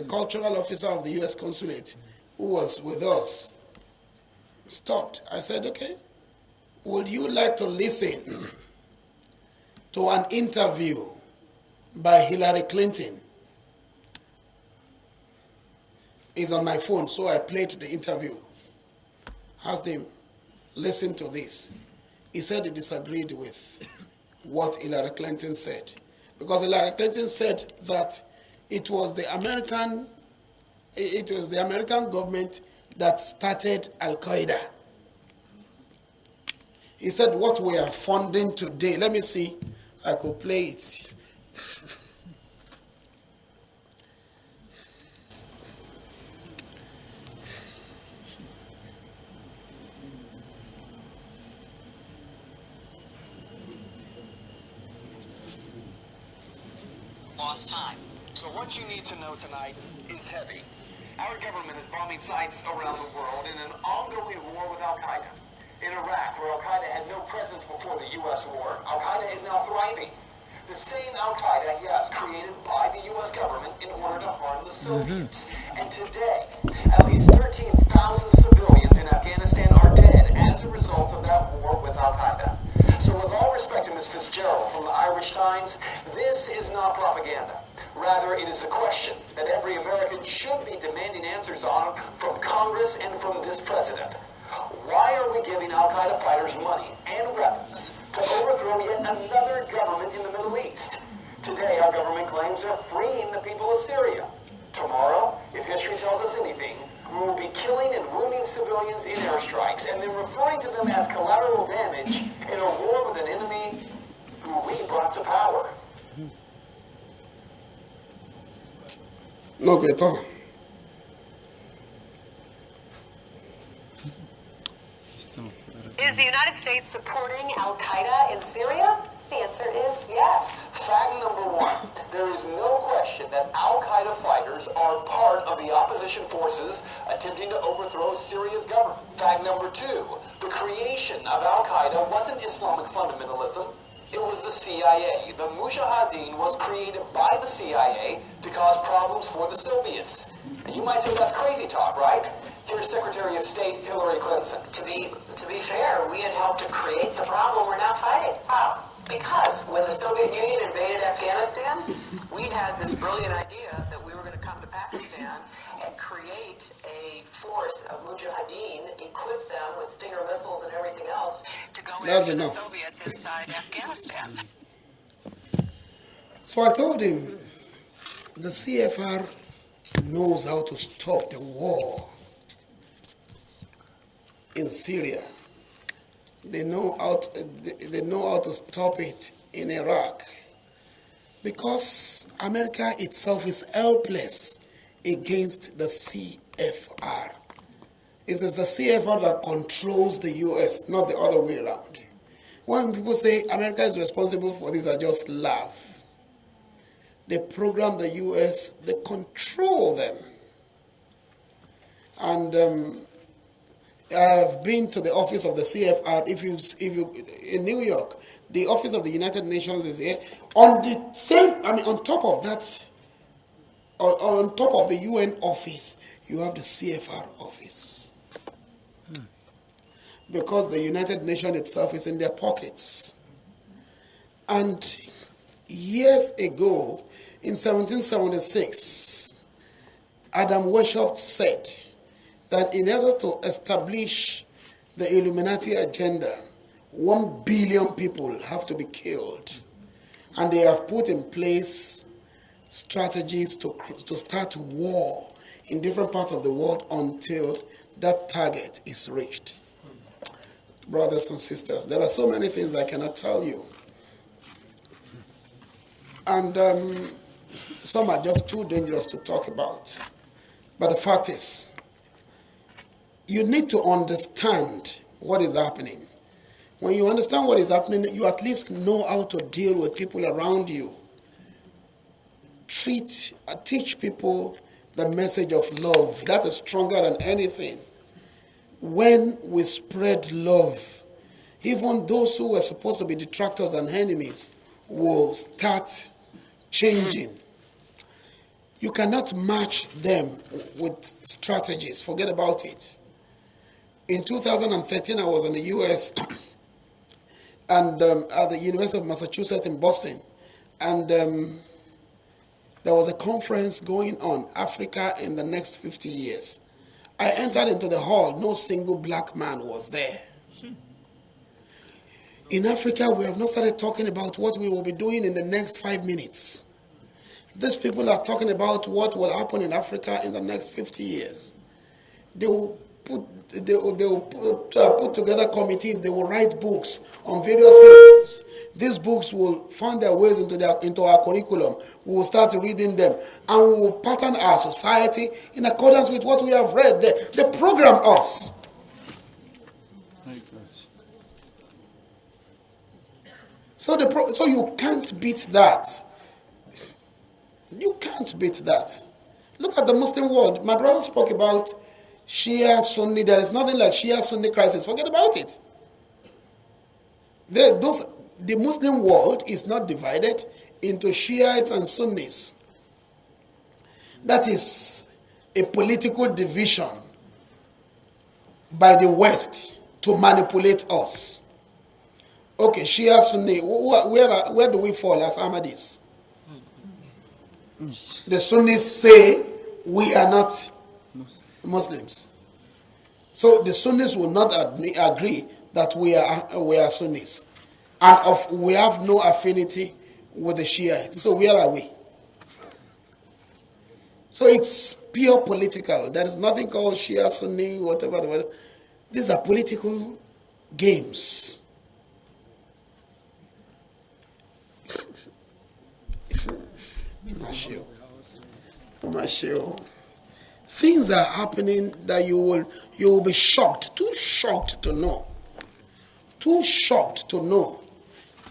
cultural officer of the U.S. consulate, who was with us, stopped. I said, okay, would you like to listen to an interview by Hillary Clinton? It's on my phone, so I played the interview. Asked him, listen to this. He said he disagreed with what Hillary Clinton said. Because Hillary Clinton said that it was the American government that started Al-Qaeda. He said what we are funding today, let me see, I could play it. Lost time. So what you need to know tonight is heavy. Our government is bombing sites around the world in an ongoing war with Al-Qaeda. In Iraq, where Al-Qaeda had no presence before the U.S. war, Al-Qaeda is now thriving. The same Al-Qaeda, yes, created by the U.S. government in order to harm the Soviets. And today, at least 13,000 civilians in Afghanistan are dead as a result of that war with Al-Qaeda. So with all respect to Ms. Fitzgerald from the Irish Times, this is not propaganda. Rather, it is a question that every American should be demanding answers on from Congress and from this president. Why are we giving Al-Qaeda fighters money and weapons to overthrow yet another government in the Middle East? Today, our government claims they're freeing the people of Syria. Tomorrow, if history tells us anything, we will be killing and wounding civilians in airstrikes and then referring to them as collateral damage in a war with an enemy who we brought to power. No, get on. Is the United States supporting Al-Qaeda in Syria? The answer is yes. Fact number one, there is no question that Al-Qaeda fighters are part of the opposition forces attempting to overthrow Syria's government. Fact number two, the creation of Al-Qaeda wasn't Islamic fundamentalism. It was the CIA. The Mujahideen was created by the CIA to cause problems for the Soviets. And you might say that's crazy talk, right? Here's Secretary of State Hillary Clinton. To be fair, we had helped to create the problem we're now fighting. How? Because when the Soviet Union invaded Afghanistan, we had this brilliant idea that we were going to come to Pakistan and create a force of Mujahideen, equip them with Stinger missiles and everything else to go after the Soviets inside Afghanistan. So I told him, the CFR knows how to stop the war in Syria. They know how to stop it in Iraq, because America itself is helpless against the CFR. It is the CFR that controls the U.S., not the other way around. When people say America is responsible for this, I just laugh. They program the U.S., they control them. And I've been to the office of the CFR. If you in New York, the office of the United Nations is here. On the same, on top of that, on top of the UN office, you have the CFR office. because the United Nations itself is in their pockets. And years ago, in 1776, Adam Weishaupt said that in order to establish the Illuminati agenda, 1 billion people have to be killed. And they have put in place strategies to start war in different parts of the world until that target is reached. Brothers and sisters, there are so many things I cannot tell you. And some are just too dangerous to talk about. But the fact is, you need to understand what is happening. When you understand what is happening, you at least know how to deal with people around you. Teach people the message of love. That is stronger than anything. When we spread love, even those who were supposed to be detractors and enemies will start changing. You cannot match them with strategies. Forget about it. In 2013, I was in the U.S. and at the University of Massachusetts in Boston, and there was a conference going on, Africa in the next 50 years. I entered into the hall. No single black man was there. In Africa, we have not started talking about what we will be doing in the next 5 minutes. These people are talking about what will happen in Africa in the next 50 years. They will put together committees. They will write books on various fields. These books will find their ways into our curriculum. We will start reading them, and we will pattern our society in accordance with what we have read. They program us. So you can't beat that. You can't beat that. Look at the Muslim world. My brother spoke about Shia, Sunni. There is nothing like Shia, Sunni crisis. Forget about it. The Muslim world is not divided into Shiites and Sunnis. That is a political division by the West to manipulate us. Okay, Shia, Sunni, where do we fall as Ahmadis? The Sunnis say we are not Muslims. So the Sunnis will not agree that we are Sunnis. And we have no affinity with the Shiites. So where are we? So it's pure political. There is nothing called Shia, Sunni, whatever. These are political games. Things are happening that you will be shocked, too shocked to know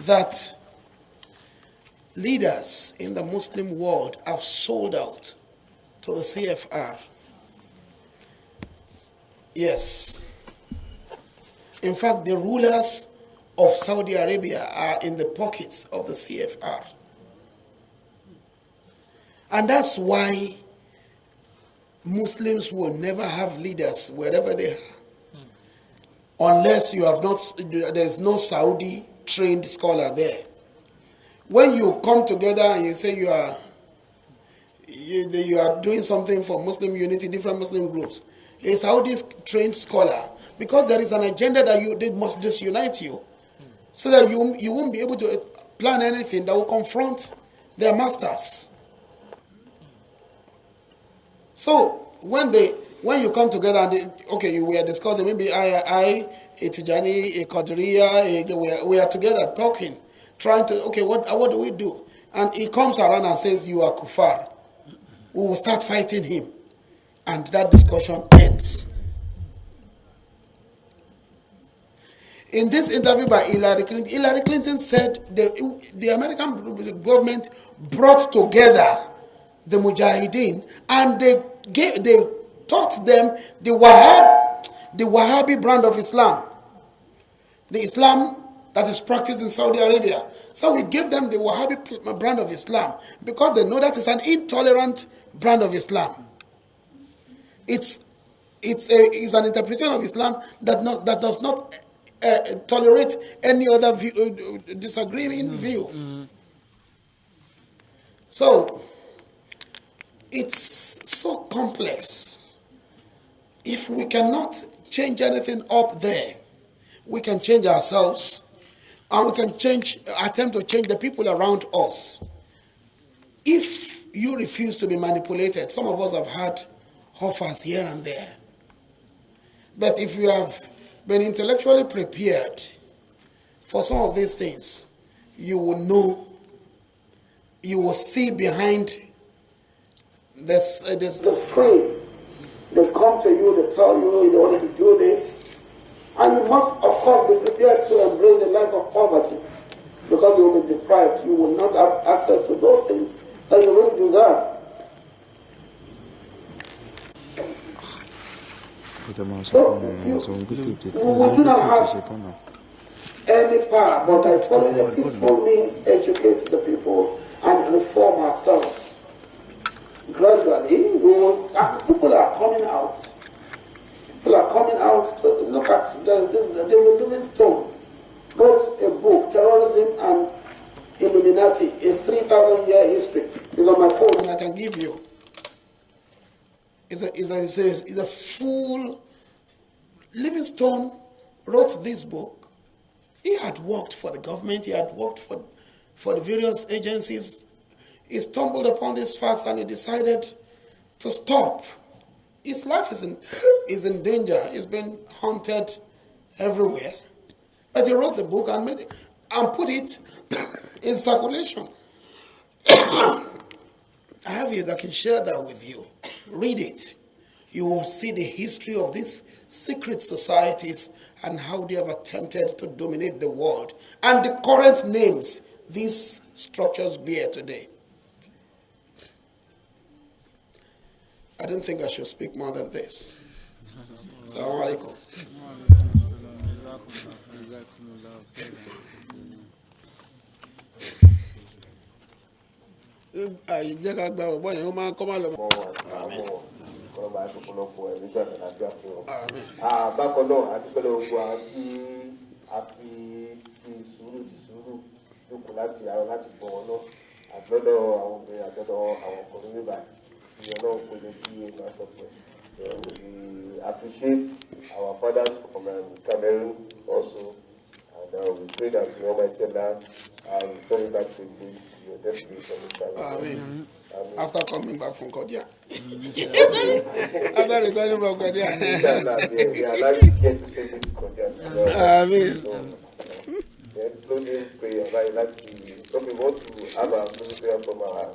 that leaders in the Muslim world have sold out to the CFR. Yes. In fact, the rulers of Saudi Arabia are in the pockets of the CFR. And that's why Muslims will never have leaders wherever they are. Unless you have not, there's no Saudi trained scholar there. When you come together and you say you are doing something for Muslim unity, different Muslim groups, a Saudi trained scholar, because there is an agenda that they must disunite you, so that you won't be able to plan anything that will confront their masters. So when you come together and we are discussing, maybe a Tijani, a Qadriya, we are together talking, trying to, what do we do? And he comes around and says, you are kuffar. We will start fighting him. And that discussion ends. In this interview by Hillary Clinton said the American government brought together the Mujahideen, and they taught them the Wahhabi brand of Islam, the Islam that is practiced in Saudi Arabia. So we give them the Wahhabi brand of Islam because they know that it's an intolerant brand of Islam. It's it's an interpretation of Islam that does not tolerate any other view, disagreeing view. So it's so complex. If we cannot change anything up there, we can change ourselves, and we can attempt to change the people around us. If you refuse to be manipulated, some of us have had offers here and there. But if you have been intellectually prepared for some of these things, you will know, you will see behind the screen. They come to you, they tell you they want to do this. And you must, of course, be prepared to embrace a life of poverty, because you will be deprived. You will not have access to those things that you really deserve. So we do not have any power, but by following the peaceful means, educate the people and reform ourselves. Gradually, people are coming out. People are coming out to look at, there's this, David Livingstone wrote a book, Terrorism and Illuminati, a 3,000-year history. It's on my phone and I can give you. It's a full... Livingstone wrote this book. He had worked for the government, he had worked for the various agencies. He stumbled upon these facts and he decided to stop. His life is in danger. He's been haunted everywhere. But he wrote the book and put it in circulation. I have it, I can share that with you. Read it. You will see the history of these secret societies and how they have attempted to dominate the world, and the current names these structures bear today. I don't think I should speak more than this. Assalamu alaikum. Bákan náà, àdúgbò gbogbo àwọn tí a fi ti sùúrù jókòó láti àárọ̀ láti bọ̀ wọn náà, àgbọ́dọ̀ àwọn obìnrin, àgbọ́dọ̀ àwọn ọkùnrin nígbà tí ọlọ́run kò lè bí ẹgbẹ́ àtọ́pẹ́. We appreciate our fathers from Cameroon also, and we pray that the Almighty Allah return it back safely to your destination. Amen. After coming back from Kodia. After returning from Kodia. They are like to get to safely to Kodia. Amen. Then closing prayer, so we want to have a closing prayer from our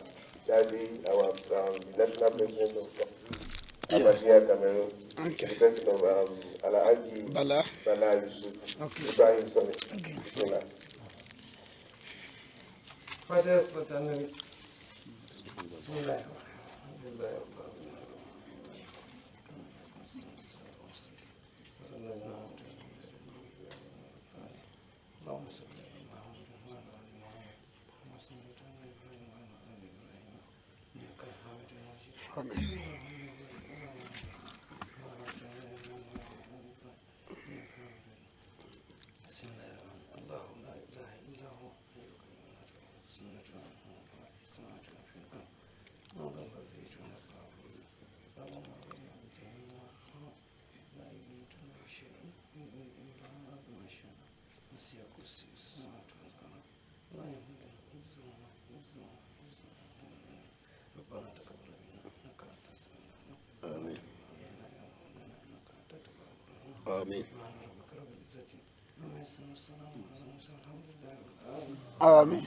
daddy, our the national president of Ahmadiyya Cameroon, the president of Alhaji Bala Yusuf, Ibrahim Soni. Okay. Bismillah. Amen. Amen.